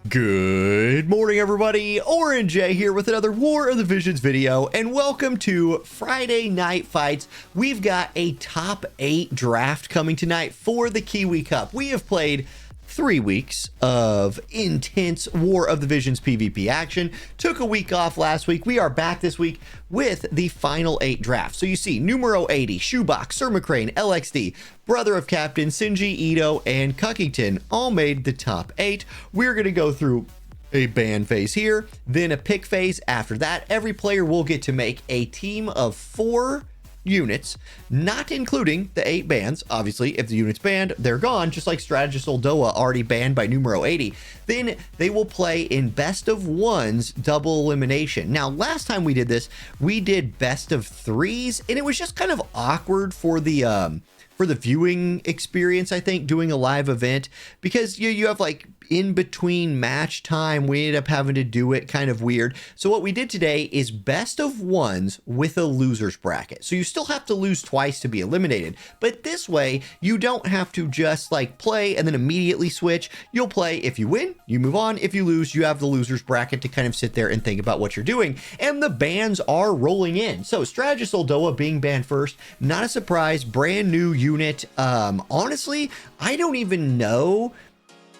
Good morning, everybody. Orange J here with another War of the Visions video, and welcome to Friday Night Fights. We've got a top 8 draft coming tonight for the Kiwi Cup. We have played 3 weeks of intense War of the Visions PvP action. Took a week off last week. We are back this week with the final 8 drafts. So you see numero 80, Shoebox, Sir McCrane, LXD, Brother of Captain, Sinji, Ito, and Cuckington all made the top 8. We're going to go through a ban phase here, then a pick phase. After that, every player will get to make a team of 4 units, not including the 8 bans. Obviously, if the unit's banned, they're gone, just like Strategist Oldoa already banned by numero 80. Then they will play in best of 1s double elimination. Now, last time we did this, we did best of 3s, and it was just kind of awkward for the viewing experience, I think, doing a live event, because you have like in between match time. We ended up having to do it kind of weird. So what we did today is best of 1s with a losers bracket. So you still have to lose twice to be eliminated, but this way you don't have to just like play and then immediately switch. You'll play. If you win, you move on. If you lose, you have the losers bracket to kind of sit there and think about what you're doing. And the bans are rolling in. So Strategist Oldoa being banned first, not a surprise. Brand new unit. Honestly, I don't even know.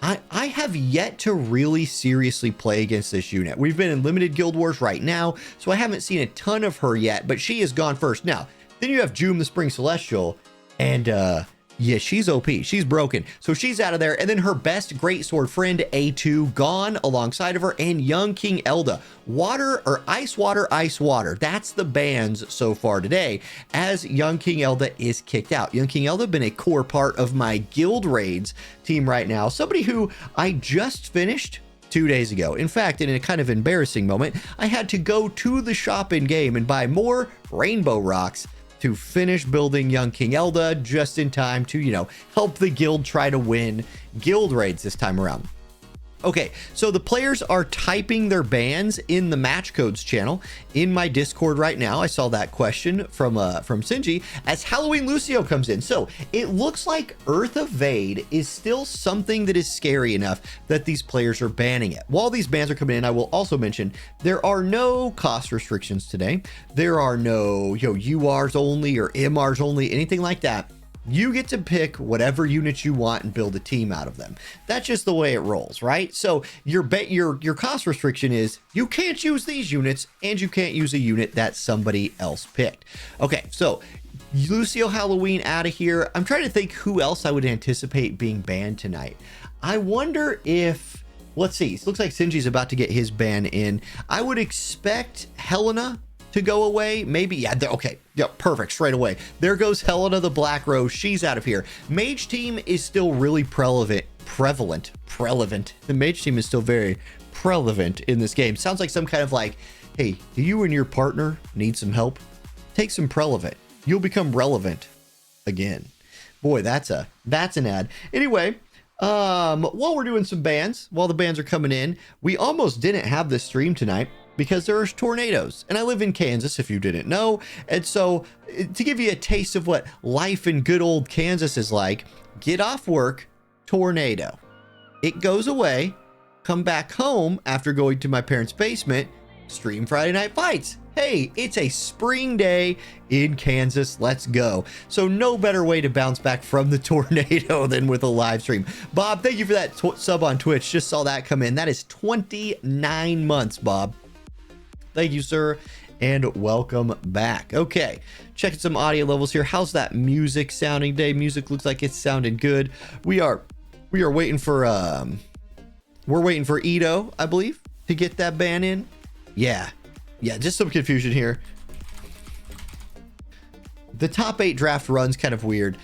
I have yet to really seriously play against this unit. We've been in limited guild wars right now, so I haven't seen a ton of her yet, but she has gone first. Now, then you have Joom the Spring Celestial, and yeah, she's OP. She's broken. So she's out of there. And then her best greatsword friend, A2, gone alongside of her, and young King Elda. Water or ice water, ice water. That's the bans so far today, as young King Elda is kicked out. Young King Elda been a core part of my guild raids team right now. Somebody who I just finished 2 days ago. In fact, in a kind of embarrassing moment, I had to go to the shop in game and buy more rainbow rocks to finish building young King Elda just in time to, help the guild try to win guild raids this time around. Okay, so the players are typing their bans in the match codes channel in my Discord right now. I saw that question from Sinji as Halloween Lucio comes in. So it looks like Earth Evade is still something that is scary enough that these players are banning it. While these bans are coming in, I will also mention there are no cost restrictions today. There are no URs only or MRs only, anything like that. You get to pick whatever units you want and build a team out of them. That's just the way it rolls, right? So your cost restriction is you can't use these units and you can't use a unit that somebody else picked. Okay, so Lucio Halloween out of here. I'm trying to think who else I would anticipate being banned tonight. I wonder if, let's see, it looks like Sinji's about to get his ban in. I would expect Helena to go away, maybe. Yeah, okay, yeah, perfect, straight away. There goes Helena the Black Rose. She's out of here. Mage team is still really prevalent. The mage team is still very prevalent in this game. Sounds like some kind of like, hey, do you and your partner need some help? Take some Prelevant. You'll become relevant again. Boy, that's an ad. Anyway, while we're doing some bans, while the bans are coming in, we almost didn't have this stream tonight because there's tornadoes, and I live in Kansas, if you didn't know. And so to give you a taste of what life in good old Kansas is like, get off work, tornado. It goes away, come back home after going to my parents' basement, stream Friday Night Fights. Hey, it's a spring day in Kansas. Let's go. So no better way to bounce back from the tornado than with a live stream. Bob, thank you for that sub on Twitch. Just saw that come in. That is 29 months, Bob. Thank you, sir, and welcome back. Okay, checking some audio levels here. How's that music sounding today? Music looks like it's sounding good. We are waiting for we're waiting for Ito, I believe, to get that ban in. Yeah, just some confusion here. The top 8 draft run's kind of weird.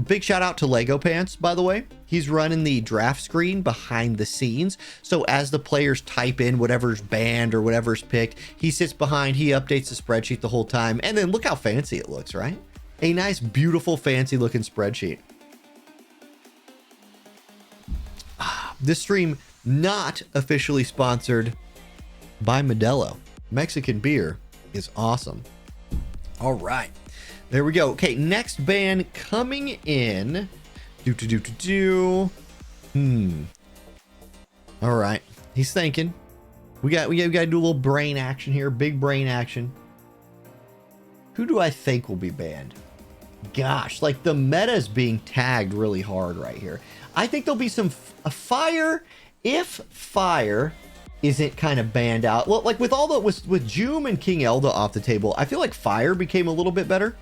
Big shout out to Lego Pants, by the way. He's running the draft screen behind the scenes. So as the players type in whatever's banned or whatever's picked, he sits behind, he updates the spreadsheet the whole time. And then look how fancy it looks, right? A nice, beautiful, fancy looking spreadsheet. This stream not officially sponsored by Modelo. Mexican beer is awesome. All right. There we go. Okay, next ban coming in. All right. He's thinking. We got to do a little brain action here. Big brain action. Who do I think will be banned? Gosh, like the meta is being tagged really hard right here. I think there'll be some fire. If fire isn't kind of banned out, well, like with all the with Joom and King Elda off the table, I feel like fire became a little bit better.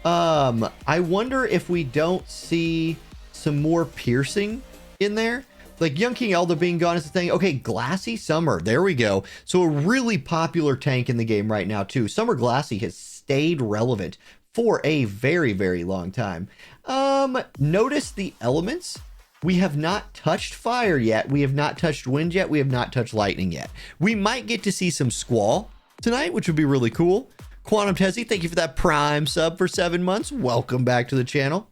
I wonder if we don't see some more piercing in there. Like young King Elda being gone is the thing. Okay, Glassy Summer. There we go. So a really popular tank in the game right now too. Summer Glassy has stayed relevant for a very, very long time. Notice the elements. We have not touched fire yet. We have not touched wind yet. We have not touched lightning yet. We might get to see some squall tonight, which would be really cool. Quantum Tezzy, thank you for that Prime sub for 7 months. Welcome back to the channel.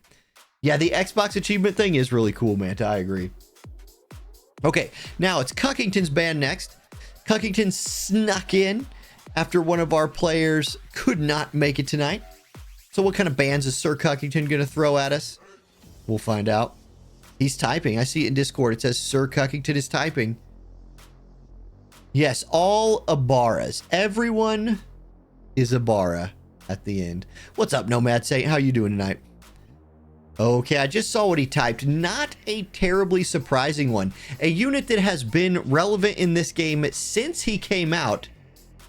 Yeah, the Xbox achievement thing is really cool, man. I agree. Okay, now it's Cuckington's ban next. Cuckington snuck in after one of our players could not make it tonight. So what kind of bans is Sir Cuckington going to throw at us? We'll find out. He's typing. I see it in Discord. It says Sir Cuckington is typing. Yes, all Abaras. Everyone is Abara at the end. What's up, Nomad Saint? How you doing tonight? Okay, I just saw what he typed. Not a terribly surprising one. A unit that has been relevant in this game since he came out.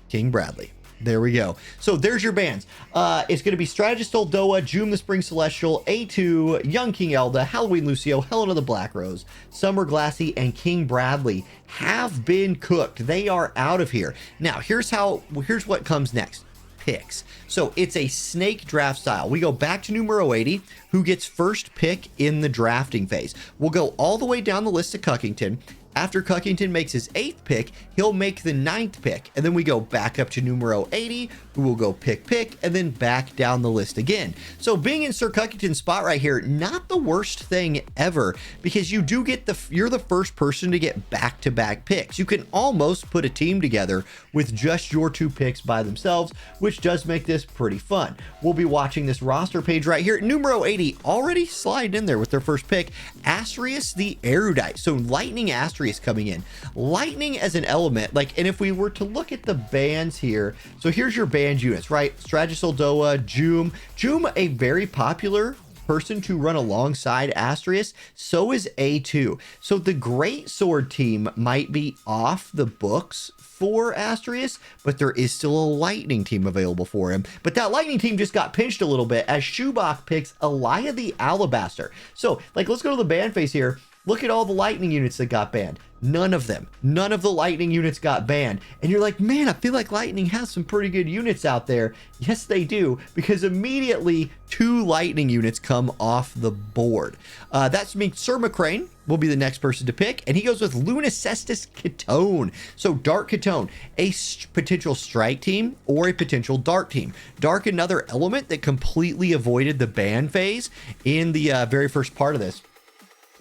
King Bradley. There we go. So there's your bans. It's going to be Strategist Oldoa, Joom the Spring Celestial, A2, Young King Elda, Halloween Lucio, Helena the Black Rose, Summer Glassy, and King Bradley have been cooked. They are out of here. Now, here's what comes next. Picks. So it's a snake draft style. We go back to numero 80, who gets first pick in the drafting phase. We'll go all the way down the list to Cuckington. After Cuckington makes his 8th pick, he'll make the 9th pick. And then we go back up to numero 80, who will go pick, and then back down the list again. So being in Sir Cuckington's spot right here, not the worst thing ever, because you do get you're the first person to get back-to-back picks. You can almost put a team together with just your 2 picks by themselves, which does make this pretty fun. We'll be watching this roster page right here. Numero 80 already slide in there with their first pick. Asterius the Erudite. So Lightning Asterius coming in. Lightning as an element, like, and if we were to look at the bands here, so here's your band units, right? Strategist Oldoa, Joom. Joom, a very popular person to run alongside Asterius. So is A2. So the Great Sword team might be off the books for Asterius, but there is still a Lightning team available for him. But that Lightning team just got pinched a little bit as Shubak picks Elia the Alabaster. So, like, let's go to the ban phase here. Look at all the Lightning units that got banned. None of them. None of the Lightning units got banned. And you're like, man, I feel like Lightning has some pretty good units out there. Yes, they do, because immediately 2 Lightning units come off the board. That means Sir McCrane will be the next person to pick, and he goes with Lunicestus Catone. So Dark Catone, a potential strike team or a potential dark team. Dark, another element that completely avoided the ban phase in the very first part of this.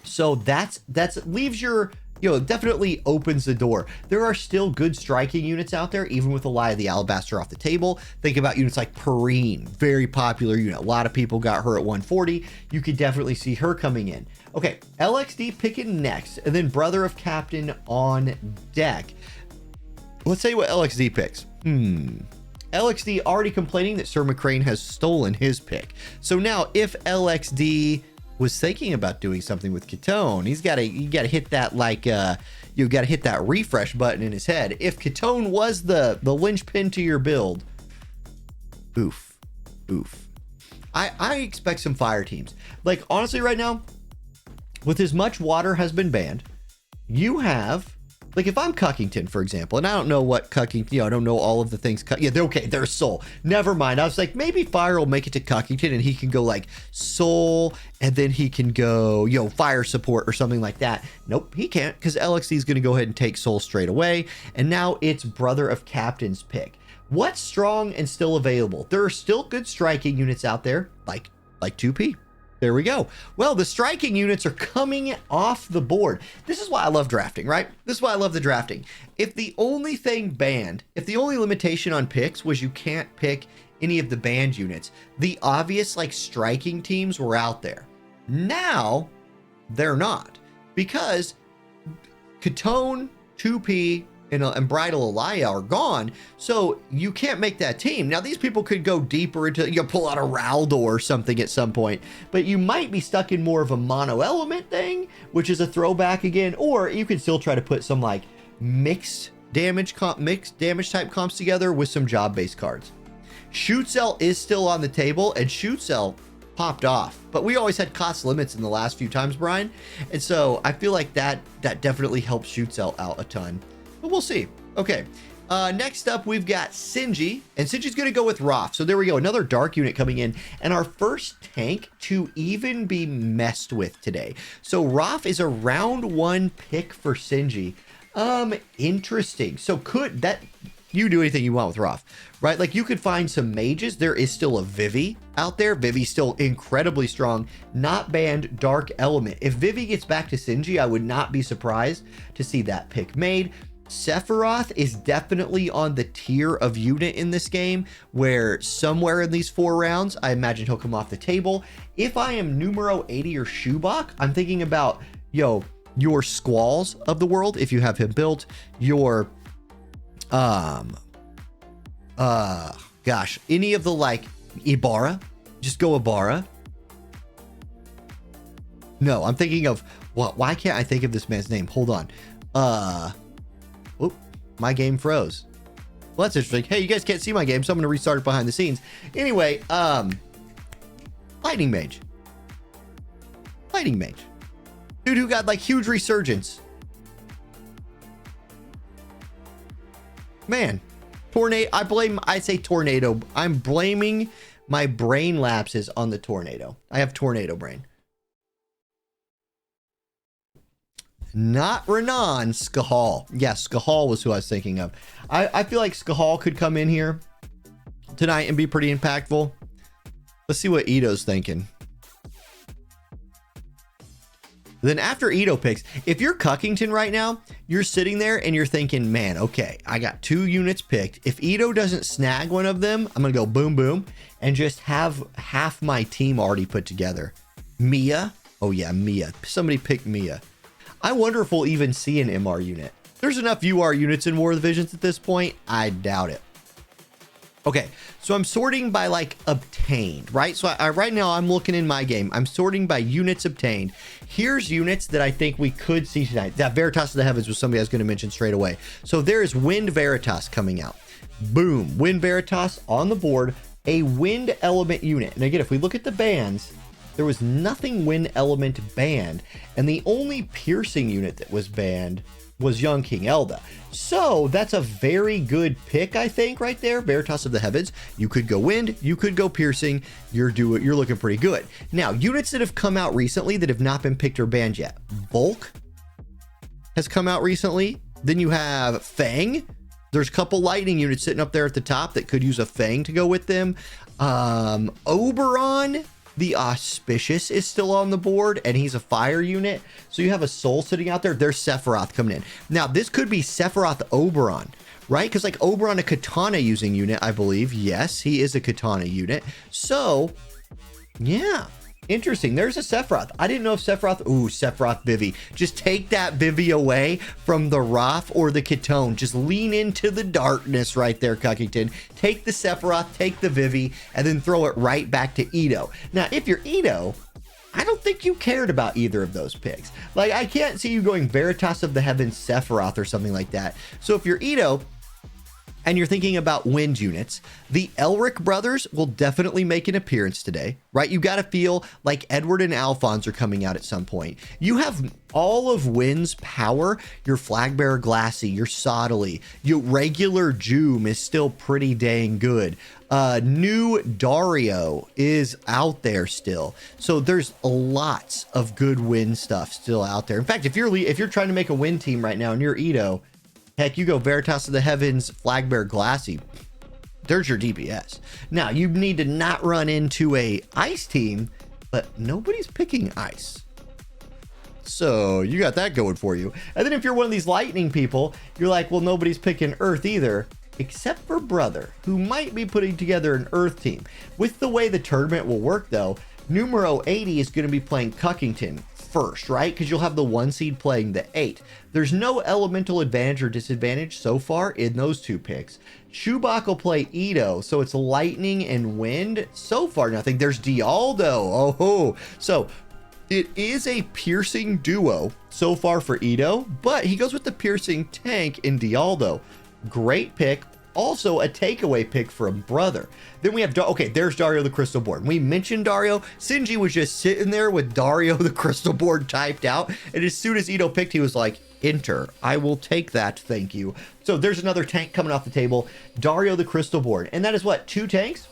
So that's leaves your, definitely opens the door. There are still good striking units out there, even with Elia the Alabaster off the table. Think about units like Perrine, very popular unit. A lot of people got her at 140. You could definitely see her coming in. Okay, LXD picking next, and then Brother of Captain on deck. Let's say what LXD picks. LXD already complaining that Sir McCrane has stolen his pick. So now if LXD was thinking about doing something with Catone, you gotta hit that, like, you gotta hit that refresh button in his head. If Catone was the linchpin to your build, oof. I expect some fire teams. Like, honestly, right now, with as much water has been banned, you have, like, if I'm Cuckington, for example, and I don't know what Cuckington, I don't know all of the things. Yeah, okay, there's Soul. Never mind. I was like, maybe Fire will make it to Cuckington and he can go like Soul, and then he can go, Fire support or something like that. Nope, he can't, because LXD is going to go ahead and take Soul straight away. And now it's Brother of Captain's pick. What's strong and still available? There are still good striking units out there, like 2P. There we go. Well, the striking units are coming off the board. This is why I love drafting, right? This is why I love the drafting. If the only thing banned, if the only limitation on picks was you can't pick any of the banned units, the obvious, like, striking teams were out there. Now, they're not. Because Catone, 2P, and Bridal Elia are gone, so you can't make that team. Now, these people could go deeper into, pull out a Raldo or something at some point, but you might be stuck in more of a mono element thing, which is a throwback again, or you could still try to put some like mixed damage type comps together with some job-based cards. Shoot Cell is still on the table, and Shoot Cell popped off, but we always had cost limits in the last few times, Brian, and so I feel like that definitely helps Shoot Cell out a ton. But we'll see. Okay. Next up, we've got Sinji, and Sinji's going to go with Roth. So there we go. Another dark unit coming in, and our first tank to even be messed with today. So Roth is a round 1 pick for Sinji. Interesting. So could that, you do anything you want with Roth, right? Like you could find some mages. There is still a Vivi out there. Vivi's still incredibly strong, not banned, dark element. If Vivi gets back to Sinji, I would not be surprised to see that pick made. Sephiroth is definitely on the tier of unit in this game where somewhere in these 4 rounds, I imagine he'll come off the table. If I am numero 80 or Shubak, I'm thinking about, your Squalls of the world, if you have him built, your, gosh, any of the like Ibarra, just go Ibarra. No, I'm thinking of, why can't I think of this man's name? Hold on. Oop, my game froze. Well, that's interesting. Hey, you guys can't see my game, so I'm going to restart it behind the scenes. Anyway, Lightning Mage. Lightning Mage. Dude who got like huge resurgence. Man, Tornado. I say Tornado. I'm blaming my brain lapses on the Tornado. I have Tornado brain. Not Renan, Skahal. Yes, Skahal was who I was thinking of. I feel like Skahal could come in here tonight and be pretty impactful. Let's see what Ito's thinking. Then after Ito picks, if you're Cuckington right now, you're sitting there and you're thinking, man, okay, I got 2 units picked. If Ito doesn't snag one of them, I'm going to go boom, boom, and just have half my team already put together. Mia. Oh, yeah, Mia. Somebody picked Mia. I wonder if we'll even see an MR unit. There's enough UR units in War of the Visions at this point. I doubt it. Okay, so I'm sorting by like obtained, right? So right now I'm looking in my game. I'm sorting by units obtained. Here's units that I think we could see tonight. That Veritas of the Heavens was somebody I was going to mention straight away. So there is Wind Veritas coming out. Boom, Wind Veritas on the board, a wind element unit. And again, if we look at the bans, there was nothing wind element banned, and the only piercing unit that was banned was Young King Elda. So that's a very good pick, I think, right there. Veritas of the Heavens. You could go wind, you could go piercing. You're looking pretty good. Now, units that have come out recently that have not been picked or banned yet. Bulk has come out recently. Then you have Fang. There's a couple lightning units sitting up there at the top that could use a Fang to go with them. Oberon, the Auspicious, is still on the board, and he's a fire unit. So you have a Soul sitting out there. There's Sephiroth coming in. Now, this could be Sephiroth Oberon, right? Because like Oberon, a katana using unit, I believe. Yes, he is a katana unit. So, yeah. Interesting. There's a Sephiroth. I didn't know if Sephiroth... Ooh, Sephiroth Vivi. Just take that Vivi away from the Roth or the Catone. Just lean into the darkness right there, Cuckington. Take the Sephiroth, take the Vivi, and then throw it right back to Ito. Now, if you're Ito, I don't think you cared about either of those picks. Like, I can't see you going Veritas of the Heavens Sephiroth or something like that. So if you're Ito... and you're thinking about wind units, the Elric brothers will definitely make an appearance today, right? You got to feel like Edward and Alphonse are coming out at some point. You have all of Wind's power. Your Flagbearer Glassy, your Sottily, your regular Joom is still pretty dang good. New Dario is out there still. So there's lots of good Wind stuff still out there. In fact, if you're trying to make a Wind team right now and you're Ito, heck, you go Veritas of the Heavens, Flagbearer Glassy. There's your DPS. Now, you need to not run into a ice team, but nobody's picking ice. So you got that going for you. And then if you're one of these lightning people, you're like, well, nobody's picking earth either, except for Brother, who might be putting together an earth team. With the way the tournament will work, though, numero 80 is going to be playing Cuckington. first, right? Because you'll have the 1 seed playing the 8. There's no elemental advantage or disadvantage so far in those 2 picks. Chewbacca will play Edo, so it's lightning and wind. So far, nothing. There's Dialdo. Oh, so it is a piercing duo so far for Edo, but he goes with the piercing tank in Dialdo. Great pick. Also a takeaway pick for a brother. Then we have, okay, there's Dario the Crystal Board. We mentioned Dario. Sinji was just sitting there with Dario the Crystal Board typed out. And as soon as Edo picked, he was like, enter. I will take that. Thank you. So there's another tank coming off the table. Dario the Crystal Board. And that is what? 2 tanks?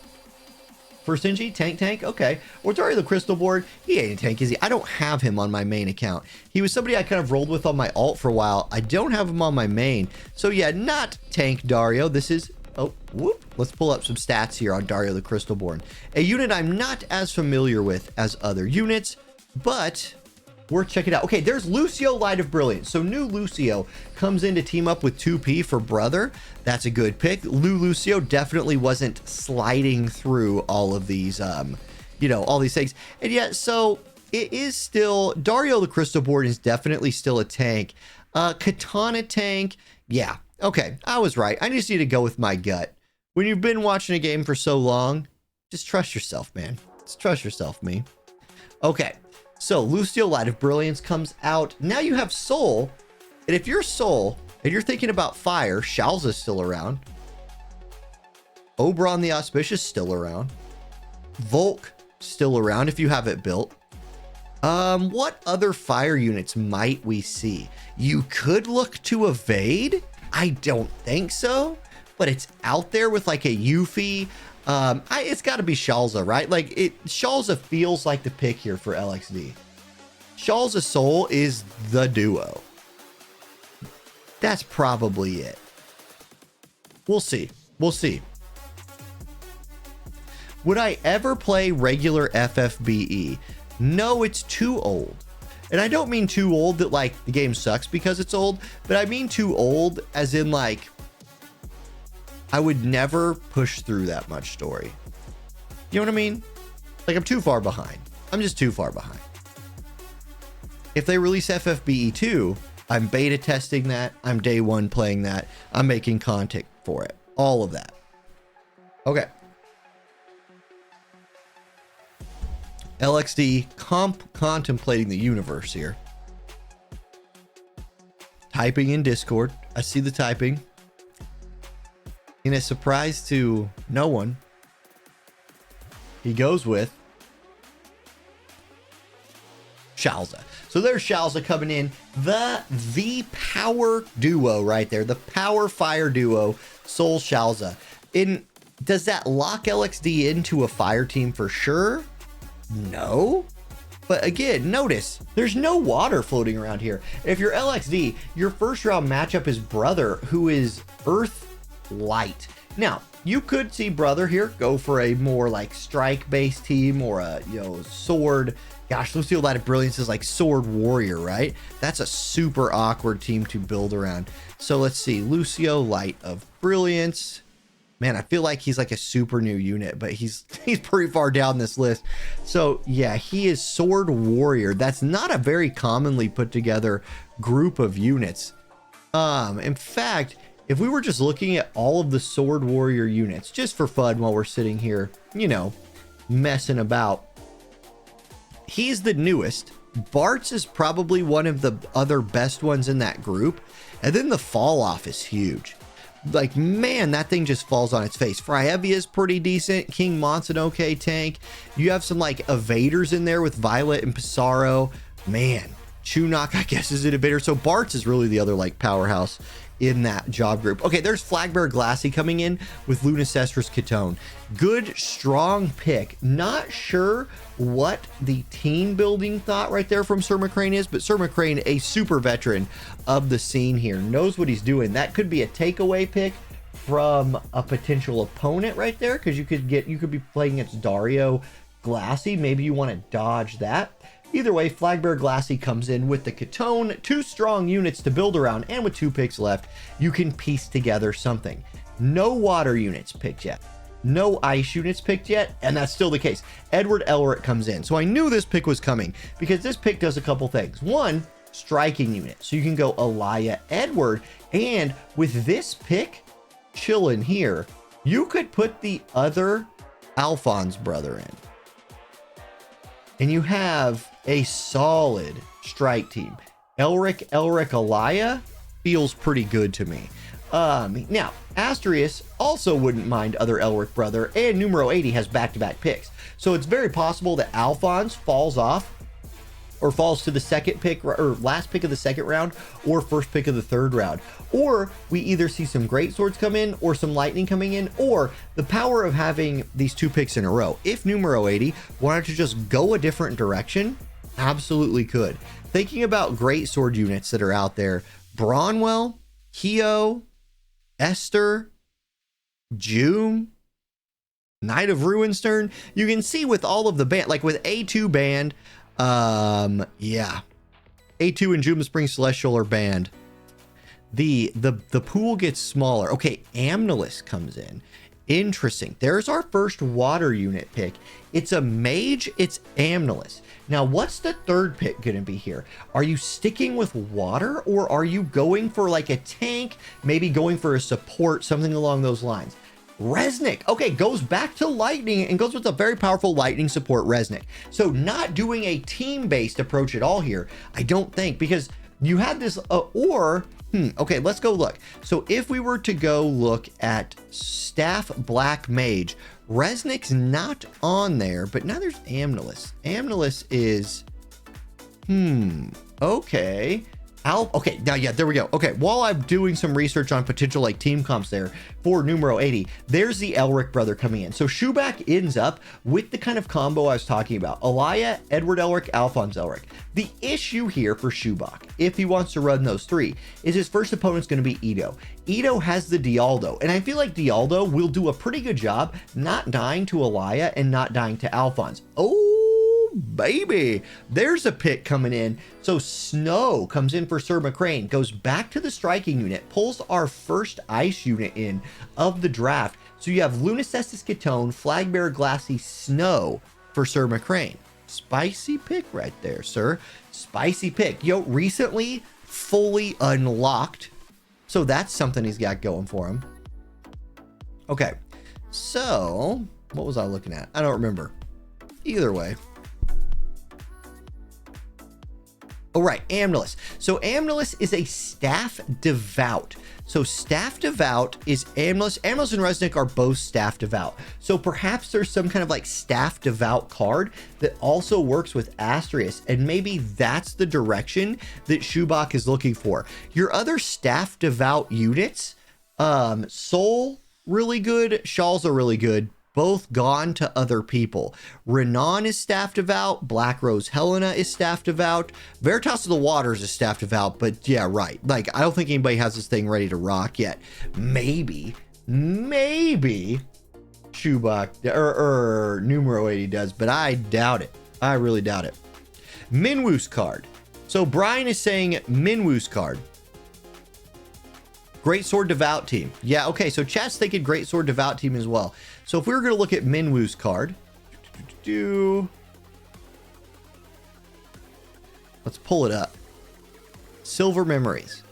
For Sinji, tank, okay. Or Dario the Crystal Board, he ain't a tank, is he? I don't have him on my main account. He was somebody I kind of rolled with on my alt for a while. I don't have him on my main. So yeah, not tank Dario. This is, oh, whoop. Let's pull up some stats here on Dario the Crystal Board. A unit I'm not as familiar with as other units, but worth checking out. Okay, there's Lucio, Light of Brilliance. So new Lucio comes in to team up with 2P for brother. That's a good pick. Lucio definitely wasn't sliding through all of these, you know, all these things. And yet, so it is still, Dario the Crystal Board is definitely still a tank. Katana tank, yeah. Okay, I was right. I just need to go with my gut. When you've been watching a game for so long, just trust yourself, man. Just trust yourself, me. Okay. So Lucio, Light of Brilliance comes out. Now you have Soul. And if you're Soul and you're thinking about fire, Shalza's still around. Oberon the Auspicious still around. Volk still around if you have it built. What other fire units might we see? You could look to Evade. I don't think so, but it's out there with like a Yuffie. It's got to be Shalza, right? Like Shalza feels like the pick here for LXD. Shalza Soul is the duo. That's probably it. We'll see. We'll see. Would I ever play regular FFBE? No, it's too old. And I don't mean too old that like the game sucks because it's old, but I mean too old as in like I would never push through that much story. You know what I mean? Like I'm too far behind. I'm just too far behind. If they release FFBE 2, I'm beta testing that. I'm day 1 playing that. I'm making content for it. All of that. Okay. LXD contemplating the universe here. Typing in Discord. I see the typing. In a surprise to no one, he goes with Shalza. So there's Shalza coming in. The power duo right there. The power fire duo, Soul Shalza. Does that lock LXD into a fire team for sure? No. But again, notice there's no water floating around here. If you're LXD, your first round matchup is Brother, who is Earth Light. Now, you could see Brother here go for a more like strike based team or a, you know, sword. Gosh, Lucio Light of Brilliance is like sword warrior, right? That's a super awkward team to build around. So let's see, Lucio Light of Brilliance. Man, I feel like he's like a super new unit, but he's pretty far down this list. So yeah, he is sword warrior. That's not a very commonly put together group of units. In fact, if we were just looking at all of the sword warrior units, just for fun while we're sitting here, you know, messing about, he's the newest. Bart's is probably one of the other best ones in that group. And then the fall off is huge. Like, man, that thing just falls on its face. Fryevi is pretty decent. King Mont's an okay tank. You have some like evaders in there with Violet and Pissarro. Man, Chunok, I guess, is an evader. So Bart's is really the other like powerhouse in that job group. Okay, there's Flagbearer Glassy coming in with Lunacestrus Catone. Good, strong pick. Not sure what the team building thought right there from Sir McCrane is, but Sir McCrane, a super veteran of the scene here, knows what he's doing. That could be a takeaway pick from a potential opponent right there, because you could be playing against Dario Glassy. Maybe you want to dodge that. Either way, Flagbearer Glassy comes in with the Catone, 2 strong units to build around, and with 2 picks left, you can piece together something. No water units picked yet. no ice units picked yet, and that's still the case. Edward Elric comes in. So I knew this pick was coming because this pick does a couple things. One, striking unit. So you can go Elia Edward, and with this pick chilling here, you could put the other Alphonse brother in. And you have a solid strike team. Elric, Elia feels pretty good to me. Now, Asterius also wouldn't mind other Elric brother, and numero 80 has back-to-back picks. So it's very possible that Alphonse falls off or falls to the second pick or last pick of the second round or first pick of the third round. Or we either see some great swords come in or some lightning coming in, or the power of having these two picks in a row. If numero 80 wanted to just go a different direction, absolutely could. Thinking about great sword units that are out there, Bronwell, Keo, Esther, June, Knight of Ruinstern. You can see with all of the band, like with A2 band, yeah, A2 and June Spring Celestial are banned. The pool gets smaller. Okay, Amnelis comes in. Interesting. There's our first water unit pick. It's a mage. It's Amnelis. Now, what's the third pick going to be here? Are you sticking with water, or are you going for like a tank, maybe going for a support, something along those lines? Resnick, okay, goes back to lightning and goes with a very powerful lightning support Resnick. So not doing a team-based approach at all here, I don't think, because you had this, okay, let's go look. So if we were to go look at Staff Black Mage, Resnick's not on there, but now there's Amnelis. Amnelis is, okay. Okay, now, yeah, there we go. Okay, while I'm doing some research on potential like team comps there for numero 80, there's the Elric brother coming in. So Shubak ends up with the kind of combo I was talking about. Elia, Edward Elric, Alphonse Elric. The issue here for Shubak, if he wants to run those three, is his first opponent's going to be Ito. Ito has the Dialdo, and I feel like Dialdo will do a pretty good job not dying to Elia and not dying to Alphonse. Oh, baby, there's a pick coming in. So Snow comes in for Sir McCrane, goes back to the striking unit, pulls our first ice unit in of the draft. So you have Lunicestus Catone, Flagbearer Glassy, Snow for Sir McCrane. Spicy pick right there, sir. Spicy pick. Yo, recently fully unlocked. So that's something he's got going for him. Okay, so what was I looking at? I don't remember. Either way. All right, Amnelis. So Amnelis is a Staff Devout. So Staff Devout is Amnelis. Amnelis and Resnick are both Staff Devout. So perhaps there's some kind of like Staff Devout card that also works with Asterius, and maybe that's the direction that Shubak is looking for. Your other Staff Devout units, Soul, really good. Shawls are really good. Both gone to other people. Renan is Staff Devout. Black Rose Helena is Staff Devout. Veritas of the Waters is Staff Devout, but yeah, right. Like, I don't think anybody has this thing ready to rock yet. Maybe Shubak or numero 80 does, but I doubt it. I really doubt it. Minwoo's card. So Brian is saying Minwoo's card. Great Sword Devout team. Yeah, okay, so chat's thinking Great Sword Devout team as well. So if we were going to look at Minwoo's card, let's pull it up. Silver Memories.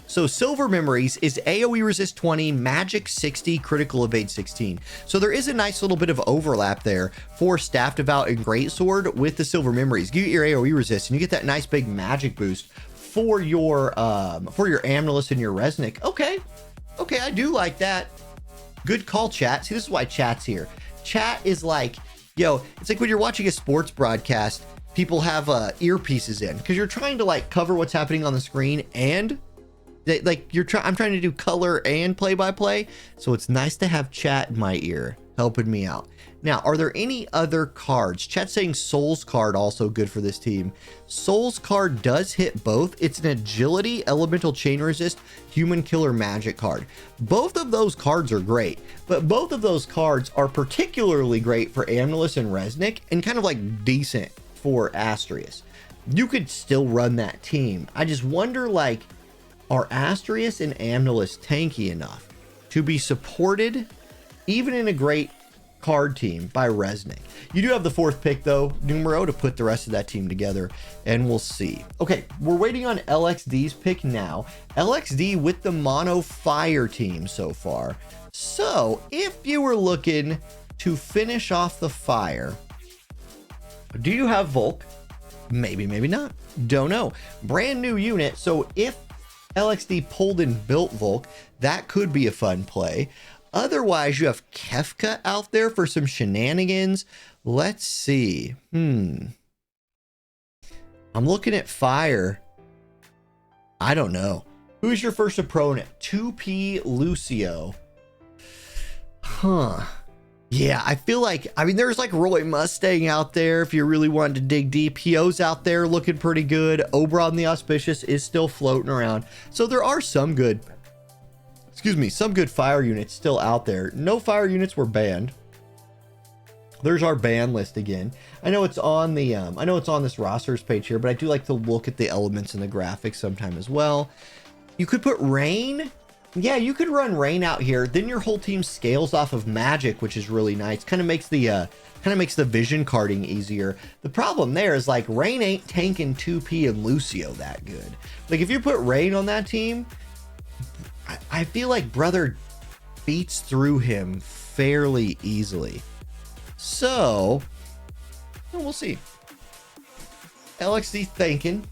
So Silver Memories is AoE resist 20, magic 60, critical evade 16. So there is a nice little bit of overlap there for Staff Devout and Great Sword with the Silver Memories. You get your AoE resist and you get that nice big magic boost for your Amnelis and your Resnick. Okay, I do like that. Good call, chat. See, this is why chat's here. Chat is like, yo, it's like when you're watching a sports broadcast, people have earpieces in because you're trying to like cover what's happening on the screen, and like I'm trying to do color and play-by-play. So it's nice to have chat in my ear helping me out. Now, are there any other cards? Chat's saying Soul's card also good for this team. Soul's card does hit both. It's an agility, elemental chain resist, human killer magic card. Both of those cards are great, but both of those cards are particularly great for Amnelis and Resnick and kind of like decent for Asterius. You could still run that team. I just wonder, like, are Asterius and Amnelis tanky enough to be supported even in a great card team by Resnick. You do have the 4th pick though, Numero, to put the rest of that team together, and we'll see. Okay, we're waiting on LXD's pick now. LXD with the mono fire team so far. So if you were looking to finish off the fire, do you have Volk? Maybe, maybe not. Don't know. Brand new unit. So if LXD pulled and built Volk, that could be a fun play. Otherwise, you have Kefka out there for some shenanigans. Let's see. I'm looking at fire. I don't know. Who's your first opponent? 2P Lucio. Yeah, I feel like, I mean, there's like Roy Mustang out there if you really wanted to dig deep. Hio's out there looking pretty good. Oberon the Auspicious is still floating around. So there are some good, some good fire units still out there. No fire units were banned. There's our ban list again. I know it's on the, I know it's on this rosters page here, but I do like to look at the elements and the graphics sometime as well. You could put Rain. Yeah, you could run Rain out here. Then your whole team scales off of Magic, which is really nice. Kind of makes the vision carding easier. The problem there is like Rain ain't tanking 2P and Lucio that good. Like if you put Rain on that team, I feel like Brother beats through him fairly easily. So we'll see. LXD thinking,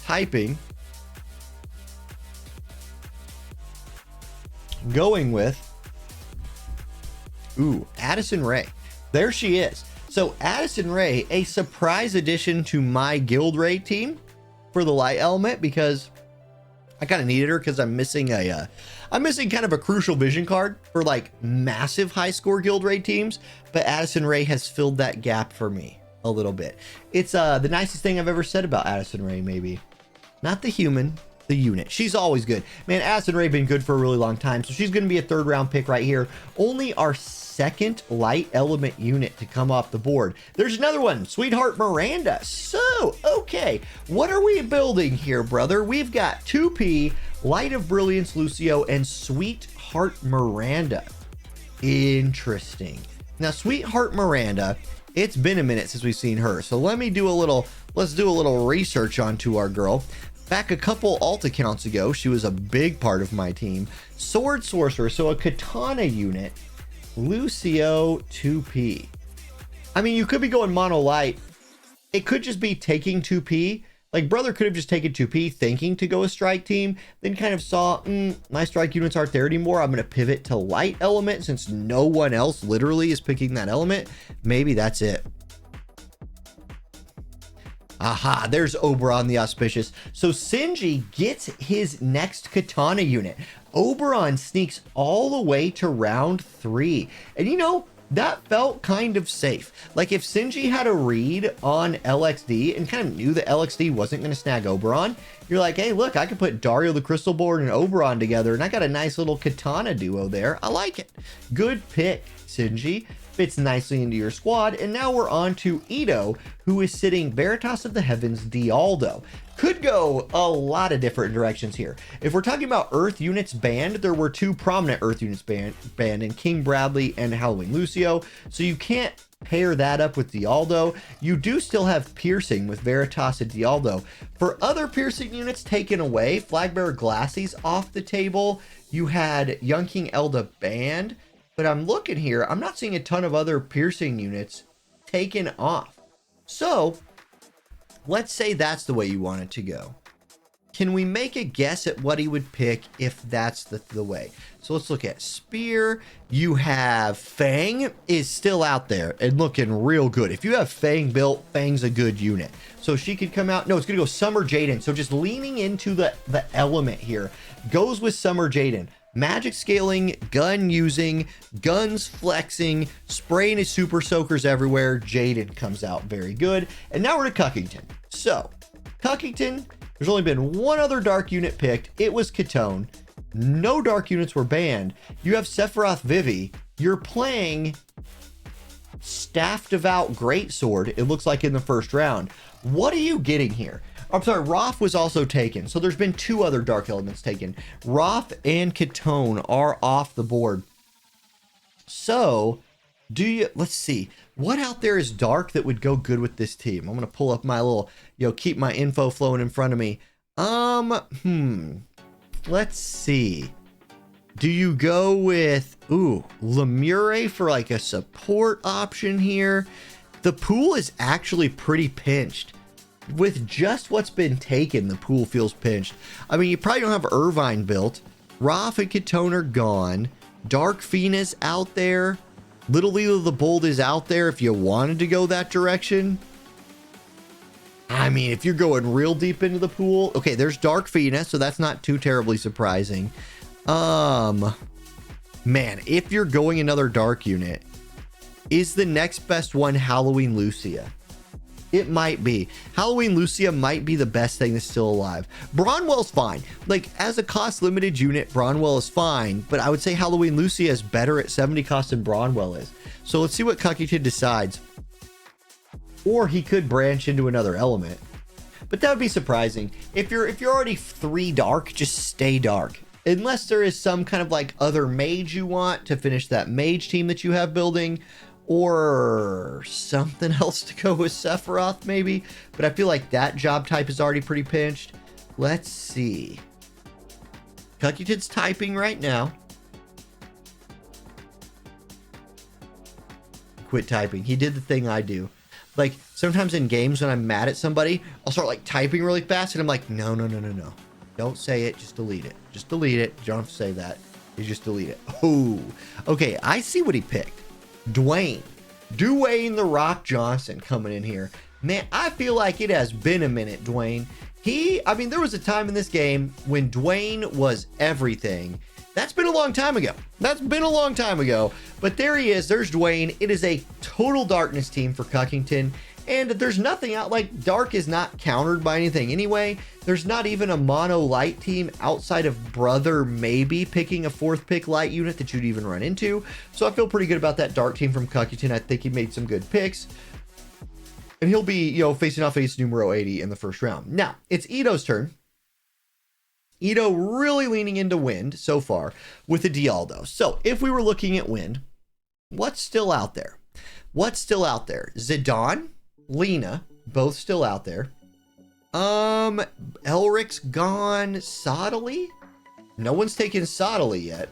typing. Going with, Addison Rae. There she is. So Addison Rae, a surprise addition to my guild raid team for the light element, because I kind of needed her because I'm missing kind of a crucial vision card for like massive high score guild raid teams. But Addison Rae has filled that gap for me a little bit. It's the nicest thing I've ever said about Addison Rae, maybe. Not the human, the unit. She's always good. Man, Addison Rae been good for a really long time, so she's going to be a 3rd round pick right here. Only our 2nd light element unit to come off the board. There's another one, Sweetheart Miranda. So, okay, what are we building here, brother? We've got 2P, Light of Brilliance Lucio, and Sweetheart Miranda. Interesting. Now, Sweetheart Miranda, it's been a minute since we've seen her, so let's do a little research onto our girl. Back a couple alt accounts ago, she was a big part of my team. Sword Sorcerer, so a Katana unit. Lucio 2P. I mean, you could be going mono light. It could just be taking 2P. Like, Brother could have just taken 2P thinking to go a strike team, then kind of saw, my strike units aren't there anymore. I'm going to pivot to light element since no one else literally is picking that element. Maybe that's it. Aha, there's Oberon the Auspicious. So Sinji gets his next Katana unit. Oberon sneaks all the way to round 3. And you know, that felt kind of safe. Like if Sinji had a read on LXD and kind of knew that LXD wasn't going to snag Oberon, you're like, hey, look, I could put Dario the Crystal Board and Oberon together, and I got a nice little Katana duo there. I like it. Good pick, Sinji. Fits nicely into your squad. And now we're on to Ito, who is sitting Veritas of the Heavens Dialdo. Could go a lot of different directions here. If we're talking about Earth units banned, there were 2 prominent Earth units banned in King Bradley and Halloween Lucio, so you can't pair that up with Dialdo. You do still have Piercing with Veritas and Dialdo. For other Piercing units taken away, Flagbearer Glassie's off the table. You had Young King Elda banned. But I'm looking here, I'm not seeing a ton of other Piercing units taken off. So let's say that's the way you want it to go. Can we make a guess at what he would pick if that's the way? So let's look at Spear. You have Fang is still out there and looking real good. If you have Fang built, Fang's a good unit. So she could come out. No, it's going to go Summer Jaden. So just leaning into the element here. Goes with Summer Jaden. Magic scaling, gun using, guns flexing, spraying his super soakers everywhere. Jaden comes out very good. And now we're to Cuckington. So, Cuckington, there's only been one other dark unit picked. It was Katone. No dark units were banned. You have Sephiroth Vivi. You're playing Staff Devout Greatsword, it looks like in the first round. What are you getting here? I'm sorry, Roth was also taken. So there's been 2 other dark elements taken. Roth and Ketone are off the board. So let's see. What out there is dark that would go good with this team? I'm going to pull up my little, keep my info flowing in front of me. Let's see. Do you go with, Lemure for like a support option here? The pool is actually pretty pinched. With just what's been taken, the pool feels pinched. I mean, you probably don't have Irvine built. Roth and Ketone are gone. Dark Phoenix out there. Little Lila the Bold is out there if you wanted to go that direction. I mean, if you're going real deep into the pool. Okay, there's Dark Phoenix, so that's not too terribly surprising. Man, if you're going another dark unit, is the next best one Halloween Lucia? It might be. Halloween Lucia might be the best thing that's still alive. Bronwell's fine. Like, as a cost limited unit, Bronwell is fine, but I would say Halloween Lucia is better at 70 cost than Bronwell is. So let's see what Cuckington decides. Or he could branch into another element. But that would be surprising. If you're already 3 dark, just stay dark. Unless there is some kind of like other mage you want to finish that mage team that you have building, or something else to go with Sephiroth maybe. But I feel like that job type is already pretty pinched. Let's see. Cuckington's typing right now. Quit typing. He did the thing I do. Like, sometimes in games when I'm mad at somebody, I'll start like typing really fast and I'm like, no. Don't say it, just delete it. Just delete it. You don't have to say that. You just delete it. Oh, okay, I see what he picked. Dwayne the Rock Johnson coming in here. Man, I feel like it has been a minute, Dwayne. There was a time in this game when Dwayne was everything. That's been a long time ago. But there he is. There's Dwayne. It is a total darkness team for Cuckington. And there's nothing out, like, dark is not countered by anything anyway. There's not even a mono light team outside of Brother maybe picking a 4th pick light unit that you'd even run into. So I feel pretty good about that dark team from Cuckington. I think he made some good picks. And he'll be, facing off ace numero 80 in the first round. Now, it's Ito's turn. Ito really leaning into wind so far with a Dialdo. So if we were looking at wind, what's still out there? Zidane, Lena, both still out there. Elric's gone. Sottily? No one's taken Sottily yet.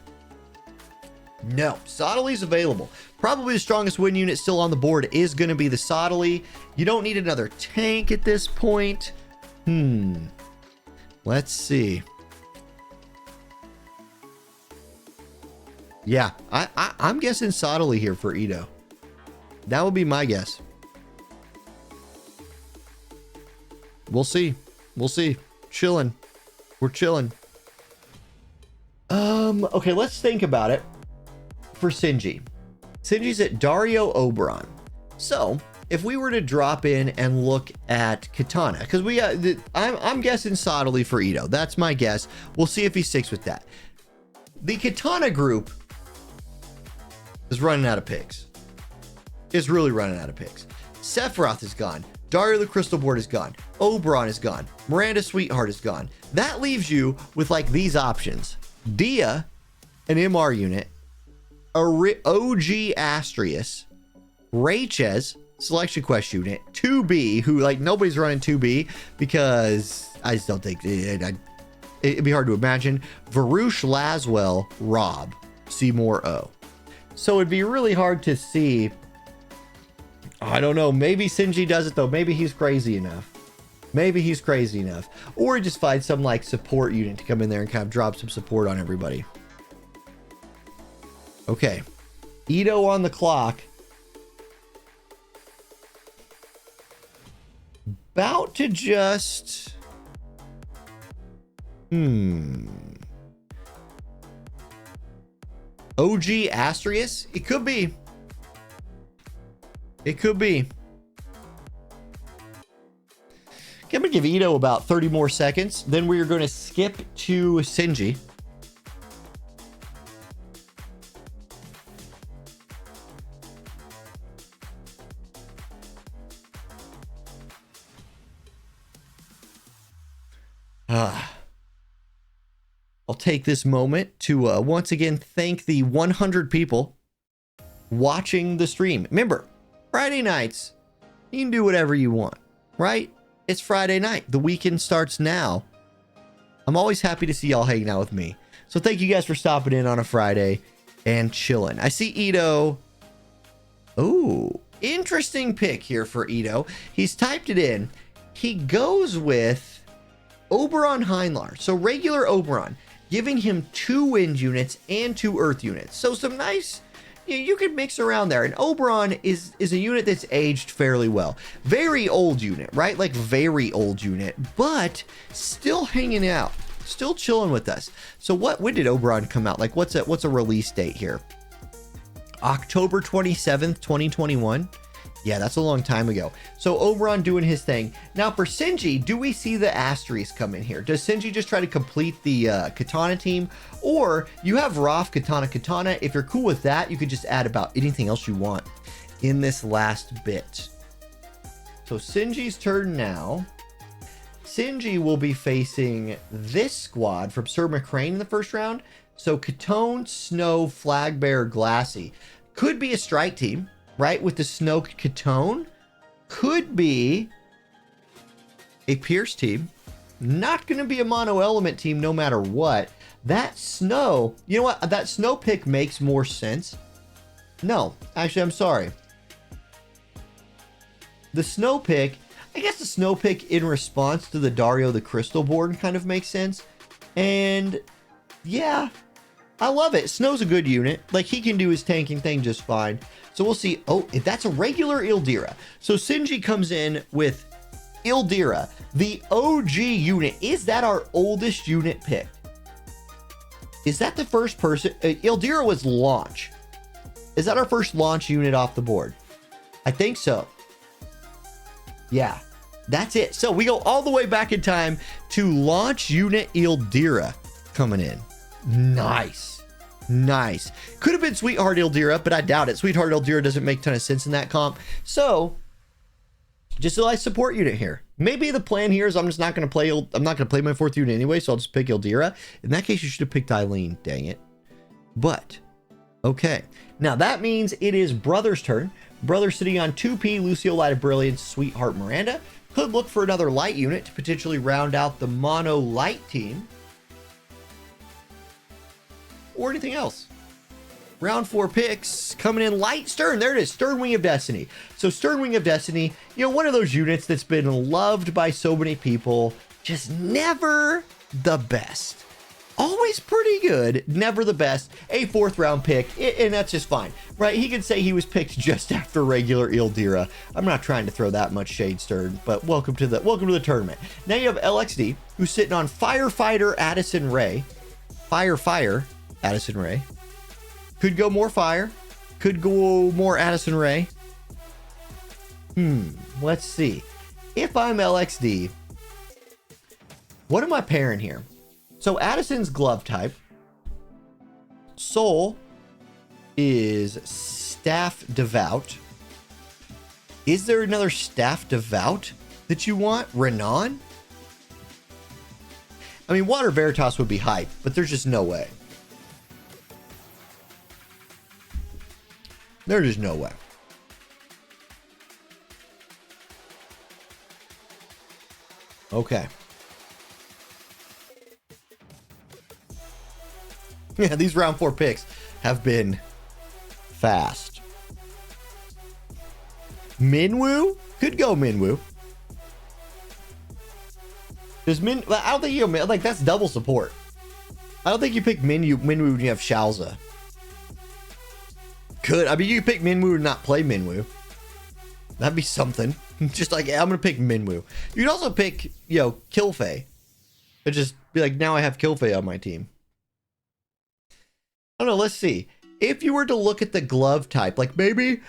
No, Sottely's available. Probably the strongest win unit still on the board is going to be the Sottely. You don't need another tank at this point. Let's see. Yeah, I'm guessing Sottely here for Ito. That would be my guess. We'll see. Chilling. We're chilling. Okay, let's think about it for Sinji. Sinji's at Dario Oberon. So, if we were to drop in and look at Katana, because I'm guessing Sottely for Ito. That's my guess. We'll see if he sticks with that. The Katana group is running out of picks. Is really running out of picks. Sephiroth is gone. Dario the Crystal Board is gone. Oberon is gone. Miranda Sweetheart is gone. That leaves you with like these options. Dia, an MR unit. OG Astrius. Rayches, Selection Quest unit. 2B, who like nobody's running 2B because I just don't think it'd be hard to imagine. Varouche, Laswell, Rob, Seymour O. So it'd be really hard to see. I don't know. Maybe Sinji does it though. Maybe he's crazy enough. Or he just finds some like support unit to come in there and kind of drop some support on everybody. Okay. Ito on the clock. About to just... OG Astrius? It could be. Okay, I'm going to give Ito about 30 more seconds. Then we are going to skip to Sinji. I'll take this moment to once again thank the 100 people watching the stream. Remember, Friday nights, you can do whatever you want, right? It's Friday night. The weekend starts now. I'm always happy to see y'all hanging out with me. So thank you guys for stopping in on a Friday and chilling. I see Ito. Oh, interesting pick here for Ito. He's typed it in. He goes with Oberon Heinlar. So regular Oberon, giving him 2 wind units and 2 earth units. So some nice, you could mix around there. And Oberon is a unit that's aged fairly well. Very old unit, right? Like very old unit, but still hanging out, still chilling with us. So when did Oberon come out? Like what's a release date here? October 27th, 2021. Yeah, that's a long time ago. So Oberon doing his thing. Now for Sinji, do we see the Asterisk come in here? Does Sinji just try to complete the Katana team? Or you have Roth, Katana, Katana. If you're cool with that, you could just add about anything else you want in this last bit. So Sinji's turn now. Sinji will be facing this squad from Sir McCrane in the first round. So Katone, Snow, Flagbearer, Glassy. Could be a strike team, right? With the Snow Katone. Could be a Pierce team. Not going to be a mono element team no matter what. That Snow, you know what? That Snow pick makes more sense. No, actually, I'm sorry. The Snow pick, I guess the Snow pick in response to the Dario the Crystal Born kind of makes sense. And yeah, I love it. Snow's a good unit. Like, he can do his tanking thing just fine. So we'll see. Oh, that's a regular Ildira. So Sinji comes in with Ildira, the OG unit. Is that our oldest unit picked? Is that the first person? Ildira was launch. Is that our first launch unit off the board? I think so. Yeah, that's it. So we go all the way back in time to launch unit Ildira coming in. Nice. Nice. Could have been Sweetheart Ildira, but I doubt it. Sweetheart Ildira doesn't make a ton of sense in that comp. So just a nice support unit here. Maybe the plan here is I'm just not going to play. I'm not going to play my 4th unit anyway, so I'll just pick Ildira. In that case, you should have picked Eileen. Dang it. But okay. Now that means it is Brother's turn. Brother sitting on 2P, Lucio Light of Brilliance, Sweetheart Miranda. Could look for another light unit to potentially round out the mono light team. Or anything else. Round 4 picks coming in light Stern. There it is. Stern Wing of Destiny. So Stern Wing of Destiny, you know, one of those units that's been loved by so many people, just never the best. Always pretty good, never the best. A 4th round pick, and that's just fine, right? He could say he was picked just after regular Ildira. I'm not trying to throw that much shade, Stern, but welcome to the tournament. Now you have LXD, who's sitting on Firefighter Addison Ray. Fire Addison Ray. Could go more fire. Could go more Addison Ray. Let's see. If I'm LXD, what am I pairing here? So Addison's glove type. Soul is Staff Devout. Is there another Staff Devout that you want? Renan? I mean, Water Veritas would be hype, but there's just no way. There's just no way. Okay. Yeah, these round 4 picks have been fast. Minwoo? Could go Minwoo. Does I don't think you like that's double support. I don't think you pick Minwoo when you have Shalza. Could. I mean, you pick Minwoo and not play Minwoo. That'd be something. Just like, I'm going to pick Minwoo. You could also pick, you know, Kilfei. And just be like, now I have Kilfei on my team. I don't know. Let's see. If you were to look at the glove type, like maybe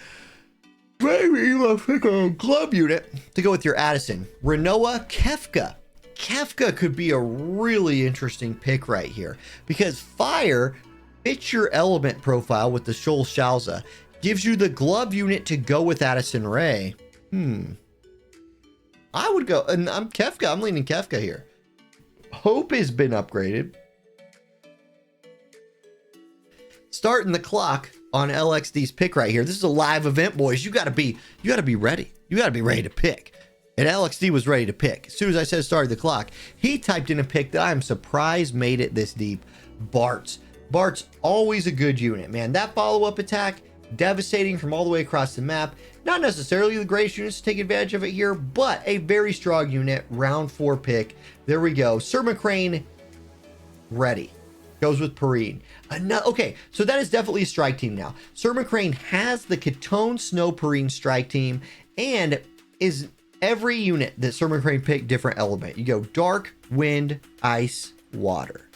let's pick a glove unit to go with your Addison. Renoa Kefka. Kefka could be a really interesting pick right here because fire fits your element profile with the Shoal Shalza. Gives you the glove unit to go with Addison Ray. I would go, and I'm Kefka. I'm leaning Kefka here. Hope has been upgraded. starting the clock on LXD's pick right here. This is a live event, boys. You gotta be ready. You gotta be ready to pick. And LXD was ready to pick. As soon as I said started the clock, he typed in a pick that I'm surprised made it this deep. Bart's. Bart's always a good unit, man. That follow-up attack, devastating from all the way across the map. Not necessarily the greatest units to take advantage of it here, but a very strong unit. Round 4 pick. There we go. Sir McCrane, ready. Goes with Perrine. Okay, so that is definitely a strike team now. Sir McCrane has the Catone Snow Perrine strike team, and is every unit that Sir McCrane picked different element. You go dark, wind, ice, water.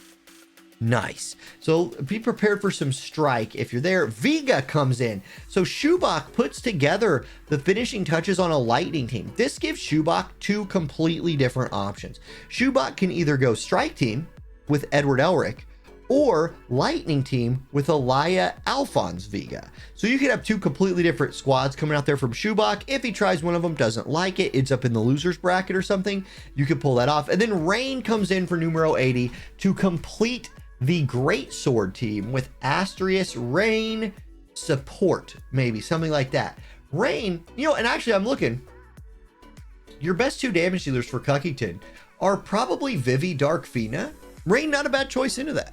Nice. So be prepared for some strike if you're there. Vega comes in. So Shubak puts together the finishing touches on a lightning team. This gives Shubak 2 completely different options. Shubak can either go strike team with Edward Elric, or lightning team with Elia Alphonse Vega. So you could have 2 completely different squads coming out there from Shubak. If he tries one of them, doesn't like it, ends up in the loser's bracket or something, you could pull that off. And then Rain comes in for numero 80 to complete the Great Sword team with Asterius, Rain, support, maybe something like that. Rain, you know, and actually I'm looking, your best 2 damage dealers for Cuckington are probably Vivi, Dark Fina. Rain, not a bad choice into that.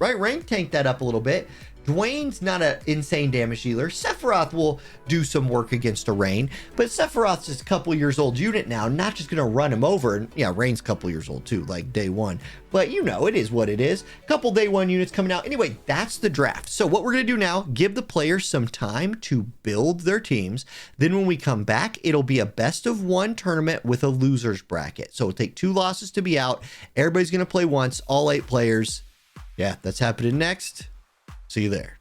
Right, Rain tanked that up a little bit. Dwayne's not an insane damage dealer. Sephiroth will do some work against a Rain, but Sephiroth's just a couple years old unit now, not just gonna run him over. And yeah, Rain's a couple years old too, like day 1. But you know, it is what it is. Couple day 1 units coming out. Anyway, that's the draft. So what we're gonna do now, give the players some time to build their teams. Then when we come back, it'll be a best of 1 tournament with a loser's bracket. So it'll take 2 losses to be out. Everybody's gonna play once, all 8 players. Yeah, that's happening next. See you there.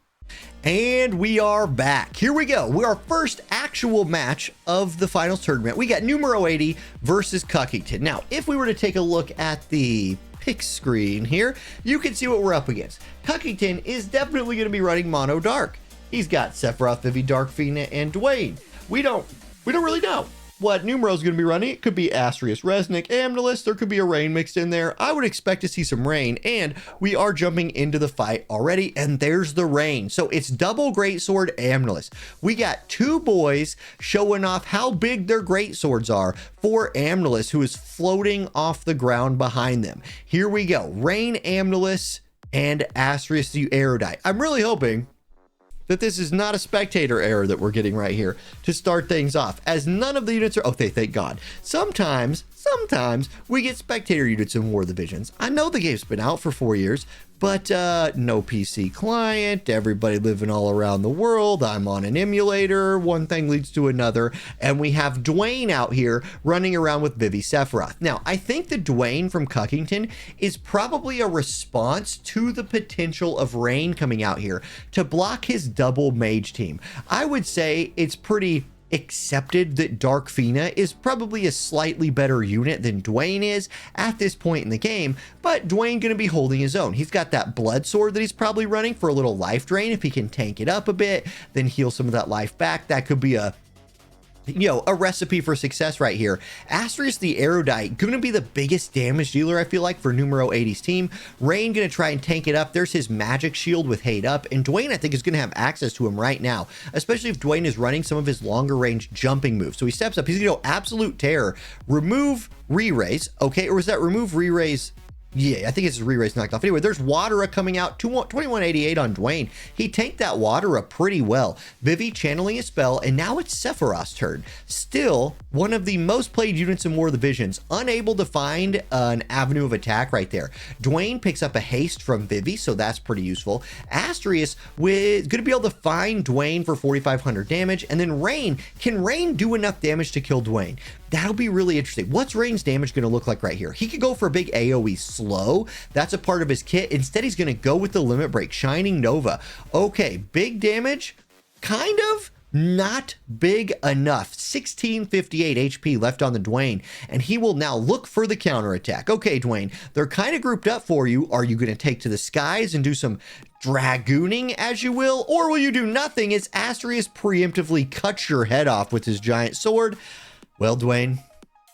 And we are back. Here we go. We're our first actual match of the finals tournament. We got numero 80 versus Cuckington. Now, if we were to take a look at the pick screen here, you can see what we're up against. Cuckington is definitely going to be running mono dark. He's got Sephiroth, Vivi, Dark Fina, and Dwayne. We don't really know what numero's going to be running. It could be Asterius, Resnick, Amnelis. There could be a Rain mixed in there. I would expect to see some Rain, and we are jumping into the fight already, and there's the Rain. So it's double Greatsword Amnelis. We got 2 boys showing off how big their Greatswords are for Amnelis, who is floating off the ground behind them. Here we go. Rain, Amnelis, and Asterius the Erudite. I'm really hoping that this is not a spectator error that we're getting right here to start things off, as none of the units are, okay, thank God. Sometimes we get spectator units in War of the Visions. I know the game's been out for 4 years, but no PC client, everybody living all around the world. I'm on an emulator, one thing leads to another, and we have Dwayne out here running around with Vivi Sephiroth. Now, I think the Dwayne from Cuckington is probably a response to the potential of Rain coming out here to block his double mage team. I would say it's pretty accepted that Dark Fina is probably a slightly better unit than Dwayne is at this point in the game, but Dwayne gonna be holding his own. He's got that blood sword that he's probably running for a little life drain. If he can tank it up a bit, then heal some of that life back, that could be a recipe for success right here. Asterius the Erudite gonna be the biggest damage dealer, I feel like, for numero 80's team. Rain gonna try and tank it up. There's his magic shield with Hate Up, and Dwayne, I think, is gonna have access to him right now, especially if Dwayne is running some of his longer range jumping moves. So he steps up, he's gonna go Absolute Terror, remove re-raise, okay, or was that remove re-raise? Yeah, I think it's re-raise knocked off. Anyway, there's Watera coming out, 2188 on Dwayne. He tanked that Watera pretty well. Vivi channeling a spell, and now it's Sephiroth's turn. Still, one of the most played units in War of the Visions, unable to find an avenue of attack right there. Dwayne picks up a haste from Vivi, so that's pretty useful. Asterius with gonna be able to find Dwayne for 4,500 damage, and then Rain. Can Rain do enough damage to kill Dwayne? That'll be really interesting. What's Rain's damage going to look like right here? He could go for a big AoE slow. That's a part of his kit. Instead, he's going to go with the Limit Break, Shining Nova. Okay, big damage, kind of. Not big enough. 1658 HP left on the Dwayne, and he will now look for the counterattack. Okay, Dwayne, they're kind of grouped up for you. Are you going to take to the skies and do some dragooning, as you will, or will you do nothing as Asterius preemptively cuts your head off with his giant sword? Well, Dwayne,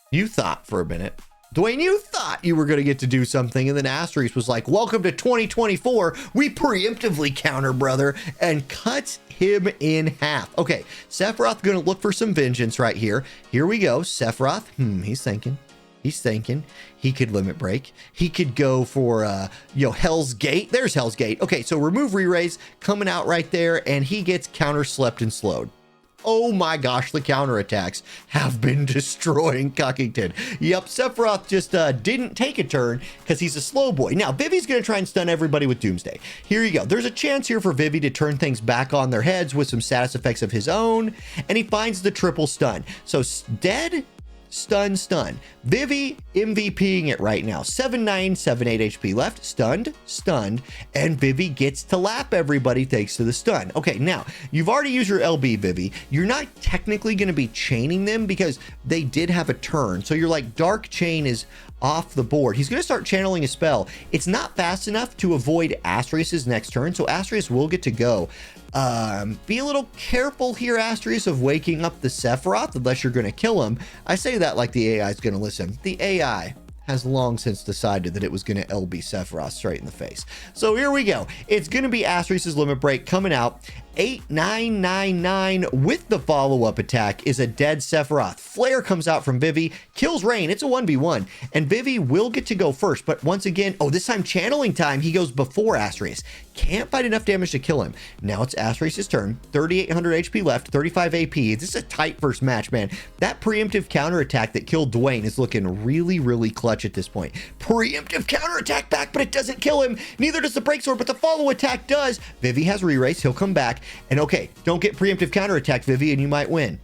you thought for a minute. Dwayne, you thought you were going to get to do something, and then Asterisk was like, welcome to 2024. We preemptively counter, brother, and cuts him in half. Okay, Sephiroth going to look for some vengeance right here. Here we go. Sephiroth, he's thinking. He's thinking. He could limit break. He could go for, Hell's Gate. There's Hell's Gate. Okay, so remove re-raise coming out right there, and he gets counter slept and slowed. Oh my gosh, the counterattacks have been destroying Cuckington. Yep, Sephiroth just didn't take a turn because he's a slow boy. Now, Vivi's going to try and stun everybody with Doomsday. Here you go. There's a chance here for Vivi to turn things back on their heads with some status effects of his own, and he finds the triple stun. So, dead, stun, stun. Vivi MVPing it right now. 7-9, 7-8 HP left. Stunned, stunned, and Vivi gets to lap everybody thanks to the stun. Okay, now, you've already used your LB, Vivi. You're not technically going to be chaining them because they did have a turn. So you're like, Dark Chain is off the board. He's going to start channeling a spell. It's not fast enough to avoid Asterius's next turn, so Asterius will get to go. Be a little careful here, Asterius, of waking up the Sephiroth unless you're going to kill him. I say that like the AI is going to listen. The AI has long since decided that it was going to LB Sephiroth straight in the face. So here we go. It's going to be Asterius's limit break coming out. 8999 with the follow-up attack is a dead Sephiroth. Flare comes out from Vivi, kills Rain. It's a 1v1, and Vivi will get to go first. But once again, this time channeling time, he goes before Asterius. Can't find enough damage to kill him. Now it's Asterius's turn. 3,800 HP left, 35 AP. This is a tight first match, man. That preemptive counterattack that killed Dwayne is looking really, really clutch at this point. Preemptive counterattack back, but it doesn't kill him. Neither does the break sword, but the follow attack does. Vivi has re-race. He'll come back. And okay, don't get preemptive counterattack, Vivi, and you might win.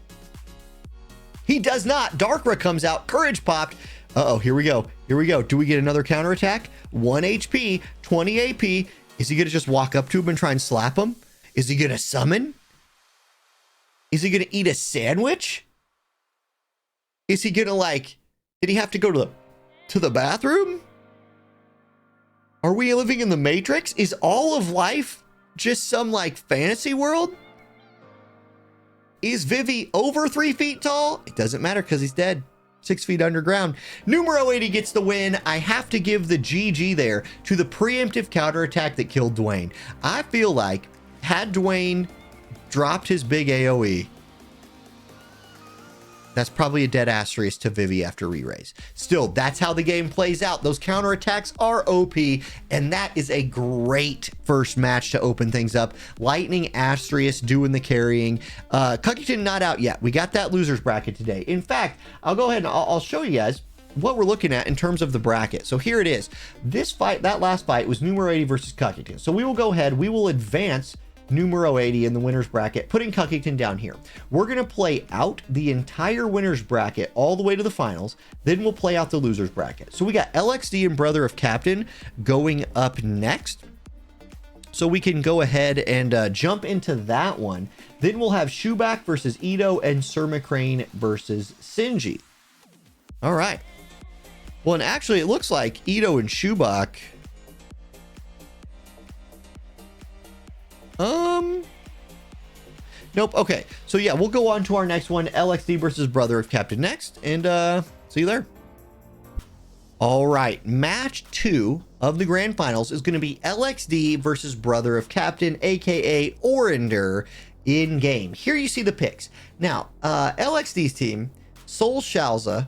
He does not. Darkra comes out. Courage popped. Uh-oh, here we go. Here we go. Do we get another counterattack? 1 HP, 20 AP. Is he going to just walk up to him and try and slap him? Is he going to summon? Is he going to eat a sandwich? Is he going to did he have to go to the bathroom? Are we living in the Matrix? Is all of life just some fantasy world? Is Vivi over 3 feet tall? It doesn't matter because he's dead. 6 feet underground. Numero 80 gets the win. I have to give the GG there to the preemptive counterattack that killed Dwayne. I feel like had Dwayne dropped his big AoE, that's probably a dead Asterius to Vivi after re-raise. Still, that's how the game plays out. Those counterattacks are OP, and that is a great first match to open things up. Lightning Asterius doing the carrying. Cuckington not out yet. We got that loser's bracket today. In fact, I'll go ahead and I'll show you guys what we're looking at in terms of the bracket. So here it is. This fight, that last fight was Numero 80 versus Cuckington. So we will go ahead, we will advance Numero 80 in the winner's bracket, putting Cuckington down here. We're going to play out the entire winner's bracket all the way to the finals. Then we'll play out the loser's bracket. So we got LXD and Brother of Captain going up next. So we can go ahead and jump into that one. Then we'll have Shubak versus Ito and Sir McCrane versus Sinji. All right. Well, and actually it looks like Ito and Shubak nope. Okay, so yeah, we'll go on to our next one, LXD versus Brother of Captain next, and see you there. All right, match 2 of the grand finals is going to be LXD versus Brother of Captain, aka Orinder, in game. Here you see the picks. Now, LXD's team, Sol Shalza,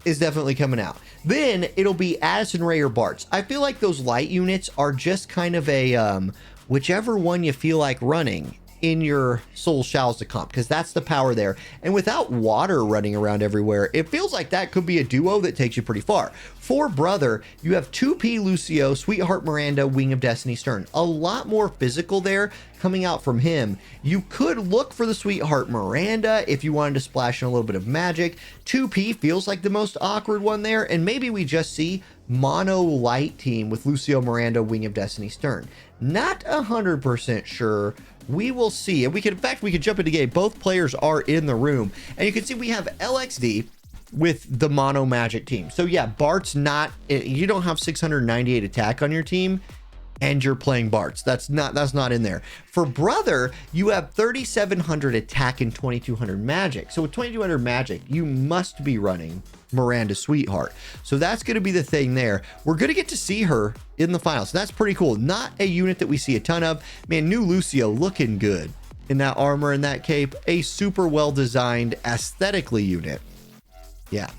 is definitely coming out. Then it'll be Addison Ray or Bartz. I feel like those light units are just kind of a whichever one you feel like running in your Sol Shalza comp, because that's the power there. And without water running around everywhere, it feels like that could be a duo that takes you pretty far. For Brother, you have 2P Lucio, Sweetheart Miranda, Wing of Destiny Stern. A lot more physical there coming out from him. You could look for the Sweetheart Miranda if you wanted to splash in a little bit of magic. 2P feels like the most awkward one there, and maybe we just see mono light team with Lucio Miranda, Wing of Destiny Stern. Not 100% sure. We will see. And we can, in fact, we could jump into game. Both players are in the room, and you can see we have LXD with the mono magic team. So yeah, Bart's not, you don't have 698 attack on your team, and you're playing Bards. That's not in there. For Brother, you have 3,700 attack and 2,200 magic. So with 2,200 magic, you must be running Miranda Sweetheart. So that's going to be the thing there. We're going to get to see her in the finals. So that's pretty cool. Not a unit that we see a ton of. Man, new Lucio looking good in that armor and that cape. A super well designed aesthetically unit. Yeah.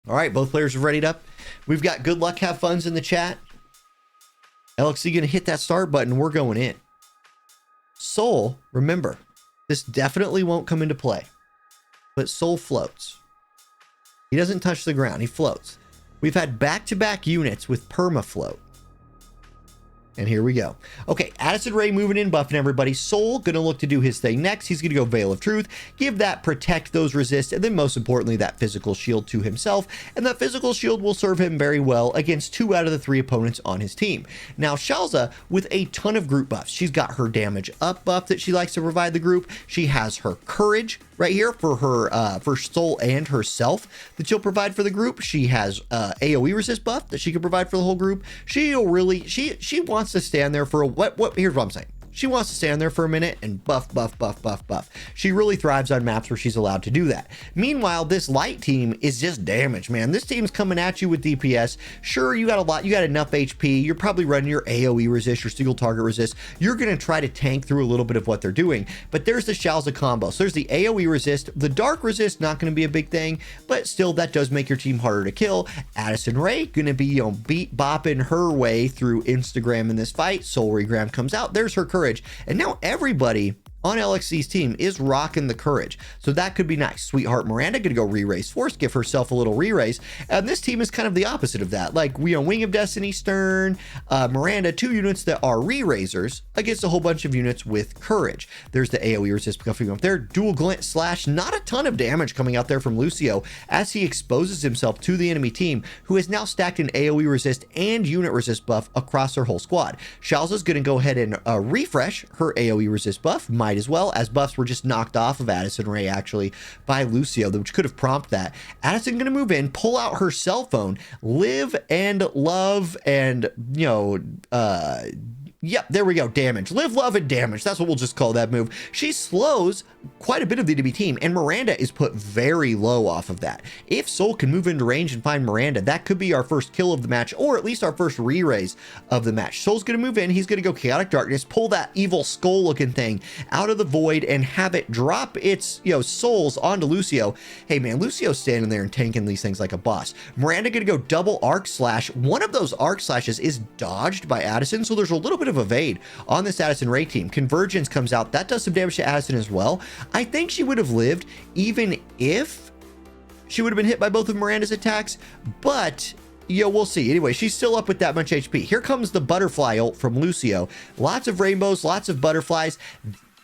All right, both players are readied up. We've got good luck, have funs in the chat. LXC going to hit that start button. We're going in. Soul, remember, this definitely won't come into play. But Soul floats. He doesn't touch the ground. He floats. We've had back-to-back units with perma float. And here we go. Okay, Addison Rae moving in, buffing everybody. Soul gonna look to do his thing next. He's gonna go Veil of Truth, give that protect those resist, and then most importantly, that physical shield to himself. And that physical shield will serve him very well against 2 out of the 3 opponents on his team. Now, Shalza with a ton of group buffs. She's got her damage up buff that she likes to provide the group. She has her courage right here for her for Soul and herself that she'll provide for the group. She has AoE resist buff that she can provide for the whole group. She wants to stand there for here's what I'm saying. She wants to stand there for a minute and buff. She really thrives on maps where she's allowed to do that. Meanwhile, this light team is just damage, man. This team's coming at you with DPS. Sure, you got enough HP. You're probably running your AoE resist, your single target resist. You're going to try to tank through a little bit of what they're doing. But there's the Shalza combo. So there's the AoE resist. The dark resist, not going to be a big thing, but still that does make your team harder to kill. Addison Rae going to be, bopping her way through Instagram in this fight. Soul Regram comes out. There's her courage. And now everybody on LXC's team is rocking the courage. So that could be nice. Sweetheart Miranda gonna go re-raise Force, give herself a little re-raise. And this team is kind of the opposite of that. Like, we on Wing of Destiny, Stern, Miranda, 2 units that are re-raisers against a whole bunch of units with courage. There's the AoE resist coming up there. Dual glint slash, not a ton of damage coming out there from Lucio as he exposes himself to the enemy team, who has now stacked an AoE resist and unit resist buff across their whole squad. Shalza's gonna go ahead and refresh her AoE resist buff. Might as well, as buffs were just knocked off of Addison Rae actually by Lucio, which could have prompted that. Addison gonna move in, pull out her cell phone, live and love, and yep, there we go. Damage. Live, love, and damage. That's what we'll just call that move. She slows quite a bit of the enemy team, and Miranda is put very low off of that. If Soul can move into range and find Miranda, that could be our first kill of the match, or at least our first re-raise of the match. Soul's going to move in. He's going to go Chaotic Darkness, pull that evil skull-looking thing out of the void, and have it drop its, souls onto Lucio. Hey, man, Lucio's standing there and tanking these things like a boss. Miranda going to go double Arc Slash. One of those Arc Slashes is dodged by Addison, so there's a little bit of evade on this Addison Rae team. Convergence comes out. That does some damage to Addison as well. I think she would have lived even if she would have been hit by both of Miranda's attacks, but we'll see. Anyway, she's still up with that much HP. Here comes the butterfly ult from Lucio. Lots of rainbows, lots of butterflies.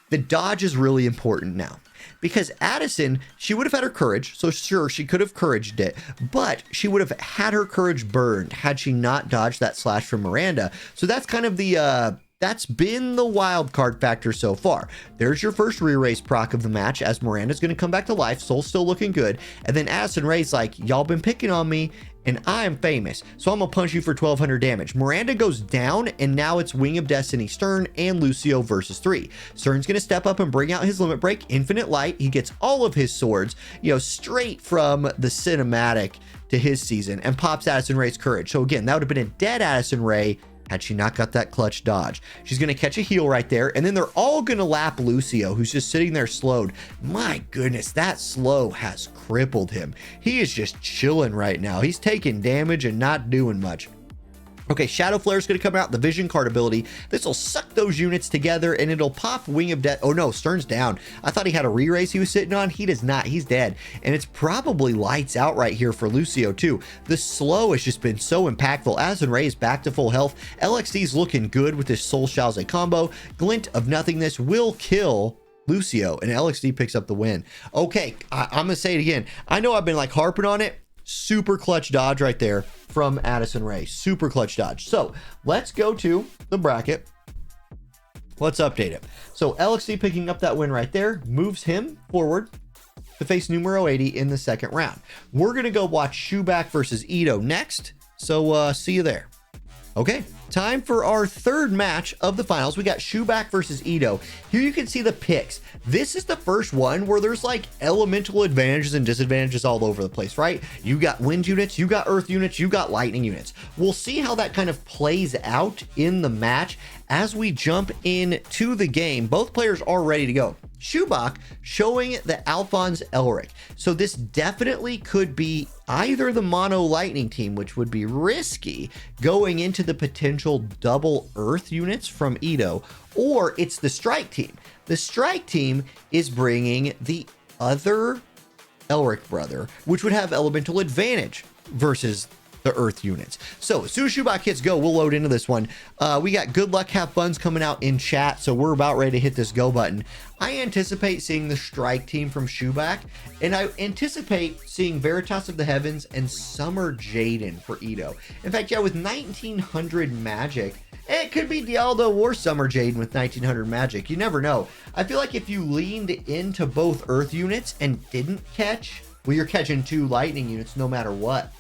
The dodge is really important now, because Addison, she would have had her courage, so sure, she could have couraged it, but she would have had her courage burned had she not dodged that slash from Miranda. So that's kind of the that's been the wild card factor so far. There's your first re-raise proc of the match, as Miranda's going to come back to life. Soul's still looking good. And then Addison Rae's like, y'all been picking on me, and I'm famous, so I'm going to punch you for 1,200 damage. Miranda goes down, and now it's Wing of Destiny Stern and Lucio versus 3. Stern's going to step up and bring out his limit break, Infinite Light. He gets all of his swords, straight from the cinematic to his season, and pops Addison Rae's courage. So again, that would have been a dead Addison Rae had she not got that clutch dodge. She's going to catch a heal right there, and then they're all going to lap Lucio, who's just sitting there slowed. My goodness, that slow has crippled him. He is just chilling right now. He's taking damage and not doing much. Okay, Shadow Flare is going to come out, the Vision card ability. This will suck those units together, and it'll pop Wing of Death. Oh no, Stern's down. I thought he had a re-raise he was sitting on. He does not. He's dead. And it's probably lights out right here for Lucio too. The slow has just been so impactful. Addison Rae is back to full health. LXD's looking good with this Soul Shalze combo. Glint of Nothingness will kill Lucio, and LXD picks up the win. Okay, I'm going to say it again. I know I've been like harping on it. Super clutch dodge right there from Addison Rae. Super clutch dodge. So let's go to the bracket. Let's update it. So LXD picking up that win right there moves him forward to face numero 80 in the second round. We're going to go watch Shoeback versus Ito next. So see you there. Okay, time for our third match of the finals. We got Shubak versus Edo. Here you can see the picks. This is the first one where there's like elemental advantages and disadvantages all over the place, right? You got wind units, you got earth units, you got lightning units. We'll see how that kind of plays out in the match as we jump into the game. Both players are ready to go. Shubak showing the Alphonse Elric. So this definitely could be either the mono lightning team, which would be risky going into the potential double earth units from Edo, or it's the strike team. The strike team is bringing the other Elric brother, which would have elemental advantage versus the earth units. So as soon as Shubak hits go, we'll load into this one. We got good luck, have fun's coming out in chat, so we're about ready to hit this go button. I anticipate seeing the strike team from Shubak, and I anticipate seeing Veritas of the Heavens and Summer Jaden for Edo. In fact, yeah, with 1900 magic, it could be Dialdo or Summer Jaden with 1900 magic. You never know. I feel like if you leaned into both earth units and didn't catch, well, you're catching two lightning units no matter what.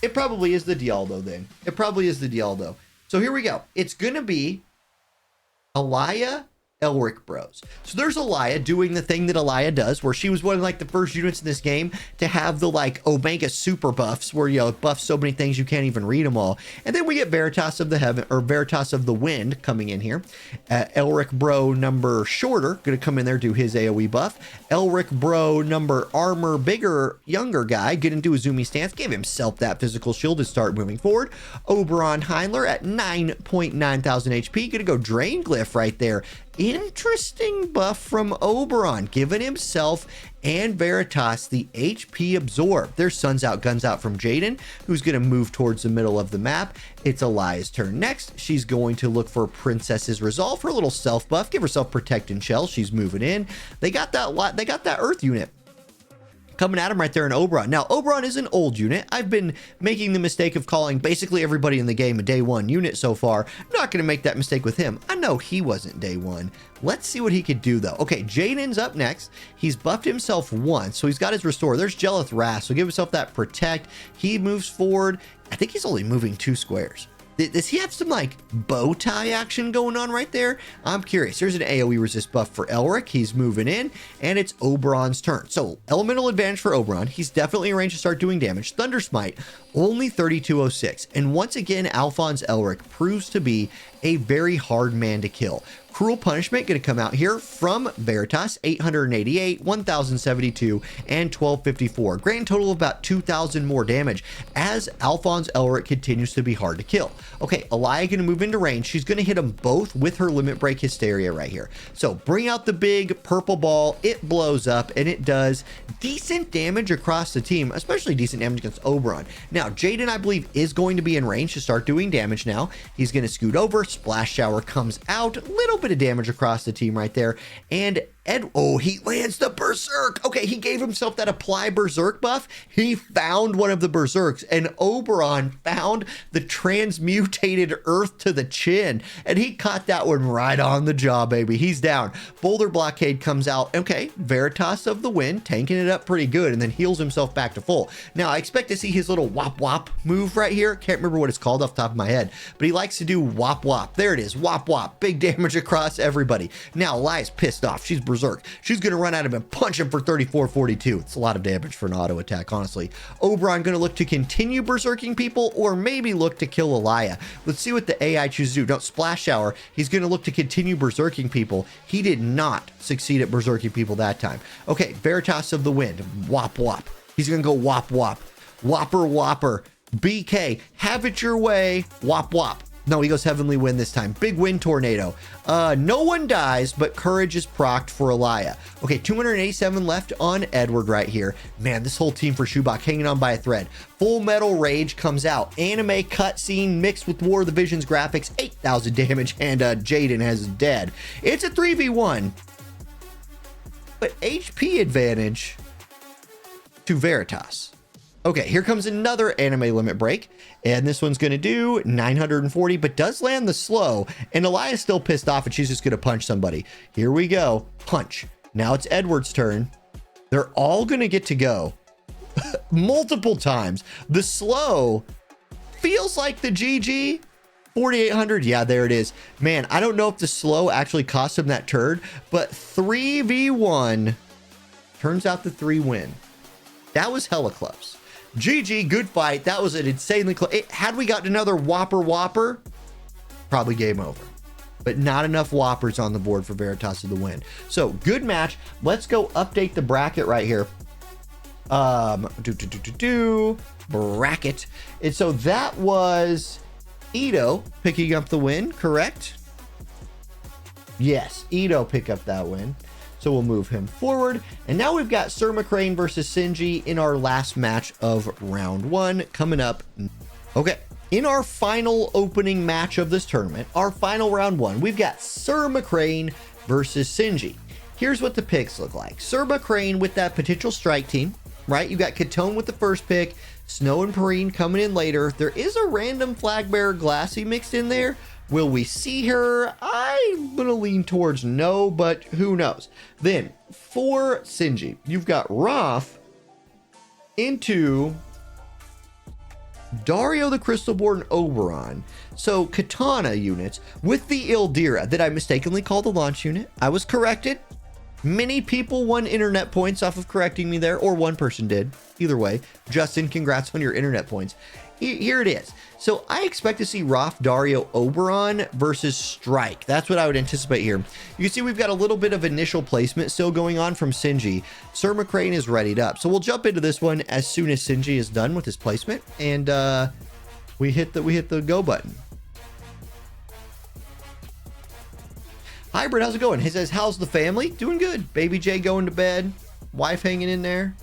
It probably is the Dialdo then. It probably is the Dialdo. So here we go. It's going to be Alaya Elric Bros. So there's Alaya doing the thing that Alaya does, where she was one of like the first units in this game to have the like Omega super buffs, where you know it buffs so many things you can't even read them all. And then we get Veritas of the Heaven, or Veritas of the Wind, coming in here. Elric Bro number shorter gonna come in there, do his AoE buff. Elric Bro number armor bigger younger guy gonna do a zoomy stance, give himself that physical shield to start moving forward. Oberon Heinler at 9.9 thousand HP, gonna go Drain Glyph right there. Interesting buff from Oberon, giving himself and Veritas the HP absorb. There's Suns Out, Guns Out from Jaden, who's going to move towards the middle of the map. It's Alaya's turn next. She's going to look for Princess's Resolve, her little self buff, give herself Protect and Shell. She's moving in. They got that Earth unit coming at him right there in Oberon. Now, Oberon is an old unit. I've been making the mistake of calling basically everybody in the game a day one unit so far. I'm not going to make that mistake with him. I know he wasn't day one. Let's see what he could do, though. Okay, Jaden's up next. He's buffed himself once, so he's got his Restore. There's Jelith Wrath, so give himself that Protect. He moves forward. I think he's only moving 2 squares. Does he have some like bow tie action going on right there? I'm curious. Here's an AoE resist buff for Elric. He's moving in, and it's Oberon's turn. So elemental advantage for Oberon. He's definitely in range to start doing damage. Thunder Smite, only 3206. And once again, Alphonse Elric proves to be a very hard man to kill. Cruel Punishment going to come out here from Veritas, 888, 1072, and 1254. Grand total of about 2000 more damage as Alphonse Elric continues to be hard to kill. Okay, Alaya going to move into range. She's going to hit them both with her Limit Break Hysteria right here. So bring out the big purple ball. It blows up, and it does decent damage across the team, especially decent damage against Oberon. Now, Jaden, I believe, is going to be in range to start doing damage now. He's going to scoot over. Splash Shower comes out. A little bit of damage across the team right there. And oh, he lands the Berserk. Okay, he gave himself that apply Berserk buff. He found one of the Berserks, and Oberon found the transmutated Earth to the chin, and he caught that one right on the jaw, baby. He's down. Boulder Blockade comes out. Okay, Veritas of the Wind, tanking it up pretty good, and then heals himself back to full. Now, I expect to see his little wop wop move right here. Can't remember what it's called off the top of my head, but he likes to do wop wop. There it is, wop wop. Big damage across everybody. Now, Elias pissed off. She's Berserk. She's going to run at him and punch him for 3442. It's a lot of damage for an auto attack, honestly. Oberon going to look to continue berserking people, or maybe look to kill Alaya. Let's see what the AI chooses to do. Don't Splash Shower. He's going to look to continue berserking people. He did not succeed at berserking people that time. Okay, Veritas of the Wind. Wop wop. He's going to go wop wop. Whopper whopper. BK. Have it your way. Wop wop. No, he goes Heavenly Wind this time. Big Wind Tornado. No one dies, but Courage is procced for Alaya. Okay, 287 left on Edward right here. Man, this whole team for Shubak hanging on by a thread. Full Metal Rage comes out. Anime cutscene mixed with War of the Visions graphics. 8,000 damage, and Jaden has dead. It's a 3v1. But HP advantage to Veritas. Okay, here comes another anime limit break, and this one's going to do 940, but does land the slow, and Elia's still pissed off, and she's just going to punch somebody. Here we go. Punch. Now it's Edward's turn. They're all going to get to go multiple times. The slow feels like the GG. 4,800. Yeah, there it is. Man, I don't know if the slow actually cost him that turd, but 3v1. Turns out the 3 win. That was hella close. GG, good fight. That was an insanely close. Had we gotten another Whopper, probably game over. But not enough Whoppers on the board for Veritas to the win. So, good match. Let's go update the bracket right here. Bracket. And so that was Ito picking up the win, correct? Yes, Ito pick up that win. So we'll move him forward. And now we've got Sir McCrane versus Sinji in our last match of round 1 coming up. Okay, in our final opening match of this tournament, our final round 1, we've got Sir McCrane versus Sinji. Here's what the picks look like. Sir McCrane with that potential strike team, right? You've got Katone with the first pick, Snow and Perrine coming in later. There is a random flag bearer Glassy mixed in there. Will we see her? I'm gonna lean towards no, but who knows? Then for Sinji, you've got Roth into Dario the Crystalborn Oberon. So Katana units with the Ildira that I mistakenly called the launch unit. I was corrected. Many people won internet points off of correcting me there, or one person did. Either way, Justin, congrats on your internet points. Here it is. So I expect to see Roth, Dario, Oberon versus Strike. That's what I would anticipate here. You can see we've got a little bit of initial placement still going on from Sinji. Sir McCrane is readied up. So we'll jump into this one as soon as Sinji is done with his placement. And we hit the go button. Hybrid, how's it going? He says, how's the family? Doing good. Baby J going to bed. Wife hanging in there.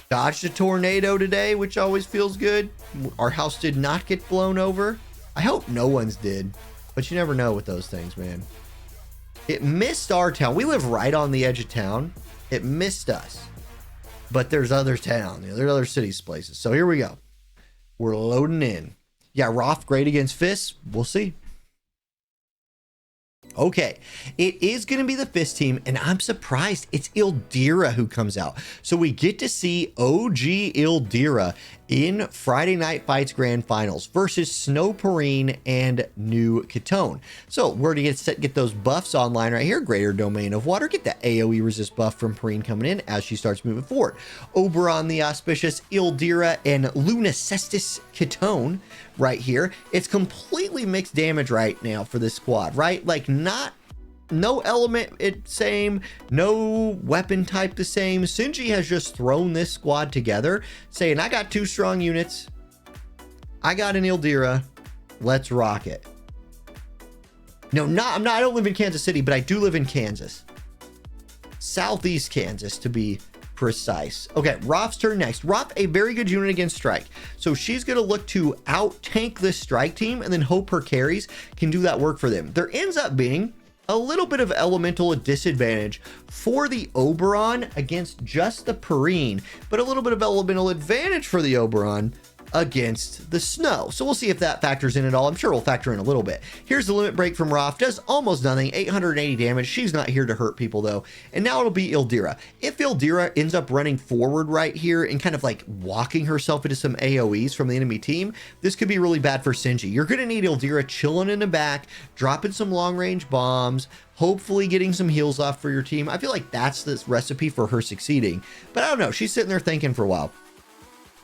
Dodged a tornado today, which always feels good. Our house did not get blown over. I hope no one's did, but you never know with those things, man. It missed our town. We live right on the edge of town. It missed us, but there's other town. There's other cities, places. So here we go. We're loading in. Yeah, Roth great against Fist. We'll see. Okay, it is going to be the Fist team, and I'm surprised it's Ildira who comes out. So we get to see OG Ildira in Friday Night Fights Grand Finals versus Snow Perrine and New Katone. So we're going to get those buffs online right here. Greater Domain of Water. Get that AoE resist buff from Perrine coming in as she starts moving forward. Oberon the Auspicious, Ildira, and Lunacestus Katone right here. It's completely mixed damage right now for this squad, right? Like no element it's same, no weapon type the same. Sinji has just thrown this squad together saying, I got 2 strong units, I got an Ildira, let's rock it. No, I don't live in Kansas City, but I do live in Kansas, Southeast Kansas to be precise. Okay, Roth's turn next. Roth, a very good unit against Strike. So she's going to look to out tank this Strike team and then hope her carries can do that work for them. There ends up being a little bit of elemental disadvantage for the Oberon against just the Perrine, but a little bit of elemental advantage for the Oberon against the Snow. So we'll see if that factors in at all. I'm sure it'll factor in a little bit. Here's the limit break from Roth. Does almost nothing, 880 damage. She's not here to hurt people though. And now it'll be Ildira. If Ildira ends up running forward right here and kind of like walking herself into some AoEs from the enemy team, this could be really bad for Sinji. You're going to need Ildira chilling in the back, dropping some long range bombs, hopefully getting some heals off for your team. I feel like that's the recipe for her succeeding, but I don't know. She's sitting there thinking for a while.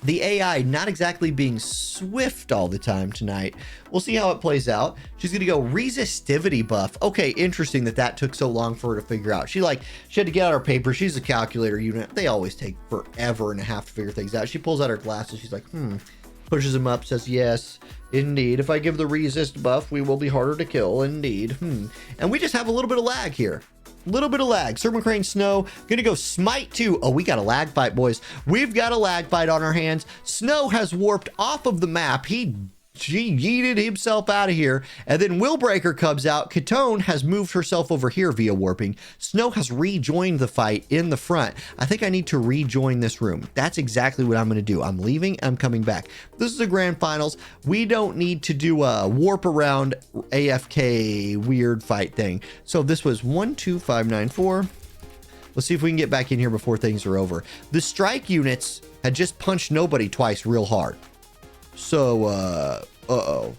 The AI not exactly being swift all the time tonight. We'll see how it plays out. She's going to go resistivity buff. Okay, interesting that took so long for her to figure out. She had to get out her paper. She's a calculator unit. They always take forever and a half to figure things out. She pulls out her glasses. She's like, pushes them up, says, yes, indeed. If I give the resist buff, we will be harder to kill. Indeed. And we just have a little bit of lag here. Little bit of lag. Sir McCrane Snow gonna go smite 2. Oh, we got a lag fight, boys. We've got a lag fight on our hands. Snow has warped off of the map. She yeeted himself out of here. And then Willbreaker comes out. Katone has moved herself over here via warping. Snow has rejoined the fight in the front. I think I need to rejoin this room. That's exactly what I'm going to do. I'm leaving. I'm coming back. This is a grand finals. We don't need to do a warp around AFK weird fight thing. So this was 12594. Let's see if we can get back in here before things are over. The Strike units had just punched nobody twice real hard. So, uh-oh.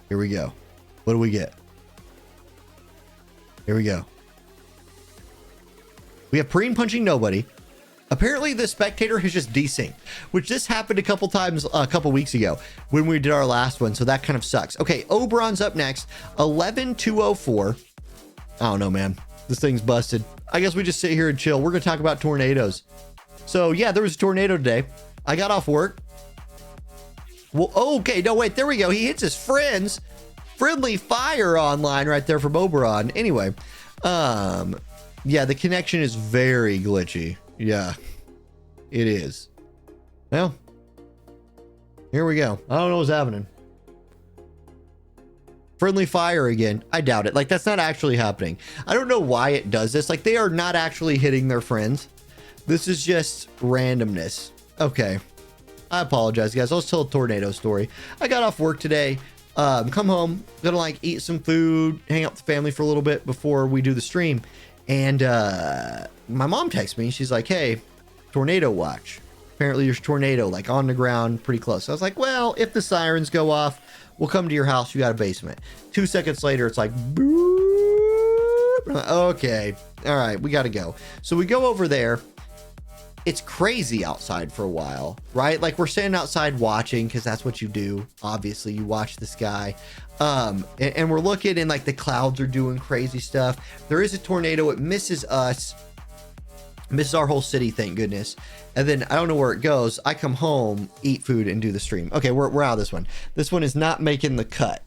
Here we go. What do we get? Here we go. We have Preen punching nobody. Apparently the spectator has just desynced, which this happened a couple times a couple weeks ago when we did our last one. So that kind of sucks. Okay, Oberon's up next. 11-204. I don't know, man. This thing's busted. I guess we just sit here and chill. We're going to talk about tornadoes. So yeah, there was a tornado today. I got off work. Well, okay. No, wait, there we go. He hits his friends. Friendly fire online right there from Oberon. Anyway, yeah, the connection is very glitchy. Yeah, it is. Well, here we go. I don't know what's happening. Friendly fire again. I doubt it. Like, that's not actually happening. I don't know why it does this. Like, they are not actually hitting their friends. This is just randomness. Okay. I apologize, guys. Let's tell a tornado story. I got off work today. Come home, gonna like eat some food, hang out with the family for a little bit before we do the stream. And my mom texts me. She's like, hey, tornado watch. Apparently there's a tornado like on the ground pretty close. So I was like, well, if the sirens go off, we'll come to your house. You got a basement. 2 seconds later, it's like, boop. I'm like, okay, all right, we got to go. So we go over there. It's crazy outside for a while, right? Like we're standing outside watching because that's what you do. Obviously, you watch the sky. And we're looking and like the clouds are doing crazy stuff. There is a tornado. It misses us. Misses our whole city, thank goodness. And then I don't know where it goes. I come home, eat food, and do the stream. Okay, we're out of this one. This one is not making the cut.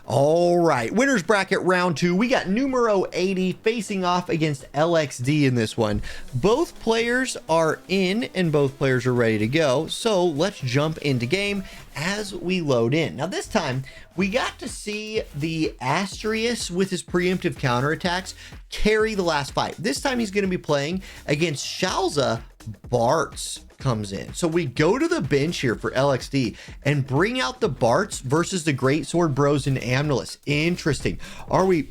All right, winners bracket round 2. We got numero 80 facing off against LXD in this one. Both players are in and both players are ready to go. So let's jump into game as we load in. Now this time we got to see the Astrius with his preemptive counterattacks carry the last fight. This time he's going to be playing against Shalza. Bartz comes in. So we go to the bench here for LXD and bring out the Bartz versus the Greatsword Bros and Amnelis. Interesting. Are we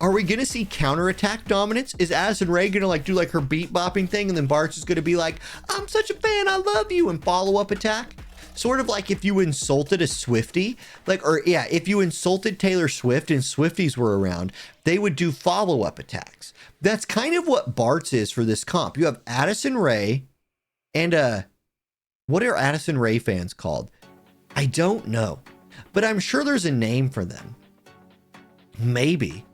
gonna see counterattack dominance? Is Addison Rae gonna like do like her beat bopping thing and then Bartz is gonna be like, I'm such a fan, I love you, and follow up attack? Sort of like if you insulted a Swiftie, like, or yeah, if you insulted Taylor Swift and Swifties were around, they would do follow up attacks. That's kind of what Bartz is for this comp. You have Addison Rae and what are Addison Rae fans called? I don't know, but I'm sure there's a name for them. Maybe.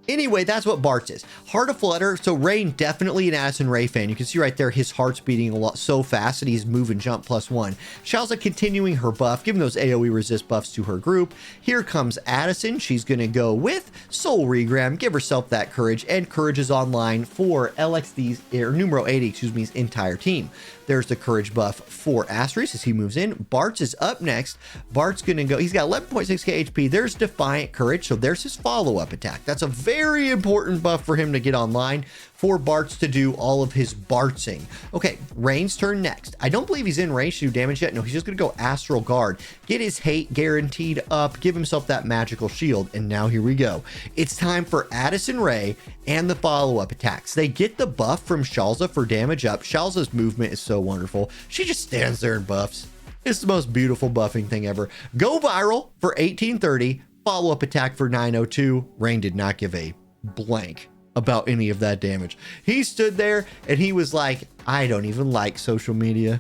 Anyway, that's what Bartz is. Heart of Flutter. So Rain, definitely an Addison Rae fan. You can see right there his heart's beating a lot so fast that he's move and jump +1. Shalza continuing her buff, giving those AoE resist buffs to her group. Here comes Addison. She's going to go with Soul Regram, give herself that courage, and courage is online for LXD's, or numero 80, excuse me, his entire team. There's the courage buff for Astrius as he moves in. Bartz is up next. Bart's going to go, he's got 11.6k HP. There's Defiant Courage, so there's his follow-up attack. That's a very important buff for him to get online for Bartz to do all of his Bartzing. Okay, Rain's turn next. I don't believe he's in range to do damage yet. No, he's just going to go Astral Guard, get his hate guaranteed up, give himself that magical shield, and now here we go. It's time for Addison Rae and the follow-up attacks. They get the buff from Shalza for damage up. Shalza's movement is so wonderful. She just stands there and buffs. It's the most beautiful buffing thing ever. Go viral for 1830, follow-up attack for 902. Rain did not give a blank about any of that damage. He stood there and he was like, I don't even like social media.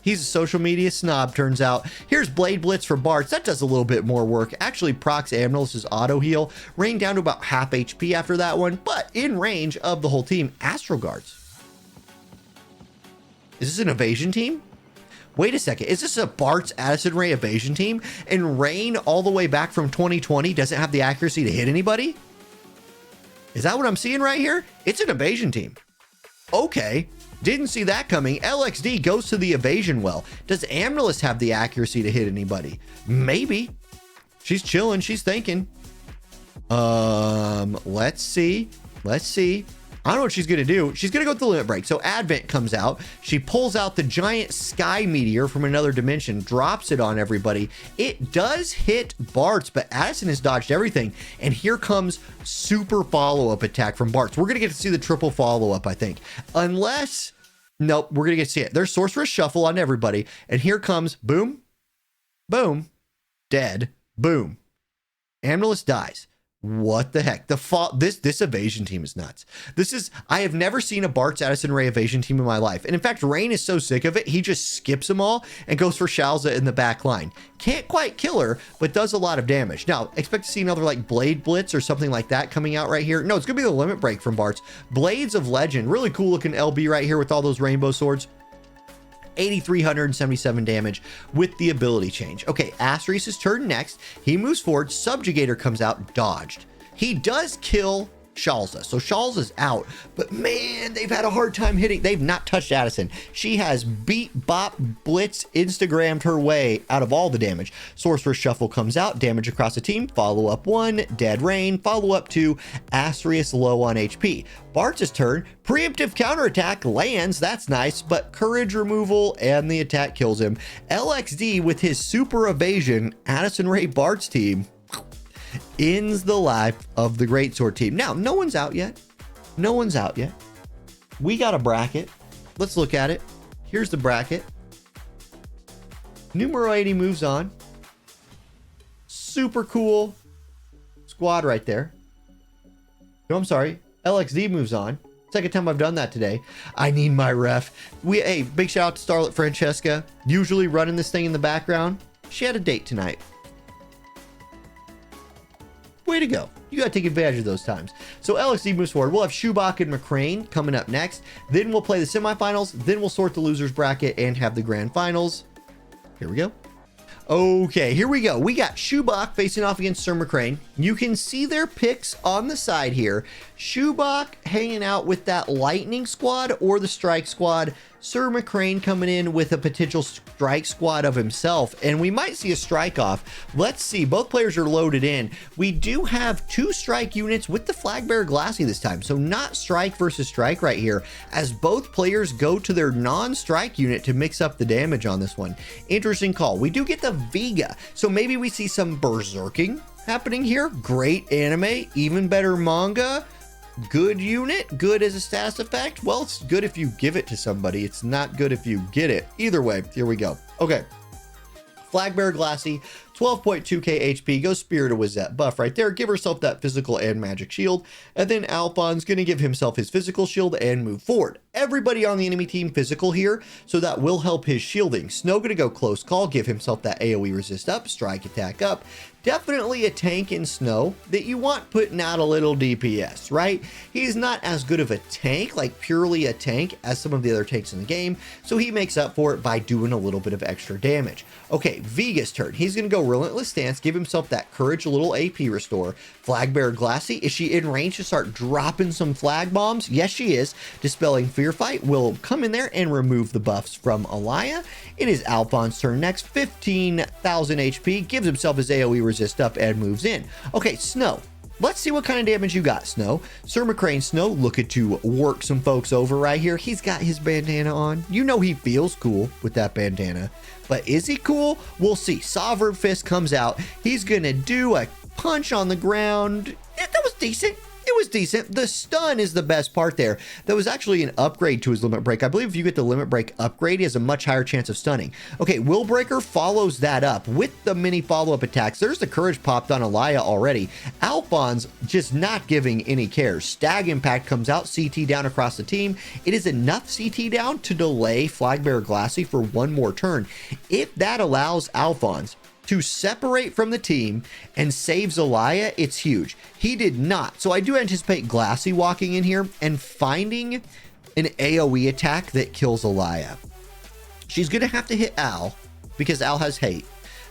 He's a social media snob, turns out. Here's Blade Blitz for Bartz. That does a little bit more work. Actually procs Amnelis' auto heal. Rain down to about half HP after that one, but in range of the whole team. Astral Guards. Is this an evasion team? Wait a second. Is this a Bartz Addison Rae evasion team? And Rain, all the way back from 2020, doesn't have the accuracy to hit anybody? Is that what I'm seeing right here? It's an evasion team. Okay. Didn't see that coming. LXD goes to the evasion well. Does Amnelis have the accuracy to hit anybody? Maybe. She's chilling. She's thinking. Let's see. Let's see. I don't know what she's going to do. She's going to go with the limit break. So Advent comes out. She pulls out the giant sky meteor from another dimension, drops it on everybody. It does hit Bartz, but Addison has dodged everything. And here comes super follow-up attack from Bartz. We're going to get to see the triple follow-up, I think. Unless Nope, we're going to see it. There's Sorceress Shuffle on everybody. And here comes boom, boom, dead, boom. Amulet dies. What the heck? This evasion team is nuts. I have never seen a Bart's Addison Rae evasion team in my life. And in fact, Rain is so sick of it, he just skips them all and goes for Shalza in the back line. Can't quite kill her, but does a lot of damage. Now, expect to see another like Blade Blitz or something like that coming out right here. No, it's going to be the Limit Break from Bart's. Blades of Legend. Really cool looking LB right here with all those rainbow swords. 8,377 damage with the ability change. Okay, Asterius' turn next. He moves forward. Subjugator comes out, dodged. He does kill Shalza. So Shalza's out, but man, they've had a hard time hitting. They've not touched Addison. She has beat, bop, blitz, Instagrammed her way out of all the damage. Sorcerer's Shuffle comes out, damage across the team, follow up 1, Dead Rain, follow up 2, Asterius low on HP. Bart's turn, preemptive counterattack lands, that's nice, but courage removal and the attack kills him. LXD with his super evasion, Addison Rae Bart's team ends the life of the Greatsword team. Now, no one's out yet. No one's out yet. We got a bracket. Let's look at it. Here's the bracket. Numero 80 moves on. Super cool squad right there. No, I'm sorry. LXD moves on. Second time I've done that today. I need my ref. Hey, big shout out to Starlet Francesca. Usually running this thing in the background. She had a date tonight. Way to go. You got to take advantage of those times. So LXD moves forward. We'll have Shubak and McCrane coming up next. Then we'll play the semifinals. Then we'll sort the losers bracket and have the grand finals. Here we go. Okay, here we go. We got Shubak facing off against Sir McCrane. You can see their picks on the side here. Shubak hanging out with that Lightning squad or the Strike squad. Sir McCrane coming in with a potential Strike squad of himself, and we might see a Strike off. Let's see. Both players are loaded in. We do have 2 Strike units with the Flagbearer Glassy this time, so not Strike versus Strike right here, as both players go to their non-Strike unit to mix up the damage on this one. Interesting call. We do get the Vega, so maybe we see some berserking happening here. Great anime, even better manga. Good unit, good as a status effect. Well, it's good if you give it to somebody. It's not good if you get it. Either way, here we go. Okay. Flagbearer Glassy, 12.2k HP, goes Spirit of Wizette buff right there. Give herself that physical and magic shield. And then Alphon's going to give himself his physical shield and move forward. Everybody on the enemy team physical here, so that will help his shielding. Snow going to go close call, give himself that AoE resist up, strike attack up. Definitely a tank in Snow that you want putting out a little DPS, right? He's not as good of a tank, like purely a tank, as some of the other tanks in the game, so he makes up for it by doing a little bit of extra damage. Okay, Vega's turn. He's going to go Relentless Stance, give himself that Courage, a little AP restore. Flagbearer Glassy, is she in range to start dropping some flag bombs? Yes, she is. Dispelling Fear Fight will come in there and remove the buffs from Alaya. It is Alphon's turn next. 15,000 HP, gives himself his AoE resist up and moves in. Okay, Snow. Let's see what kind of damage you got, Snow. Sir McCrane Snow looking to work some folks over right here. He's got his bandana on. You know he feels cool with that bandana. But is he cool? We'll see. Sovereign Fist comes out. He's going to do a punch on the ground. That was decent. It was decent. The stun is the best part there. That was actually an upgrade to his limit break. I believe if you get the limit break upgrade, he has a much higher chance of stunning. Okay, Will Breaker follows that up with the mini follow-up attacks. There's the Courage popped on Alaya already. Alphonse just not giving any care. Stag Impact comes out, CT down across the team. It is enough CT down to delay Flagbearer Glassy for one more turn. If that allows Alphonse to separate from the team and saves Alaya, it's huge. He did not. So I do anticipate Glassy walking in here and finding an AoE attack that kills Alaya. She's going to have to hit Al because Al has hate.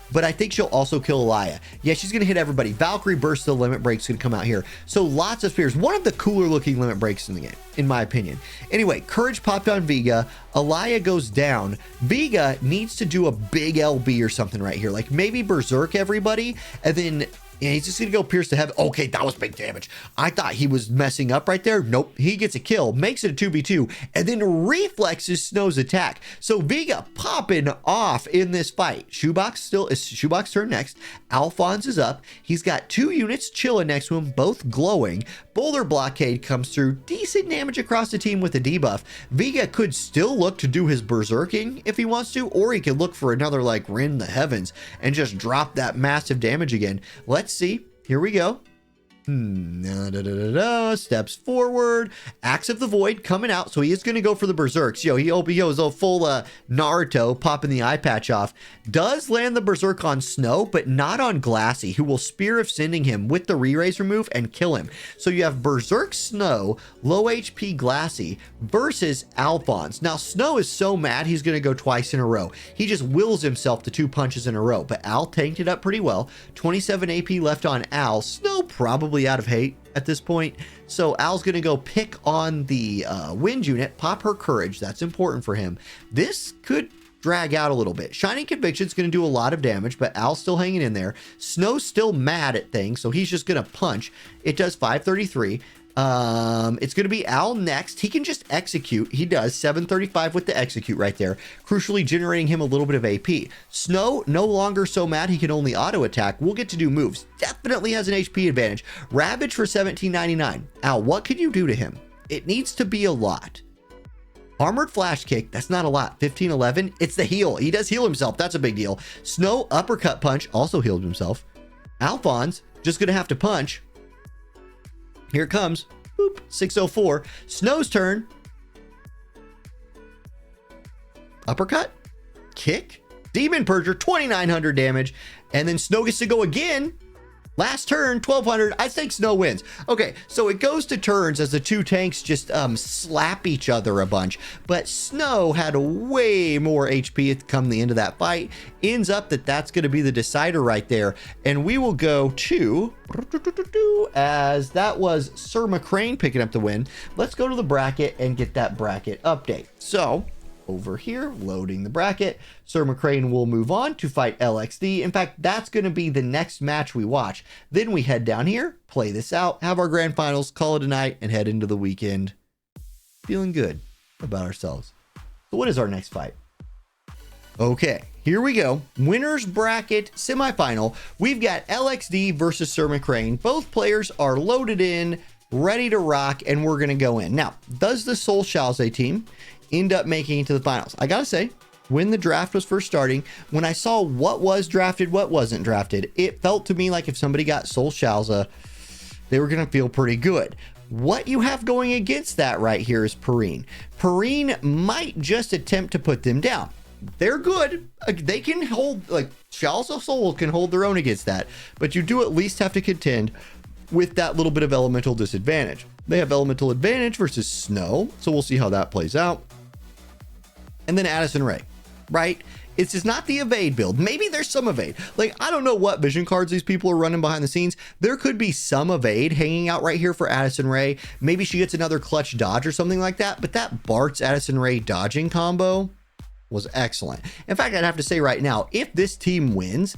But I think she'll also kill Alaya. Yeah, she's going to hit everybody. Valkyrie Burst the limit break's going to come out here. So lots of spears. One of the cooler looking limit breaks in the game, in my opinion. Anyway, Courage popped on Vega. Alaya goes down. Vega needs to do a big LB or something right here. Like maybe Berserk everybody and then And he's just going to go pierce the heaven. Okay, that was big damage. I thought he was messing up right there. Nope. He gets a kill, makes it a 2v2, and then reflexes Snow's attack. So Vega popping off in this fight. Shoebox still is Shoebox turn next. Alphonse is up. He's got 2 units chilling next to him, both glowing. Boulder Blockade comes through. Decent damage across the team with a debuff. Vega could still look to do his berserking if he wants to, or he could look for another like Rend the Heavens and just drop that massive damage again. Let's see. Here we go. Steps forward. Axe of the Void coming out. So he is going to go for the berserks. He goes a full Naruto, popping the eye patch off. Does land the berserk on Snow, but not on Glassy, who will Spear of Sending him with the re-raise remove and kill him. So you have berserk Snow, low HP Glassy versus Alphonse. Now Snow is so mad he's going to go twice in a row. He just wills himself to 2 punches in a row, but Al tanked it up pretty well. 27 AP left on Al. Snow probably out of hate at this point, so Al's gonna go pick on the wind unit, pop her courage. That's important for him. This could drag out a little bit. Shining Conviction's gonna do a lot of damage, but Al's still hanging in there. Snow's still mad at things, so he's just gonna punch. It does 533. It's going to be Al next. He can just execute. He does 735 with the execute right there, crucially generating him a little bit of AP. Snow, no longer so mad he can only auto attack. We'll get to do moves. Definitely has an HP advantage. Ravage for 1799. Al, what can you do to him? It needs to be a lot. Armored Flash Kick, that's not a lot. 1511, it's the heal. He does heal himself. That's a big deal. Snow, Uppercut Punch, also healed himself. Alphonse, just going to have to punch. Here it comes. Boop. 604. Snow's turn. Uppercut. Kick. Demon Purger. 2,900 damage. And then Snow gets to go again. Last turn, 1,200. I think Snow wins. Okay, so it goes to turns as the 2 tanks just slap each other a bunch. But Snow had way more HP come the end of that fight. Ends up that's going to be the decider right there. And we will go to, as that was Sir McCrane picking up the win. Let's go to the bracket and get that bracket update. So over here, loading the bracket, Sir McCrane will move on to fight LXD. In fact, that's going to be the next match we watch. Then we head down here, play this out, have our grand finals, call it a night, and head into the weekend feeling good about ourselves. So what is our next fight? Okay, here we go. Winners bracket semifinal. We've got LXD versus Sir McCrane. Both players are loaded in, ready to rock, and we're going to go in. Now, does the Soul Shalze team end up making it to the finals? I gotta say, when the draft was first starting, when I saw what was drafted, what wasn't drafted, it felt to me like if somebody got Soul Shalze, they were gonna feel pretty good. What you have going against that right here is Perrine. Perrine might just attempt to put them down. They're good. They can hold, like, Shalze Soul can hold their own against that, but you do at least have to contend with that little bit of elemental disadvantage. They have elemental advantage versus Snow, so we'll see how that plays out. And then Addison Rae, right? It's just not the evade build. Maybe there's some evade. Like, I don't know what vision cards these people are running behind the scenes. There could be some evade hanging out right here for Addison Rae. Maybe she gets another clutch dodge or something like that. But that Bart's Addison Rae dodging combo was excellent. In fact, I'd have to say right now, if this team wins,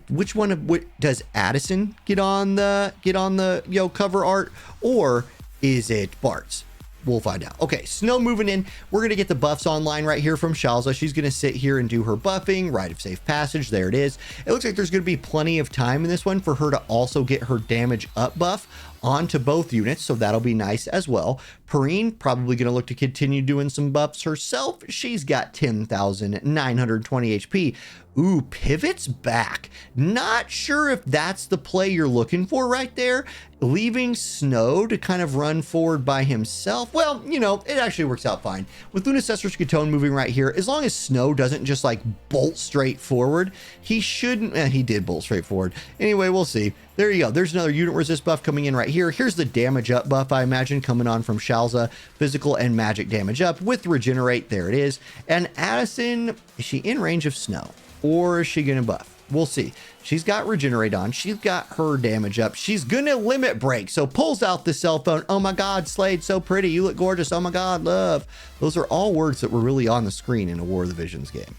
which one does Addison get on the cover art, or is it Bart's? We'll find out. Okay, Snow moving in. We're going to get the buffs online right here from Shalze. She's going to sit here and do her buffing. Rite of Safe Passage. There it is. It looks like there's going to be plenty of time in this one for her to also get her damage up buff onto both units, so that'll be nice as well. Perrine probably going to look to continue doing some buffs herself. She's got 10,920 HP. Ooh, Pivot's back. Not sure if that's the play you're looking for right there. Leaving Snow to kind of run forward by himself. Well, you know, it actually works out fine. With Lunacester's Skatone moving right here, as long as Snow doesn't just like bolt straight forward, he shouldn't. He did bolt straight forward. Anyway, we'll see. There you go. There's another unit resist buff coming in right here. Here's the damage up buff, I imagine, coming on from Shalze. Physical and magic damage up with regenerate. There it is. And Addison, is she in range of Snow? Or is she going to buff? We'll see. She's got regenerate on. She's got her damage up. She's going to limit break. So pulls out the cell phone. Oh my God, Slade, so pretty. You look gorgeous. Oh my God, love. Those are all words that were really on the screen in a War of the Visions game.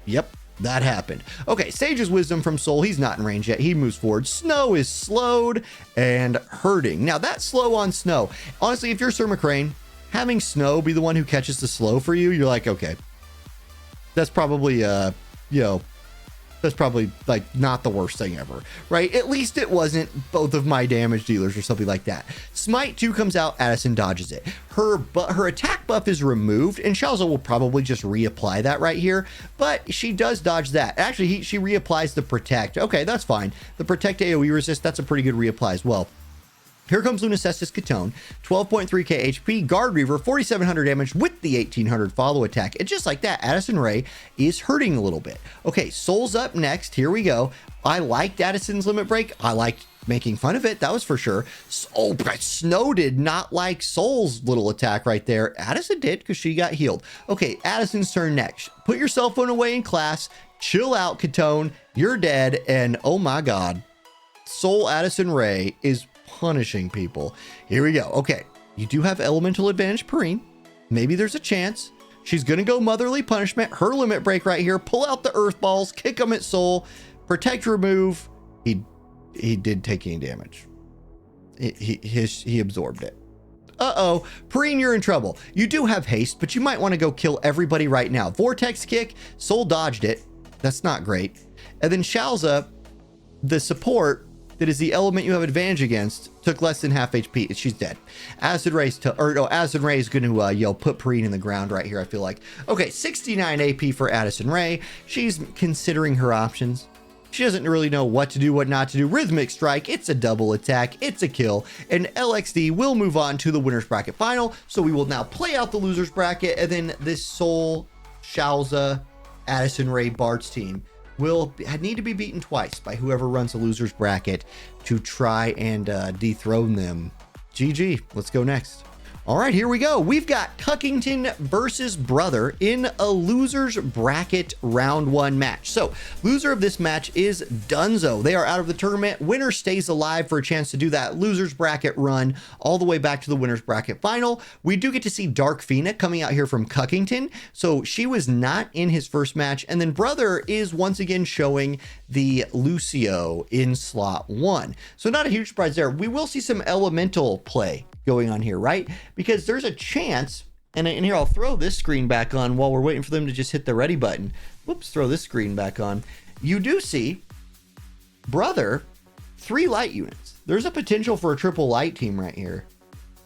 Yep. that happened. Okay, Sage's Wisdom from Soul. He's not in range yet. He moves forward. Snow is slowed and hurting. Now, that's slow on Snow. Honestly, if you're Sir McCrane, having Snow be the one who catches the slow for you, you're like, okay, that's probably, that's probably like not the worst thing ever, right? At least it wasn't both of my damage dealers or something like that. Smite 2 comes out, Addison dodges it. Her attack buff is removed, and Xiaoza will probably just reapply that right here, but she does dodge that. Actually, she reapplies the protect. Okay, that's fine. The protect AoE resist, that's a pretty good reapply as well. Here comes Lunacestus Catone, 12.3k HP, Guard Reaver, 4,700 damage with the 1,800 follow attack. And just like that, Addison Rae is hurting a little bit. Okay, Soul's up next. Here we go. I liked Addison's Limit Break. I liked making fun of it. That was for sure. Oh, but Snow did not like Soul's little attack right there. Addison did because she got healed. Okay, Addison's turn next. Put your cell phone away in class. Chill out, Catone. You're dead. And oh my God, Soul Addison Rae is punishing people. Here we go. Okay, you do have elemental advantage, Perrine. Maybe there's a chance. She's gonna go motherly punishment. Her limit break right here. Pull out the earth balls. Kick him at Soul. Protect, remove. He did take any damage. He absorbed it. Uh-oh, Perrine, you're in trouble. You do have haste, but you might want to go kill everybody right now. Vortex kick. Soul dodged it. That's not great. And then Xiaoza, the support that is the element you have advantage against, took less than half HP. She's dead. Acid Rae is going to put Perrine in the ground right here, I feel like. Okay, 69 AP for Addison Rae. She's considering her options. She doesn't really know what to do, what not to do. Rhythmic Strike, it's a double attack, it's a kill, and LXD will move on to the winner's bracket final. So we will now play out the loser's bracket, and then this Soul, Xiaoza, Addison Rae, Bart's team will need to be beaten twice by whoever runs the loser's bracket to try and dethrone them. GG. Let's go next. All right, here we go. We've got Cuckington versus Brother in a loser's bracket round 1 match. So loser of this match is Dunzo. They are out of the tournament. Winner stays alive for a chance to do that loser's bracket run all the way back to the winner's bracket final. We do get to see Dark Fina coming out here from Cuckington. So she was not in his first match. And then Brother is once again showing the Lucio in slot 1. So not a huge surprise there. We will see some elemental play going on here, right? Because there's a chance, and here I'll throw this screen back on while we're waiting for them to just hit the ready button. Whoops, throw this screen back on. You do see Brother, 3 light units. There's a potential for a triple light team right here.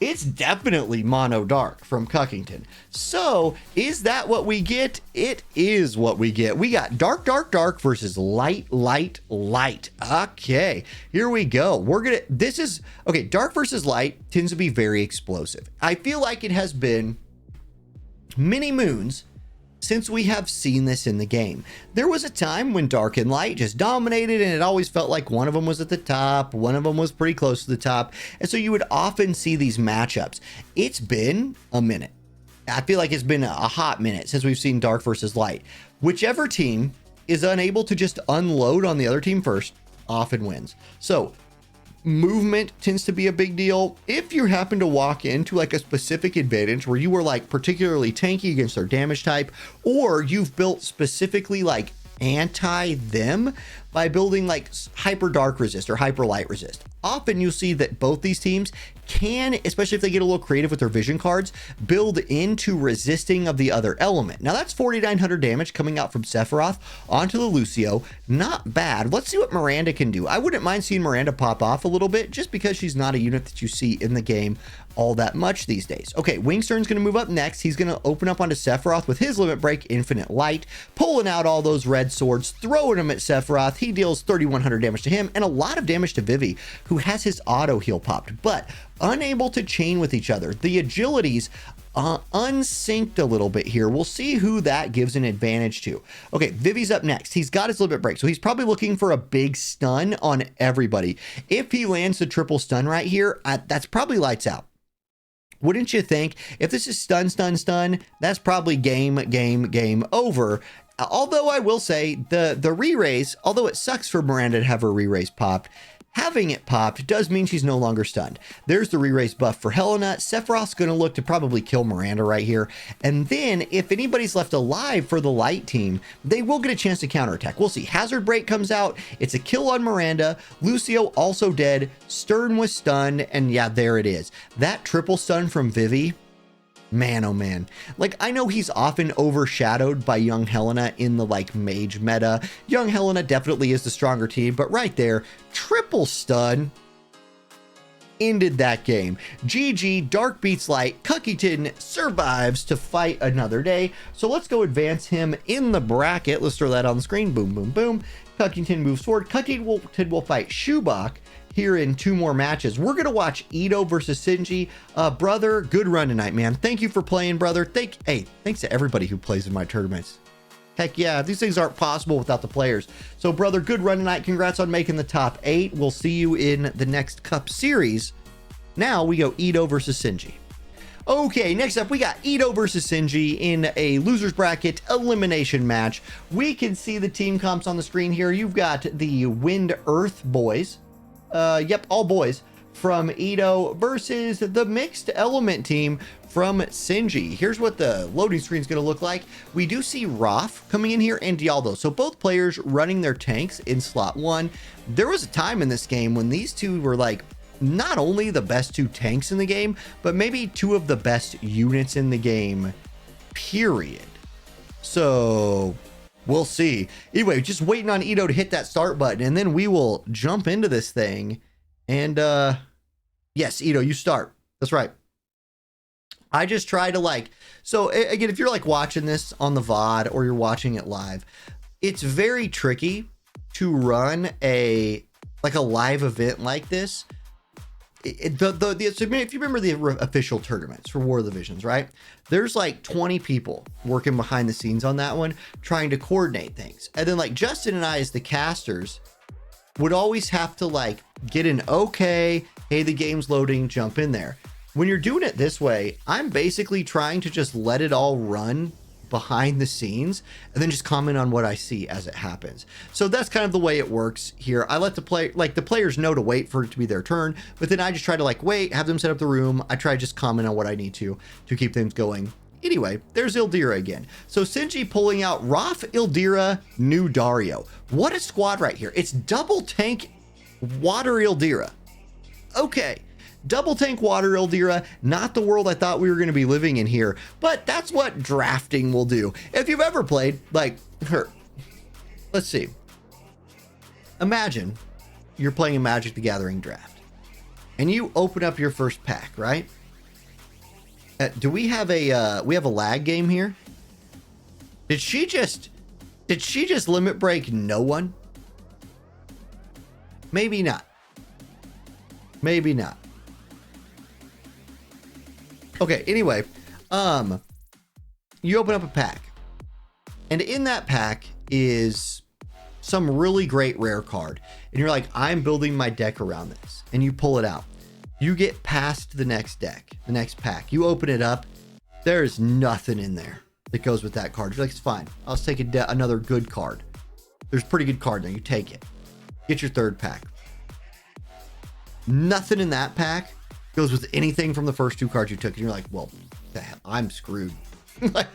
It's definitely mono dark from Cuckington. So is that what we get? It is what we get. We got dark, dark, dark versus light, light, light. Okay, here we go. Okay, dark versus light tends to be very explosive. I feel like it has been many moons since we have seen this in the game. There was a time when dark and light just dominated, and it always felt like one of them was at the top, one of them was pretty close to the top, and so you would often see these matchups. It's been a minute. I feel like it's been a hot minute since we've seen dark versus light. Whichever team is unable to just unload on the other team first often wins. So movement tends to be a big deal. If you happen to walk into like a specific advantage where you were like particularly tanky against their damage type, or you've built specifically like anti them by building like hyper dark resist or hyper light resist, often you'll see that both these teams can, especially if they get a little creative with their vision cards, build into resisting of the other element. Now that's 4,900 damage coming out from Sephiroth onto the Lucio. Not bad. Let's see what Miranda can do. I wouldn't mind seeing Miranda pop off a little bit just because she's not a unit that you see in the game all that much these days. Okay, Wingstern's going to move up next. He's going to open up onto Sephiroth with his limit break, Infinite Light, pulling out all those red swords, throwing them at Sephiroth. He deals 3,100 damage to him and a lot of damage to Vivi, who has his auto heal popped, but unable to chain with each other. The agilities unsynced a little bit here. We'll see who that gives an advantage to. Okay, Vivi's up next. He's got his limit break, so he's probably looking for a big stun on everybody. If he lands the triple stun right here, that's probably lights out. Wouldn't you think? If this is stun, stun, stun, that's probably game over. Although I will say the re-raise, although it sucks for Miranda to have her re-raise popped, Having it popped does mean she's no longer stunned. There's the re-raise buff for Helena. Sephiroth's going to look to probably kill Miranda right here. And then if anybody's left alive for the light team, they will get a chance to counterattack. We'll see. Hazard Break comes out. It's a kill on Miranda. Lucio also dead. Stern was stunned. And yeah, there it is. That triple stun from Vivi. Man, oh man. Like, I know he's often overshadowed by young Helena in the like mage meta. Young Helena definitely is the stronger team, but right there, triple stun ended that game. GG, Dark beats Light. Cuckington survives to fight another day. So let's go advance him in the bracket. Let's throw that on the screen. Boom, boom, boom. Cuckington moves forward. Cuckington will fight Shubak here in 2 more matches. We're going to watch Ito versus Shinji. Brother, good run tonight, man. Thank you for playing, brother. Thanks to everybody who plays in my tournaments. Heck yeah, these things aren't possible without the players. So, brother, good run tonight. Congrats on making the top 8. We'll see you in the next Cup Series. Now we go Ito versus Shinji. Okay, next up, we got Ito versus Shinji in a loser's bracket elimination match. We can see the team comps on the screen here. You've got the Wind Earth boys. Yep, all boys from Ito versus the mixed element team from Shinji. Here's what the loading screen is going to look like. We do see Roth coming in here and Dialdo. So both players running their tanks in slot 1. There was a time in this game when these two were like not only the best 2 tanks in the game, but maybe 2 of the best units in the game, period. So we'll see. Anyway, just waiting on Ito to hit that start button, and then we will jump into this thing. And yes, Ito, you start. That's right. I just try to like, so again, if you're like watching this on the VOD or you're watching it live, it's very tricky to run a live event like this. If you remember the official tournaments for War of the Visions, right? There's like 20 people working behind the scenes on that one, trying to coordinate things. And then like Justin and I as the casters would always have to like get an okay, hey, the game's loading, jump in there. When you're doing it this way, I'm basically trying to just let it all run behind the scenes and then just comment on what I see as it happens. So that's kind of the way it works here. I let the players know to wait for it to be their turn, but then I just try to like wait, have them set up the room. I try to just comment on what I need to keep things going. Anyway, there's Ildira again. So Shinji pulling out Roth, Ildira, new Dario. What a squad right here. It's double tank water Ildira. Okay. Double tank water Ildira, not the world I thought we were going to be living in here, but that's what drafting will do. If you've ever played like her, let's see. Imagine you're playing a Magic the Gathering draft and you open up your first pack, right? Do we have a lag game here? Did she just limit break no one? Maybe not. Maybe not. Okay, anyway, you open up a pack, and in that pack is some really great rare card, and you're like, I'm building my deck around this, and you pull it out. You get past the next deck, the next pack. You open it up, there's nothing in there that goes with that card. You're like, it's fine. I'll take another good card. There's a pretty good card there. You take it. Get your third pack. Nothing in that pack goes with anything from the first 2 cards you took, and you're like, well, the hell, I'm screwed. Like,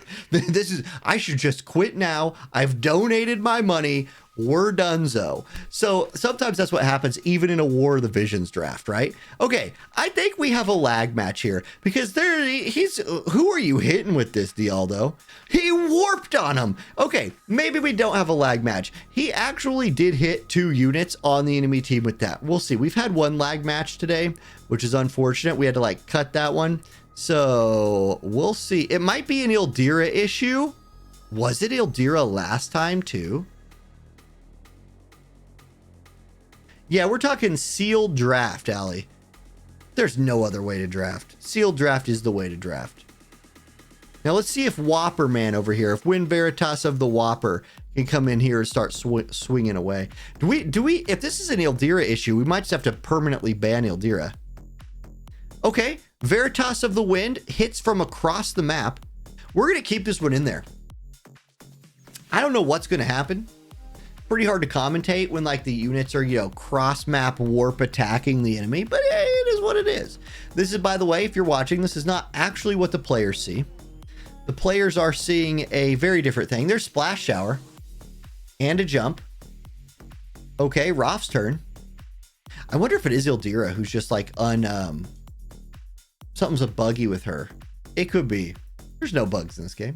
I should just quit now. I've donated my money. We're donezo. So sometimes that's what happens even in a War of the Visions draft, right? Okay, I think we have a lag match here because who are you hitting with this, Dialdo? He warped on him. Okay, maybe we don't have a lag match. He actually did hit 2 units on the enemy team with that. We'll see. We've had 1 lag match today, which is unfortunate. We had to like cut that one. So we'll see. It might be an Ildira issue. Was it Ildira last time too? Yeah, we're talking sealed draft, Allie. There's no other way to draft. Sealed draft is the way to draft. Now let's see if Whopper Man over here, if Win Veritas of the Whopper can come in here and start swinging away. Do we, if this is an Ildira issue, we might just have to permanently ban Ildira. Okay, Veritas of the Wind hits from across the map. We're going to keep this one in there. I don't know what's going to happen. Pretty hard to commentate when like the units are, you know, cross map warp attacking the enemy, but it is what it is. This is, by the way, if you're watching, this is not actually what the players see. The players are seeing a very different thing. There's Splash Shower and a jump. Okay, Roth's turn. I wonder if it is Ildira who's just like something's a buggy with her. It could be. There's no bugs in this game.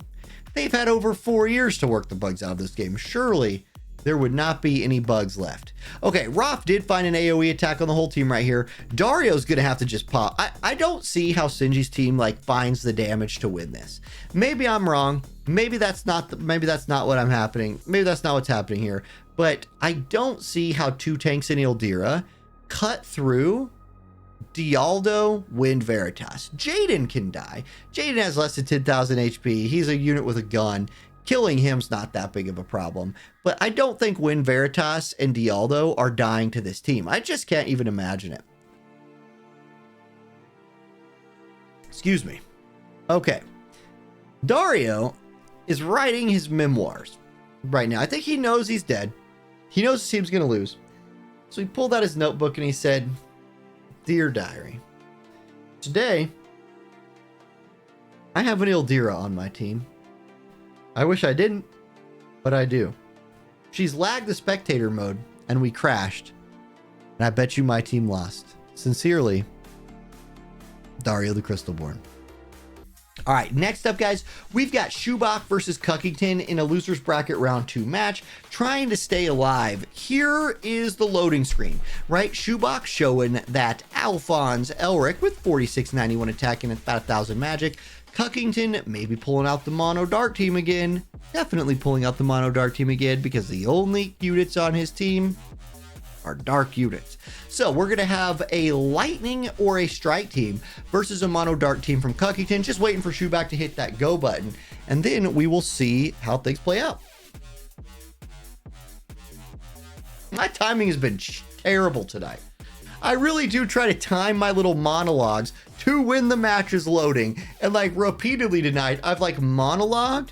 They've had over 4 years to work the bugs out of this game. Surely there would not be any bugs left. Okay, Roth did find an AoE attack on the whole team right here. Dario's gonna have to just pop. I don't see how Sinji's team like finds the damage to win this. Maybe I'm wrong. Maybe that's not what I'm happening. Maybe that's not what's happening here. But I don't see how two tanks in Ildira cut through Dialdo, Wind Veritas. Jaden can die. Jaden has less than 10,000 HP. He's a unit with a gun. Killing him's not that big of a problem. But I don't think Wind Veritas and Dialdo are dying to this team. I just can't even imagine it. Excuse me. Okay. Dario is writing his memoirs right now. I think he knows he's dead. He knows his team's going to lose. So he pulled out his notebook and he said, "Dear Diary, today I have an Ildira on my team. I wish I didn't, but I do. She's lagged the spectator mode and we crashed. And I bet you my team lost. Sincerely, Dario the Crystalborn." All right, next up, guys, we've got Shubak versus Cuckington in a loser's bracket round 2 match, trying to stay alive. Here is the loading screen, right? Shubak showing that Alphonse Elric with 4691 attack and about 1,000 magic. Cuckington maybe pulling out the mono dark team again. Definitely pulling out the mono dark team again because the only units on his team are dark units. So we're going to have a lightning or a strike team versus a mono dark team from Cuckington. Just waiting for Shubak to hit that go button. And then we will see how things play out. My timing has been terrible tonight. I really do try to time my little monologues to when the match is loading. And like repeatedly tonight, I've like monologued.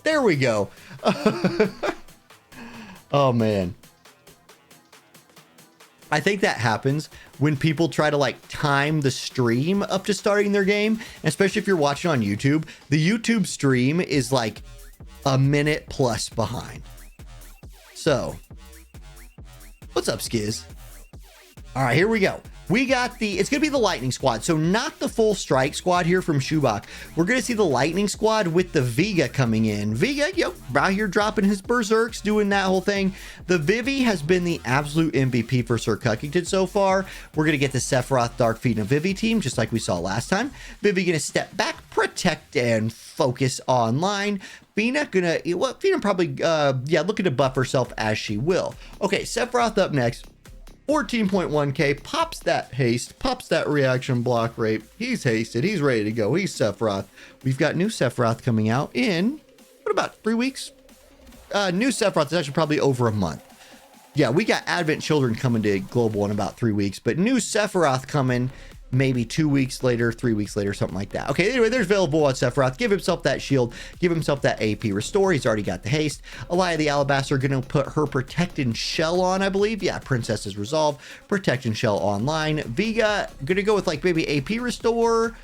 There we go. Oh man. I think that happens when people try to like time the stream up to starting their game, especially if you're watching on YouTube. The YouTube stream is like a minute plus behind. So, what's up, Skiz? All right, here we go. We got it's going to be the Lightning Squad. So not the full Strike Squad here from Shubak. We're going to see the Lightning Squad with the Vega coming in. Vega, yep, out here dropping his Berserks, doing that whole thing. The Vivi has been the absolute MVP for Sir Cuckington so far. We're going to get the Sephiroth, Dark Feet, and Vivi team, just like we saw last time. Vivi going to step back, protect, and focus online. Fina Fina probably, looking to buff herself as she will. Okay, Sephiroth up next. 14.1k, pops that haste, pops that reaction block rate. He's hasted, he's ready to go. He's Sephiroth. We've got new Sephiroth coming out in, what, about 3 weeks? New Sephiroth is actually probably over a month. Yeah, we got Advent Children coming to Global in about 3 weeks, but new Sephiroth coming maybe 2 weeks later, 3 weeks later, something like that. Okay, anyway, there's available on Sephiroth. Give himself that shield. Give himself that AP restore. He's already got the haste. Elia the Alabaster going to put her Protecting Shell on, I believe. Yeah, Princess's Resolve. Protecting Shell online. Vega going to go with like maybe AP restore.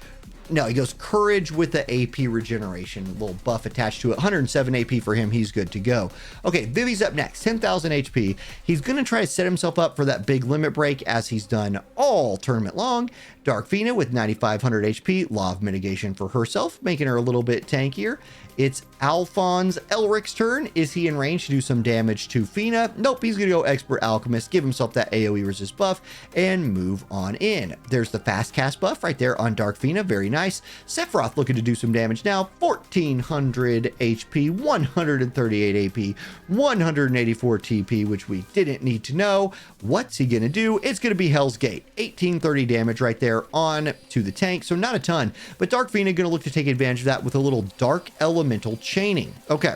No, he goes Courage with the AP regeneration. A little buff attached to it. 107 AP for him. He's good to go. Okay, Vivi's up next. 10,000 HP. He's going to try to set himself up for that big limit break as he's done all tournament long. Dark Fina with 9,500 HP. Law of mitigation for herself, making her a little bit tankier. It's Alphonse Elric's turn. Is he in range to do some damage to Fina? Nope, he's going to go Expert Alchemist, give himself that AoE resist buff, and move on in. There's the fast cast buff right there on Dark Fina. Very nice. Sephiroth looking to do some damage now. 1,400 HP, 138 AP, 184 TP, which we didn't need to know. What's he going to do? It's going to be Hell's Gate. 1,830 damage right there on to the tank, so not a ton. But Dark Fina going to look to take advantage of that with a little Dark Elemental chaining. Okay.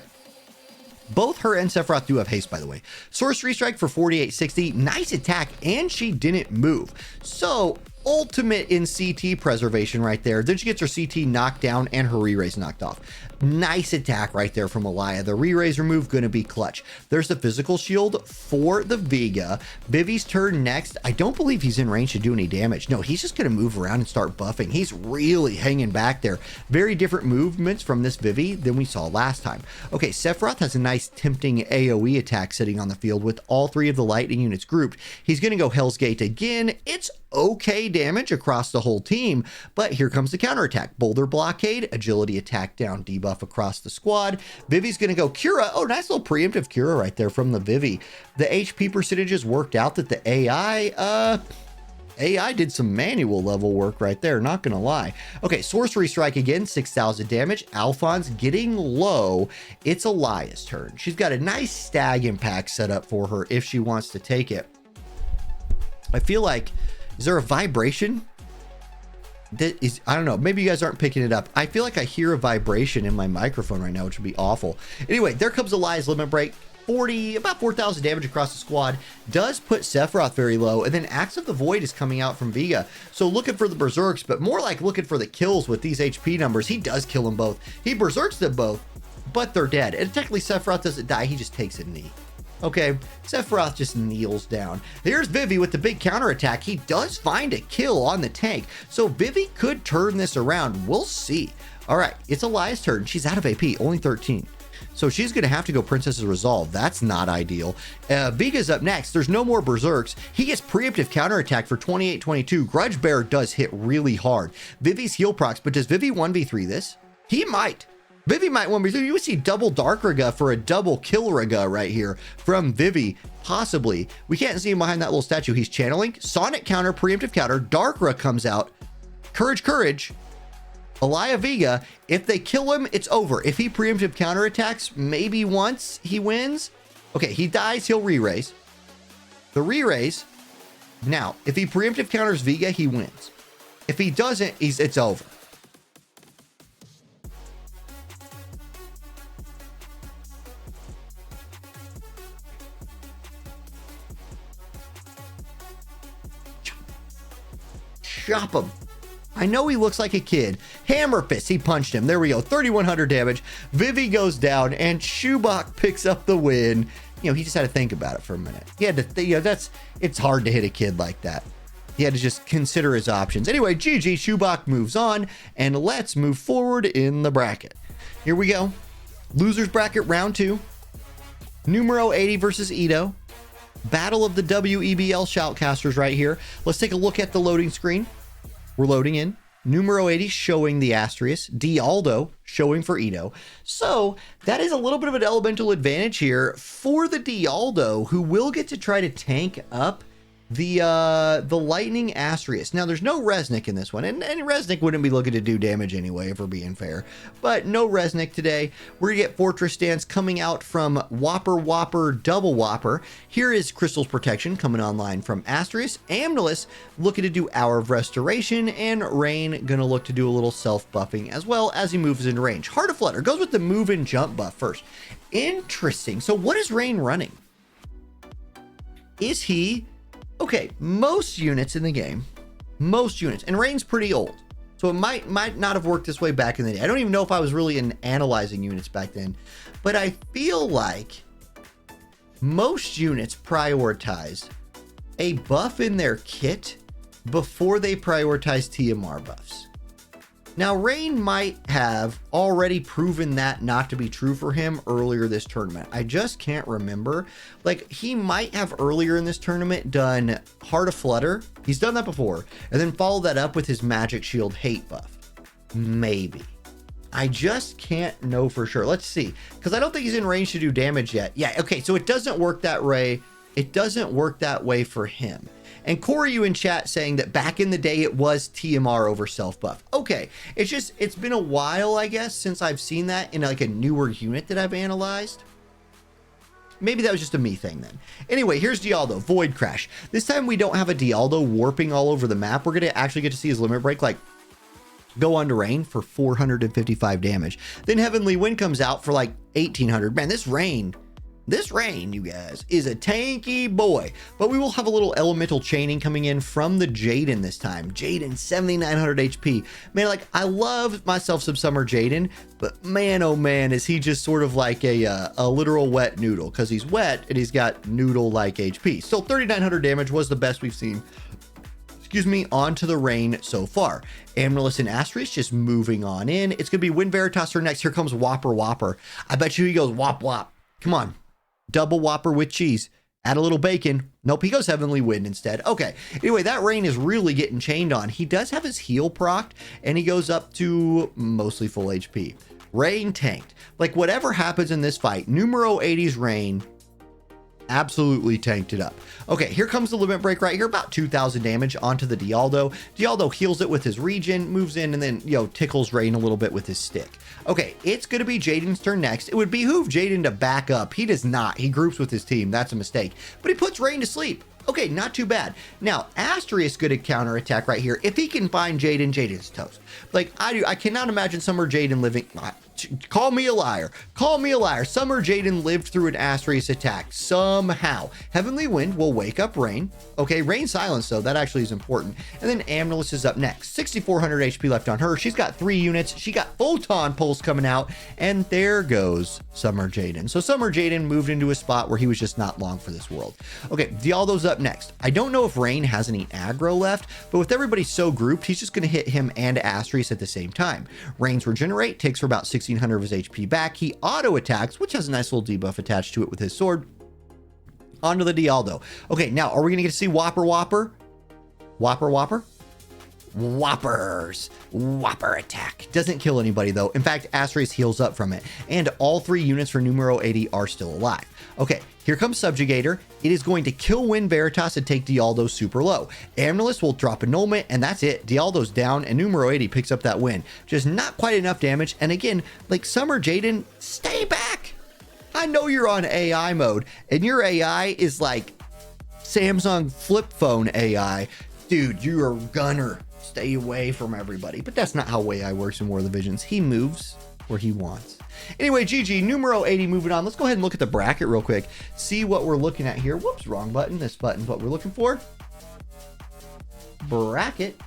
Both her and Sephiroth do have haste, by the way. Sorcery Strike for 4860. Nice attack, and she didn't move. So, ultimate in CT preservation right there. Then she gets her CT knocked down and her re-raise knocked off. Nice attack right there from Alaya. The re-raise remove going to be clutch. There's the physical shield for the Vega. Vivi's turn next. I don't believe he's in range to do any damage. No, he's just going to move around and start buffing. He's really hanging back there. Very different movements from this Vivi than we saw last time. Okay, Sephiroth has a nice tempting AoE attack sitting on the field with all three of the lightning units grouped. He's going to go Hell's Gate again. It's okay damage across the whole team, but here comes the counterattack. Boulder Blockade, agility attack down, debuff across the squad. Vivi's going to go Cura. Oh, nice little preemptive Cura right there from the Vivi. The HP percentages worked out that the AI did some manual level work right there, not gonna lie. Okay, Sorcery Strike again, 6,000 damage. Alphonse getting low. It's Alaya's turn. She's got a nice stag impact set up for her if she wants to take it. I feel like, is there a vibration? That is, I don't know, maybe you guys aren't picking it up. I feel like I hear a vibration in my microphone right now, which would be awful. Anyway, there comes Alaya's limit break. About 4,000 damage across the squad. Does put Sephiroth very low, and then Axe of the Void is coming out from Vega. So looking for the berserks, but more like looking for the kills with these HP numbers. He does kill them both. He berserks them both, but they're dead. And technically Sephiroth doesn't die, he just takes a knee. Okay, Sephiroth just kneels down. Here's Vivi with the big counterattack. He does find a kill on the tank, so Vivi could turn this around. We'll see. All right, it's Alaya's turn. She's out of AP, only 13. So she's going to have to go Princess's Resolve. That's not ideal. Vega's up next. There's no more Berserks. He gets preemptive counterattack for 28-22. Grudge Bearer does hit really hard. Vivi's heal procs, but does Vivi 1v3 this? He might. Vivi might 1v3. You would see double Dark Raga for a double Kill Raga right here from Vivi. Possibly. We can't see him behind that little statue. He's channeling. Sonic counter, preemptive counter. Dark Raga comes out. Courage, courage. Alaya Vega, if they kill him, it's over. If he preemptive counterattacks, maybe once he wins. Okay, he dies, he'll re-raise. The re-raise. Now, if he preemptive counters Vega, he wins. If he doesn't, it's over. Chop him. I know he looks like a kid. Hammer Fist, he punched him. There we go, 3,100 damage. Vivi goes down, and Shubak picks up the win. You know, he just had to think about it for a minute. He had to, you know, it's hard to hit a kid like that. He had to just consider his options. Anyway, GG, Shubak moves on, and let's move forward in the bracket. Here we go. Losers bracket round 2. Numero 80 versus Ito. Battle of the WEBL Shoutcasters right here. Let's take a look at the loading screen. We're loading in. Numero 80 showing the Asterius. Dialdo showing for Ito. So that is a little bit of an elemental advantage here for the Dialdo, who will get to try to tank up the Lightning Asterius. Now, there's no Resnick in this one, and Resnick wouldn't be looking to do damage anyway, if we're being fair. But no Resnick today. We're going to get Fortress Stance coming out from Whopper Double Whopper. Here is Crystal's Protection coming online from Asterius. Amnilus looking to do Hour of Restoration, and Rain going to look to do a little self-buffing as well as he moves into range. Heart of Flutter goes with the move and jump buff first. Interesting. So what is Rain running? Is he... Okay, most units in the game, and Rain's pretty old, so it might not have worked this way back in the day. I don't even know if I was really analyzing units back then, but I feel like most units prioritized a buff in their kit before they prioritized TMR buffs. Now, Rain might have already proven that not to be true for him earlier this tournament. I just can't remember. Like, he might have earlier in this tournament done Heart of Flutter. He's done that before. And then followed that up with his Magic Shield hate buff. Maybe. I just can't know for sure. Let's see. Because I don't think he's in range to do damage yet. Yeah, okay, so it doesn't work that way. It doesn't work that way for him. And Corey, you in chat saying that back in the day it was TMR over self buff. Okay, it's been a while, I guess, since I've seen that in like a newer unit that I've analyzed. Maybe that was just a me thing then. Anyway, here's Dialdo, Void Crash. This time we don't have a Dialdo warping all over the map. We're gonna actually get to see his limit break like go on to Rain for 455 damage. Then Heavenly Wind comes out for like 1800. Man, this rain, you guys, is a tanky boy. But we will have a little elemental chaining coming in from the Jaden this time. Jaden, 7,900 HP. Man, like, I love myself some Summer Jaden, but man, oh man, is he just sort of like a literal wet noodle, because he's wet and he's got noodle-like HP. Still, 3,900 damage was the best we've seen, onto the Rain so far. Amaryllis and Asterisk just moving on in. It's going to be Wind Veritas or next. Here comes Whopper. I bet you he goes Whop Whop. Come on. Double Whopper with cheese. Add a little bacon. Nope, he goes Heavenly Wind instead. Okay, anyway, that Rain is really getting chained on. He does have his heal procced, and he goes up to mostly full HP. Rain tanked. Like, whatever happens in this fight, numero 80's Rain absolutely tanked it up. Okay, here comes the limit break right here, about 2,000 damage onto the Dialdo. Dialdo heals it with his regen, moves in, and then, tickles Rain a little bit with his stick. Okay, it's going to be Jaden's turn next. It would behoove Jaden to back up. He does not. He groups with his team. That's a mistake. But he puts Rain to sleep. Okay, not too bad. Now, Asterisk good at counterattack right here. If he can find Jaden, Jaden's toast. Like, I cannot imagine Summer Jaden living... Call me a liar. Call me a liar. Summer Jaden lived through an Asterisk attack somehow. Heavenly Wind will wake up Rain. Okay, Rain silence, though. That actually is important. And then Amaryllis is up next. 6,400 HP left on her. She's got 3 units. She got Photon Pulse coming out. And there goes Summer Jaden. So Summer Jaden moved into a spot where he was just not long for this world. Okay, Dialdo's up next. I don't know if Rain has any aggro left, but with everybody so grouped, he's just going to hit him and Asterisk at the same time. Rain's regenerate takes for about 1,600 of his HP back. He auto attacks, which has a nice little debuff attached to it with his sword. Onto the Dialdo. Okay, now are we going to get to see Whopper? Whoppers. Whopper attack. Doesn't kill anybody though. In fact, Asterisk heals up from it. And all 3 units for numero 80 are still alive. Okay, here comes Subjugator. It is going to kill Wind Veritas and take Dialdo super low. Amaryllis will drop Annulment, and that's it. Dialdo's down, and numero 80 picks up that win. Just not quite enough damage. And again, like, Summer Jaden, stay back. I know you're on AI mode, and your AI is like Samsung flip phone AI. Dude, you're a gunner. Stay away from everybody. But that's not how AI works in War of the Visions. He moves where he wants. Anyway, GG, numero 80 moving on. Let's go ahead and look at the bracket real quick. See what we're looking at here. Whoops, wrong button. This button's what we're looking for. Bracket.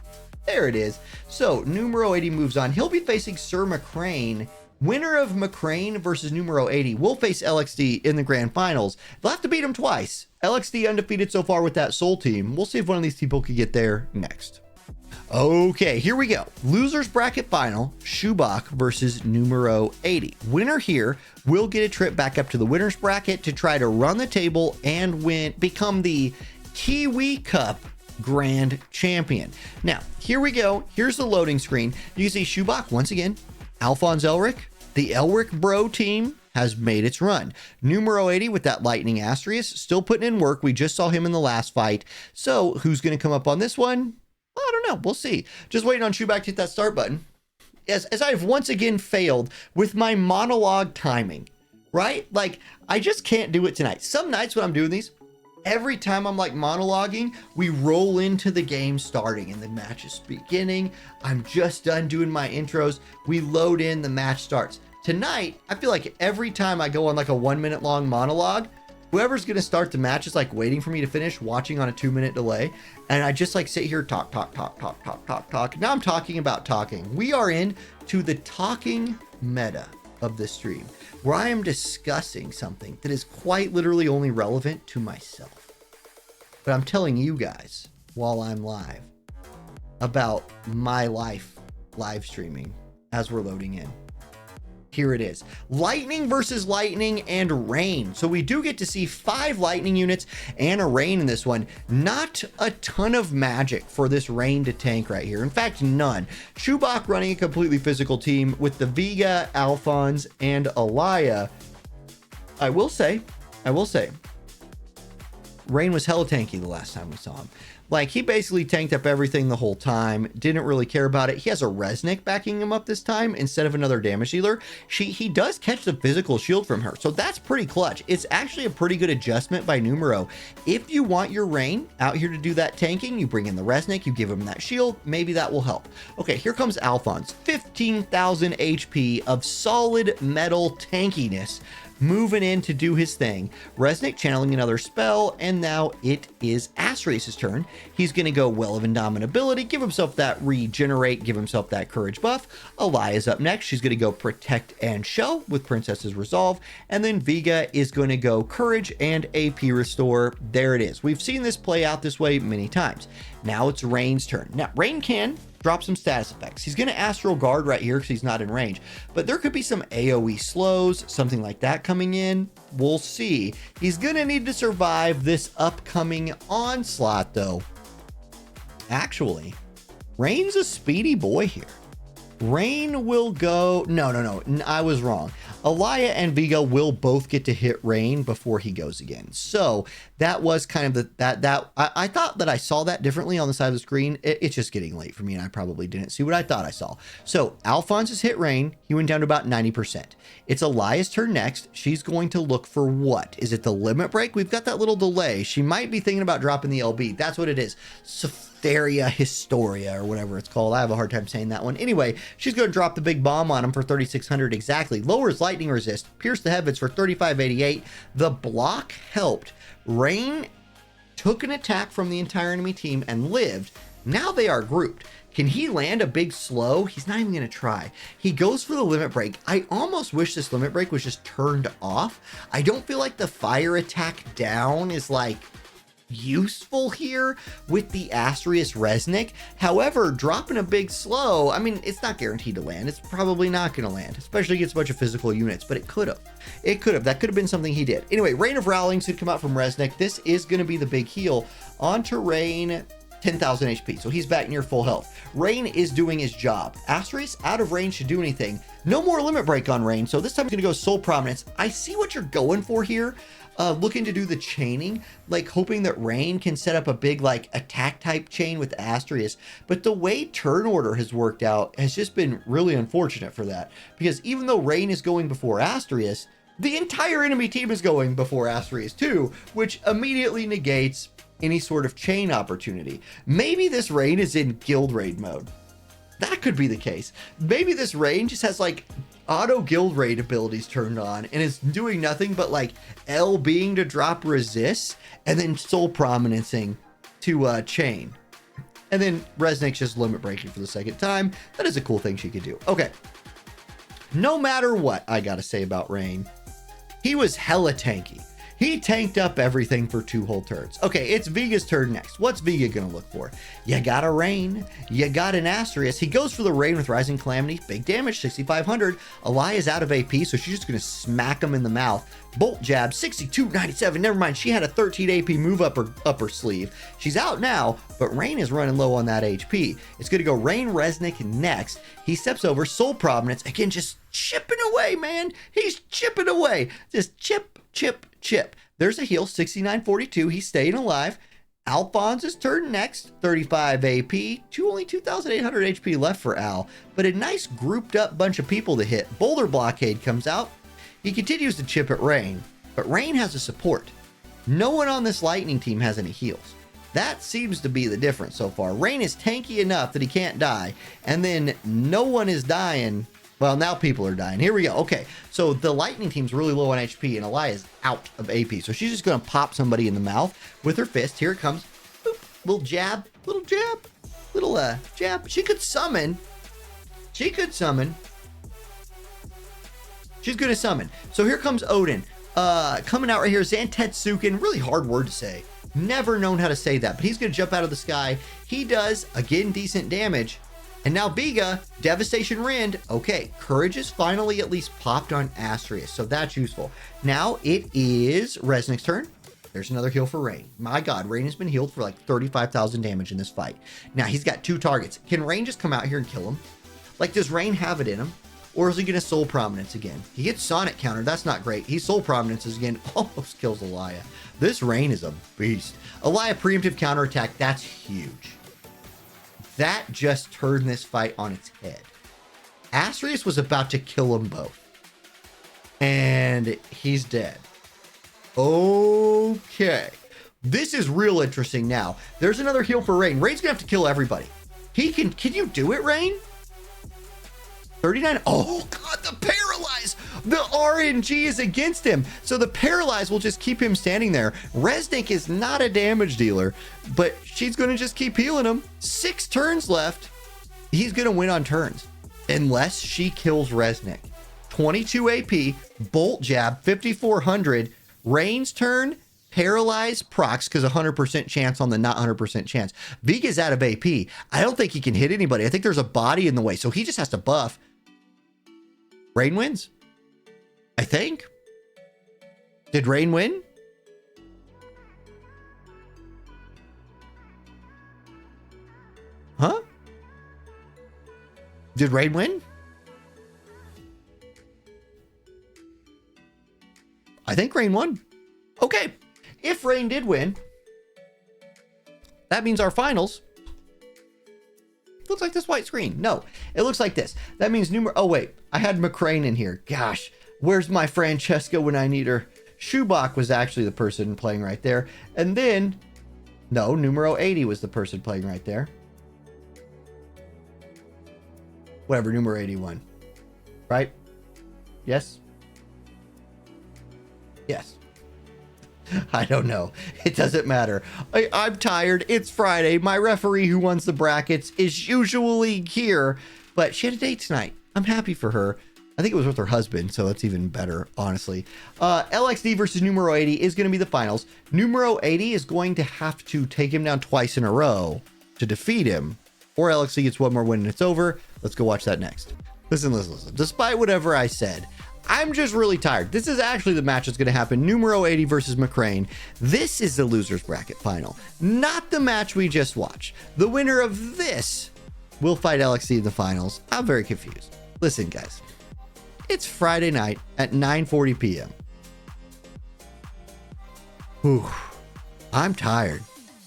There it is. So, numero 80 moves on. He'll be facing Sir McCrane. Winner of McCrane versus numero 80 will face LXD in the grand finals. They'll have to beat him twice. LXD undefeated so far with that Soul team. We'll see if one of these people can get there next. Okay, here we go. Losers bracket final, Shubak versus numero 80. Winner here will get a trip back up to the winners bracket to try to run the table and become the Kiwi Cup Grand Champion. Now, here we go. Here's the loading screen. You can see Shubak once again, Alphonse Elric, the Elric Bro team has made its run. Numero 80 with that Lightning Asterisk, still putting in work. We just saw him in the last fight. So who's going to come up on this one? Well, I don't know. We'll see. Just waiting on Shubak to hit that start button. As I've once again failed with my monologue timing, right? Like, I just can't do it tonight. Some nights when I'm doing these, every time I'm like monologuing, we roll into the game starting and the match is beginning. I'm just done doing my intros. We load in, the match starts. Tonight, I feel like every time I go on like a 1 minute long monologue, whoever's going to start the match is like waiting for me to finish, watching on a 2 minute delay. And I just like sit here, talk. Now I'm talking about talking. We are in to the talking meta of this stream, where I am discussing something that is quite literally only relevant to myself. But I'm telling you guys while I'm live about my life live streaming as we're loading in. Here it is. Lightning versus Lightning and Rain. So we do get to see 5 Lightning units and a Rain in this one. Not a ton of magic for this Rain to tank right here. In fact, none. Shubak running a completely physical team with the Vega, Alphonse, and Alaya. I will say, Rain was hella tanky the last time we saw him. Like, he basically tanked up everything the whole time, didn't really care about it. He has a Resnick backing him up this time instead of another damage dealer. He does catch the physical shield from her, so that's pretty clutch. It's actually a pretty good adjustment by Numero. If you want your Rain out here to do that tanking, you bring in the Resnick, you give him that shield, maybe that will help. Okay, here comes Alphonse, 15,000 HP of solid metal tankiness, moving in to do his thing. Resnick channeling another spell, and now it is Asterius's turn. He's going to go Well of Indomitability, give himself that regenerate, give himself that courage buff. Alaya's up next. She's going to go Protect and Shell with Princess's Resolve, and then Vega is going to go Courage and AP Restore. There it is. We've seen this play out this way many times. Now it's Rain's turn. Now, Rain can drop some status effects. He's going to Astral Guard right here because he's not in range, but there could be some AoE slows, something like that coming in. We'll see. He's going to need to survive this upcoming onslaught, though. Actually, Rain's a speedy boy here. Rain will go... No. I was wrong. Alaya and Vega will both get to hit Rain before he goes again. So that was kind of I thought that I saw that differently on the side of the screen. It's just getting late for me, and I probably didn't see what I thought I saw. So Alphonse has hit Rain. He went down to about 90%. It's Alaya's turn next. She's going to look for what? Is it the limit break? We've got that little delay. She might be thinking about dropping the LB. That's what it is. Theria Historia or whatever it's called. I have a hard time saying that one. Anyway, she's going to drop the big bomb on him for 3,600 exactly. Lowers lightning resist. Pierce the heavens for 3,588. The block helped. Rain took an attack from the entire enemy team and lived. Now they are grouped. Can he land a big slow? He's not even going to try. He goes for the limit break. I almost wish this limit break was just turned off. I don't feel like the fire attack down is like useful here with the Asterius Resnick. However, dropping a big slow, I mean, it's not guaranteed to land. It's probably not going to land, especially against a bunch of physical units, but it could have. It could have. That could have been something he did. Anyway, Rain of Rowlings could come out from Resnick. This is going to be the big heal. Onto Rain, 10,000 HP, so he's back near full health. Rain is doing his job. Asterius out of range to do anything. No more limit break on Rain, so this time he's going to go Soul Prominence. I see what you're going for here. Looking to do the chaining, like hoping that Rain can set up a big like attack type chain with Asterius. But the way turn order has worked out has just been really unfortunate for that, because even though Rain is going before Asterius, the entire enemy team is going before Asterius too, which immediately negates any sort of chain opportunity. Maybe this Rain is in guild raid mode. That could be the case. Maybe this Rain just has like auto guild raid abilities turned on and is doing nothing but like L being to drop resists and then soul prominancing to chain. And then Resnick's just limit breaking for the second time. That is a cool thing she could do. Okay. No matter what I gotta say about Rain, he was hella tanky. He tanked up everything for 2 whole turns. Okay, it's Vega's turn next. What's Vega gonna look for? You got a Rain, you got an Asterius. He goes for the Rain with Rising Calamity, big damage, 6,500. Alaya's out of AP, so she's just gonna smack him in the mouth. Bolt jab, 6297. Never mind, she had a 13 AP move up her sleeve. She's out now, but Rain is running low on that HP. It's gonna go Rain Resnick next. He steps over, Soul Prominence, again, just chipping away, man. He's chipping away. Just chip, chip, chip. There's a heal, 6942. He's staying alive. Alphonse's turn next, 35 AP, only 2,800 HP left for Al, but a nice grouped up bunch of people to hit. Boulder Blockade comes out. He continues to chip at Rain, but Rain has a support. No one on this Lightning team has any heals. That seems to be the difference so far. Rain is tanky enough that he can't die, and then no one is dying. Well, now people are dying. Here we go. Okay, so the Lightning team's really low on HP, and Alaya's out of AP. So she's just going to pop somebody in the mouth with her fist. Here it comes. Boop. Little jab. Little jab. Little jab. She could summon. She's going to summon. So here comes Odin. Coming out right here. Zantetsuken. Really hard word to say. Never known how to say that, but he's going to jump out of the sky. He does, again, decent damage. And now Vega, Devastation Rend. Okay, Courage is finally at least popped on Asterius, so that's useful. Now it is Resnick's turn. There's another heal for Rain. My God, Rain has been healed for like 35,000 damage in this fight. Now he's got 2 targets. Can Rain just come out here and kill him? Like, does Rain have it in him? or is he going to Soul Prominence again? He gets Sonic counter. That's not great. He Soul Prominences again. Almost kills Elia. This Rain is a beast. Elia preemptive counterattack. That's huge. That just turned this fight on its head. Asterius was about to kill them both. And he's dead. Okay. This is real interesting now. There's another heal for Rain. Rain's gonna have to kill everybody. Can you do it, Rain? 39. Oh God, the Paralyze. The RNG is against him. So the Paralyze will just keep him standing there. Resnick is not a damage dealer, but she's gonna just keep healing him. 6 turns left. He's gonna win on turns. Unless she kills Resnick. 22 AP, Bolt Jab, 5400. Rain's turn, Paralyze, procs, because 100% chance on the not 100% chance. Viga's out of AP. I don't think he can hit anybody. I think there's a body in the way, so he just has to buff. Rain wins. I think. Did Rain win? Huh? Did Rain win? I think Rain won. Okay. If Rain did win, that means our finals looks like this white screen. No, it looks like this. That means oh wait, I had McCrane in here. Gosh, where's my Francesca when I need her? Schubach was actually the person playing right there. And then, no, numero 80 was the person playing right there. Whatever, numero 81. Right? Yes? Yes. I don't know. It doesn't matter. I'm tired. It's Friday. My referee who runs the brackets is usually here, but she had a date tonight. I'm happy for her. I think it was with her husband, so that's even better, honestly. LXD versus numero 80 is going to be the finals. Numero 80 is going to have to take him down twice in a row to defeat him, or LXD gets one more win and it's over. Let's go watch that next. Listen. Despite whatever I said, I'm just really tired. This is actually the match that's going to happen. Numero 80 versus McCrane. This is the loser's bracket final, not the match we just watched. The winner of this will fight LXD in the finals. I'm very confused. Listen, guys, it's Friday night at 9:40 p.m. Whew, I'm tired.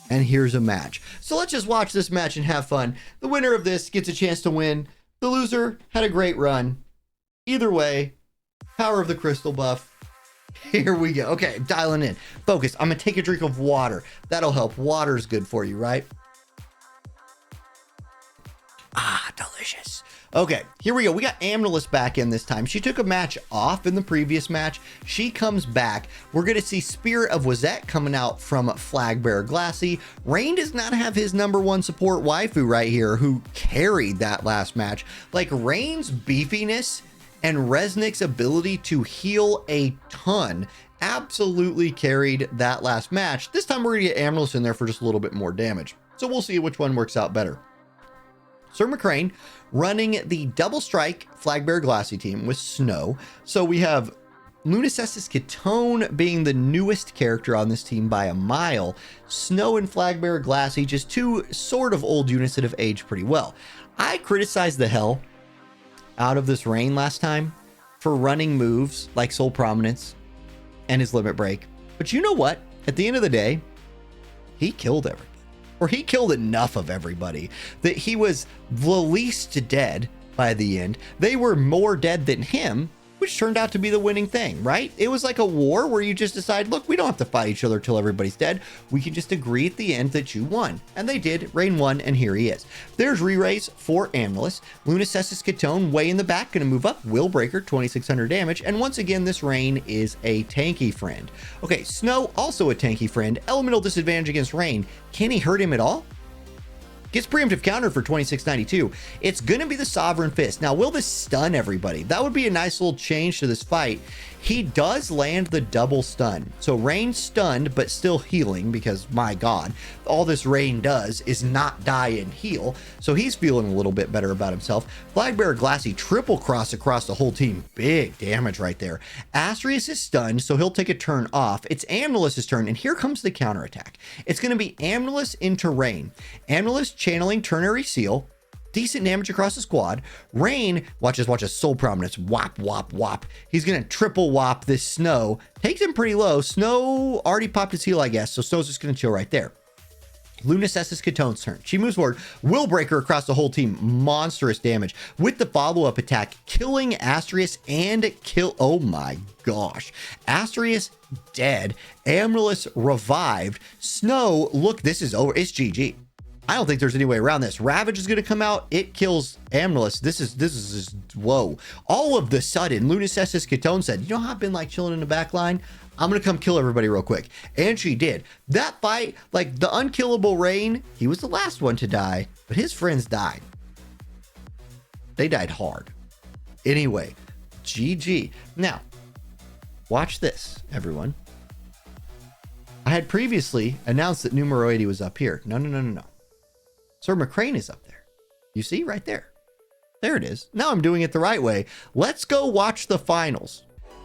And here's a match. So let's just watch this match and have fun. The winner of this gets a chance to win. The loser had a great run. Either way, power of the crystal buff. Here we go. Okay, dialing in. Focus. I'm going to take a drink of water. That'll help. Water's good for you, right? Ah, delicious. Okay, here we go. We got Amnelis back in this time. She took a match off in the previous match. She comes back. We're going to see Spirit of Wazette coming out from Flagbearer Glassy. Rain does not have his #1 support waifu right here who carried that last match. Like, Rain's beefiness and Resnick's ability to heal a ton absolutely carried that last match. This time we're going to get Amnelis in there for just a little bit more damage. So we'll see which one works out better. Sir McCrane running the double strike Flagbearer Glassy team with Snow. So we have Lunacesis Catone being the newest character on this team by a mile. Snow and Flagbearer Glassy, just two sort of old units that have aged pretty well. I criticized the hell out of this Rain last time for running moves like Soul Prominence and his Limit Break. But you know what? At the end of the day, he killed everybody. Or he killed enough of everybody that he was the least dead by the end. They were more dead than him, which turned out to be the winning thing, right? It was like a war where you just decide, look, we don't have to fight each other till everybody's dead. We can just agree at the end that you won. And they did. Rain won, and here he is. There's re-raise for Amnelis. Lunacesis Catone way in the back, going to move up. Will Breaker, 2600 damage. And once again, this Rain is a tanky friend. Okay, Snow, also a tanky friend. Elemental disadvantage against Rain. Can he hurt him at all? Gets preemptive counter for 2692. It's going to be the Sovereign Fist. Now, will this stun everybody? That would be a nice little change to this fight. He does land the double stun. So Rain stunned, but still healing because, my God, all this Rain does is not die and heal. So he's feeling a little bit better about himself. Flagbearer Glassy triple cross across the whole team. Big damage right there. Asterius is stunned, so he'll take a turn off. It's Amnelis' turn, and here comes the counterattack. It's going to be Amnelis into Rain. Amnelis channeling Ternary Seal. decent damage across the squad. Rain, watch this, Soul Prominence, whop, whop, whop. He's gonna triple whop this Snow. Takes him pretty low. Snow already popped his heal, I guess, so Snow's just gonna chill right there. Lunacesis Katone's turn. She moves forward, will break her across the whole team. Monstrous damage with the follow-up attack, killing Asterius and oh my gosh. Asterius dead. Amaryllis revived. Snow, look, this is over. It's GG. I don't think there's any way around this. Ravage is going to come out. It kills Amaryllis. This is just, whoa. All of the sudden, Lunacesis Katone said, you know how I've been like chilling in the back line? I'm going to come kill everybody real quick. And she did. That fight, like the unkillable Rain, he was the last one to die, but his friends died. They died hard. Anyway, GG. Now, watch this, everyone. I had previously announced that numero 80 was up here. No. Sir McCrane is up there. You see right there. There it is. Now I'm doing it the right way. Let's go watch the finals.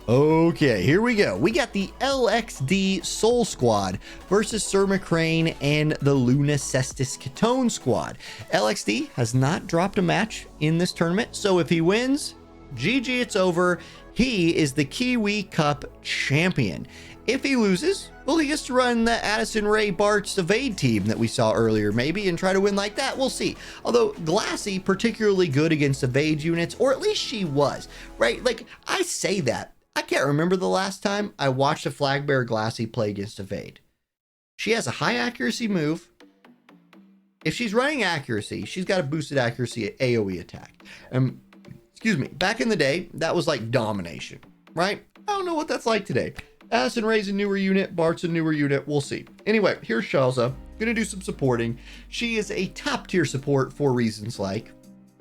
Okay, here we go. We got the LXD Soul Squad versus Sir McCrane and the Lunacesis Katone Squad. LXD has not dropped a match in this tournament, so if he wins, GG, it's over. He is the Kiwi Cup champion. If he loses, well, he gets to run the Addison Rae Bart's Evade team that we saw earlier, maybe, and try to win like that. We'll see. Although Glassy, particularly good against Evade units, or at least she was, right? Like, I say that. I can't remember the last time I watched a Flag Bearer Glassy play against Evade. She has a high accuracy move. If she's running accuracy, she's got a boosted accuracy at AoE attack. Excuse me, back in the day, that was like domination, right? I don't know what that's like today. Addison Rae's a newer unit, Bart's a newer unit, we'll see. Anyway, here's Shalza, gonna do some supporting. She is a top tier support for reasons like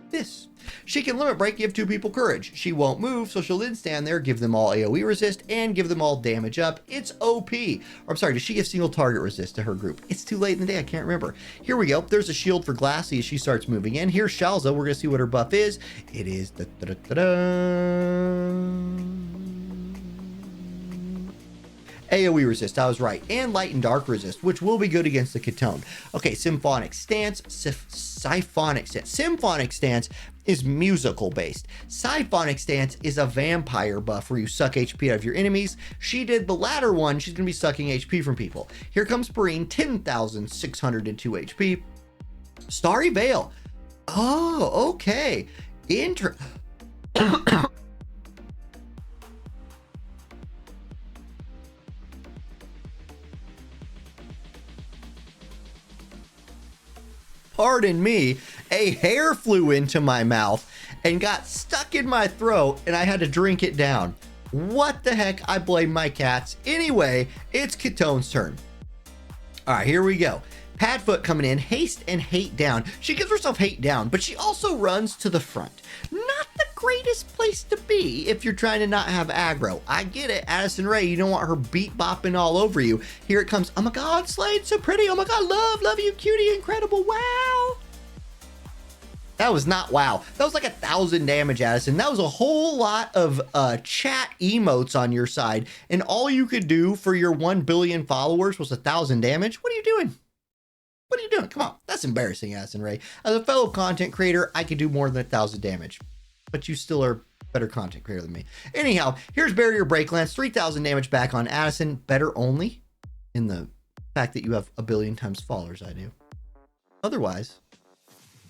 this. She can limit break, give two people courage. She won't move, so she'll then stand there, give them all AoE resist, and give them all damage up. It's OP. Or I'm sorry, does she give single target resist to her group? It's too late in the day, I can't remember. Here we go. There's a shield for Glassy as she starts moving in. Here's Shalza. We're going to see what her buff is. It is AoE resist, I was right, and light and dark resist, which will be good against the Katone. Okay, Symphonic Stance, Siphonic Stance. Symphonic Stance is musical based. Siphonic Stance is a vampire buff where you suck HP out of your enemies. She did the latter one, she's gonna be sucking HP from people. Here comes Breen, 10,602 HP. Starry Veil. Oh, okay. Pardon me, a hair flew into my mouth and got stuck in my throat and I had to drink it down. What the heck? I blame my cats. Anyway, it's Katone's turn. All right, here we go. Padfoot coming in, haste and hate down. She gives herself hate down, but she also runs to the front. Not the greatest place to be if you're trying to not have aggro. I get it, Addison Rae, you don't want her beat bopping all over you. Here it comes. Oh my God, Slade, so pretty. Oh my God, love you, cutie, incredible. Wow. That was not wow. That was like 1,000 damage, Addison. That was a whole lot of chat emotes on your side, and all you could do for your 1 billion followers was 1,000 damage. What are you doing? What are you doing? Come on. That's embarrassing, Addison Rae. As a fellow content creator, I could do more than 1,000 damage, but you still are a better content creator than me. Anyhow, here's Barrier Break Lance, 3,000 damage back on Addison. Better only in the fact that you have 1 billion times followers I do. Otherwise,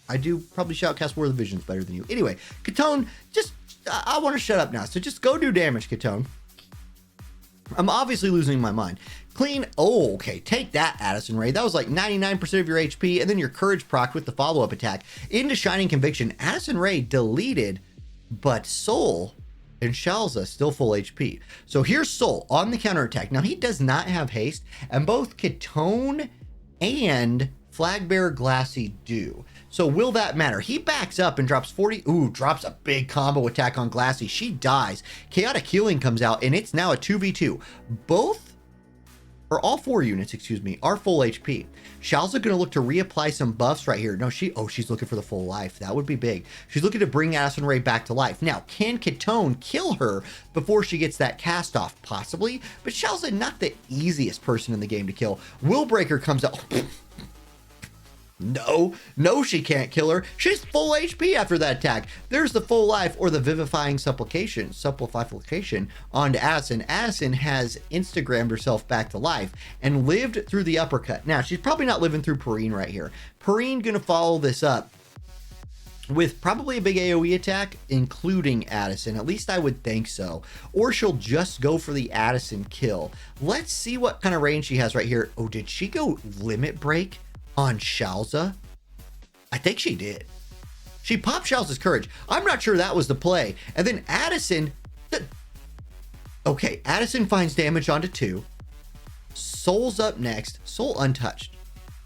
I do probably Shoutcast War of the Visions better than you. Anyway, Katone, just, I want to shut up now. So just go do damage, Katone. I'm obviously losing my mind. Clean. Oh, okay. Take that, Addison Rae. That was like 99% of your HP, and then your courage proc with the follow-up attack into Shining Conviction. Addison Rae deleted, but Soul and Shalza still full HP. So here's Soul on the counterattack. Now, he does not have haste, and both Katone and Flag Bearer Glassy do. So will that matter? He backs up and drops 40. Ooh, drops a big combo attack on Glassy. She dies. Chaotic Healing comes out, and it's now a 2v2. Both, or all 4 units, excuse me, are full HP. Shalza gonna look to reapply some buffs right here. No, she's looking for the full life. That would be big. She's looking to bring Addison Rae back to life. Now, can Katone kill her before she gets that cast off? Possibly, but Shalza not the easiest person in the game to kill. Willbreaker comes out. No, she can't kill her. She's full HP after that attack. There's the full life, or the vivifying supplication onto Addison. Addison has Instagrammed herself back to life and lived through the uppercut. Now, she's probably not living through Perrine right here. Perrine gonna follow this up with probably a big AoE attack, including Addison. At least I would think so. Or she'll just go for the Addison kill. Let's see what kind of range she has right here. Oh, did she go limit break on Xiaoza? I think she did. She popped Xiaoza's courage. I'm not sure that was the play. And then Addison, okay, Addison finds damage onto 2. Soul's up next. Soul untouced.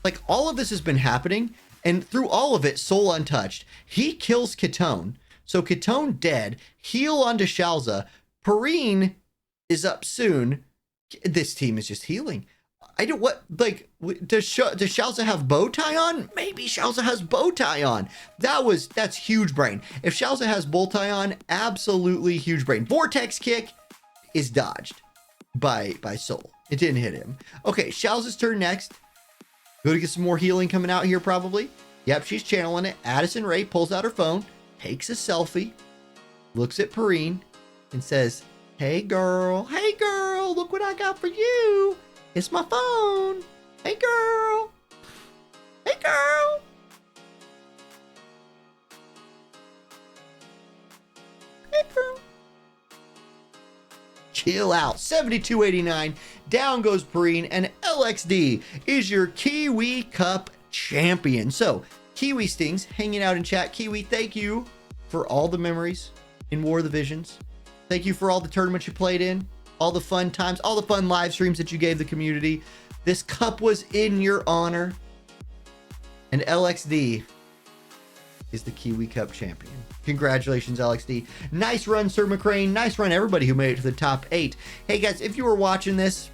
Like, all of this has been happening, and through all of it, Soul untouched. He kills Ketone. So Ketone dead. Heal onto Xiaoza. Perrine is up soon. This team is just healing. I don't, what, like, does Xiaoza have bow tie on? Maybe Xiaoza has bow tie on. That's huge brain. If Xiaoza has bow tie on, absolutely huge brain. Vortex kick is dodged by Soul. It didn't hit him. Okay, Xiaoza's turn next. Go to get some more healing coming out here, probably. Yep, she's channeling it. Addison Rae pulls out her phone, takes a selfie, looks at Perrine, and says, hey girl, look what I got for you. It's my phone. Hey girl. Hey girl. Hey girl. Chill out. 72.89. Down goes Perrine, and LXD is your Kiwi Cup champion. So, Kiwi Stings hanging out in chat. Kiwi, thank you for all the memories in War of the Visions. Thank you for all the tournaments you played in, all the fun times, all the fun live streams that you gave the community. This cup was in your honor. And LXD is the Kiwi Cup champion. Congratulations, LXD. Nice run, Sir McCrane. Nice run, everybody who made it to the top 8. Hey, guys, if you were watching this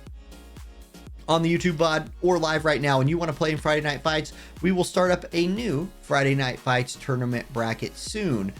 on the YouTube VOD or live right now and you want to play in Friday Night Fights, we will start up a new Friday Night Fights tournament bracket soon.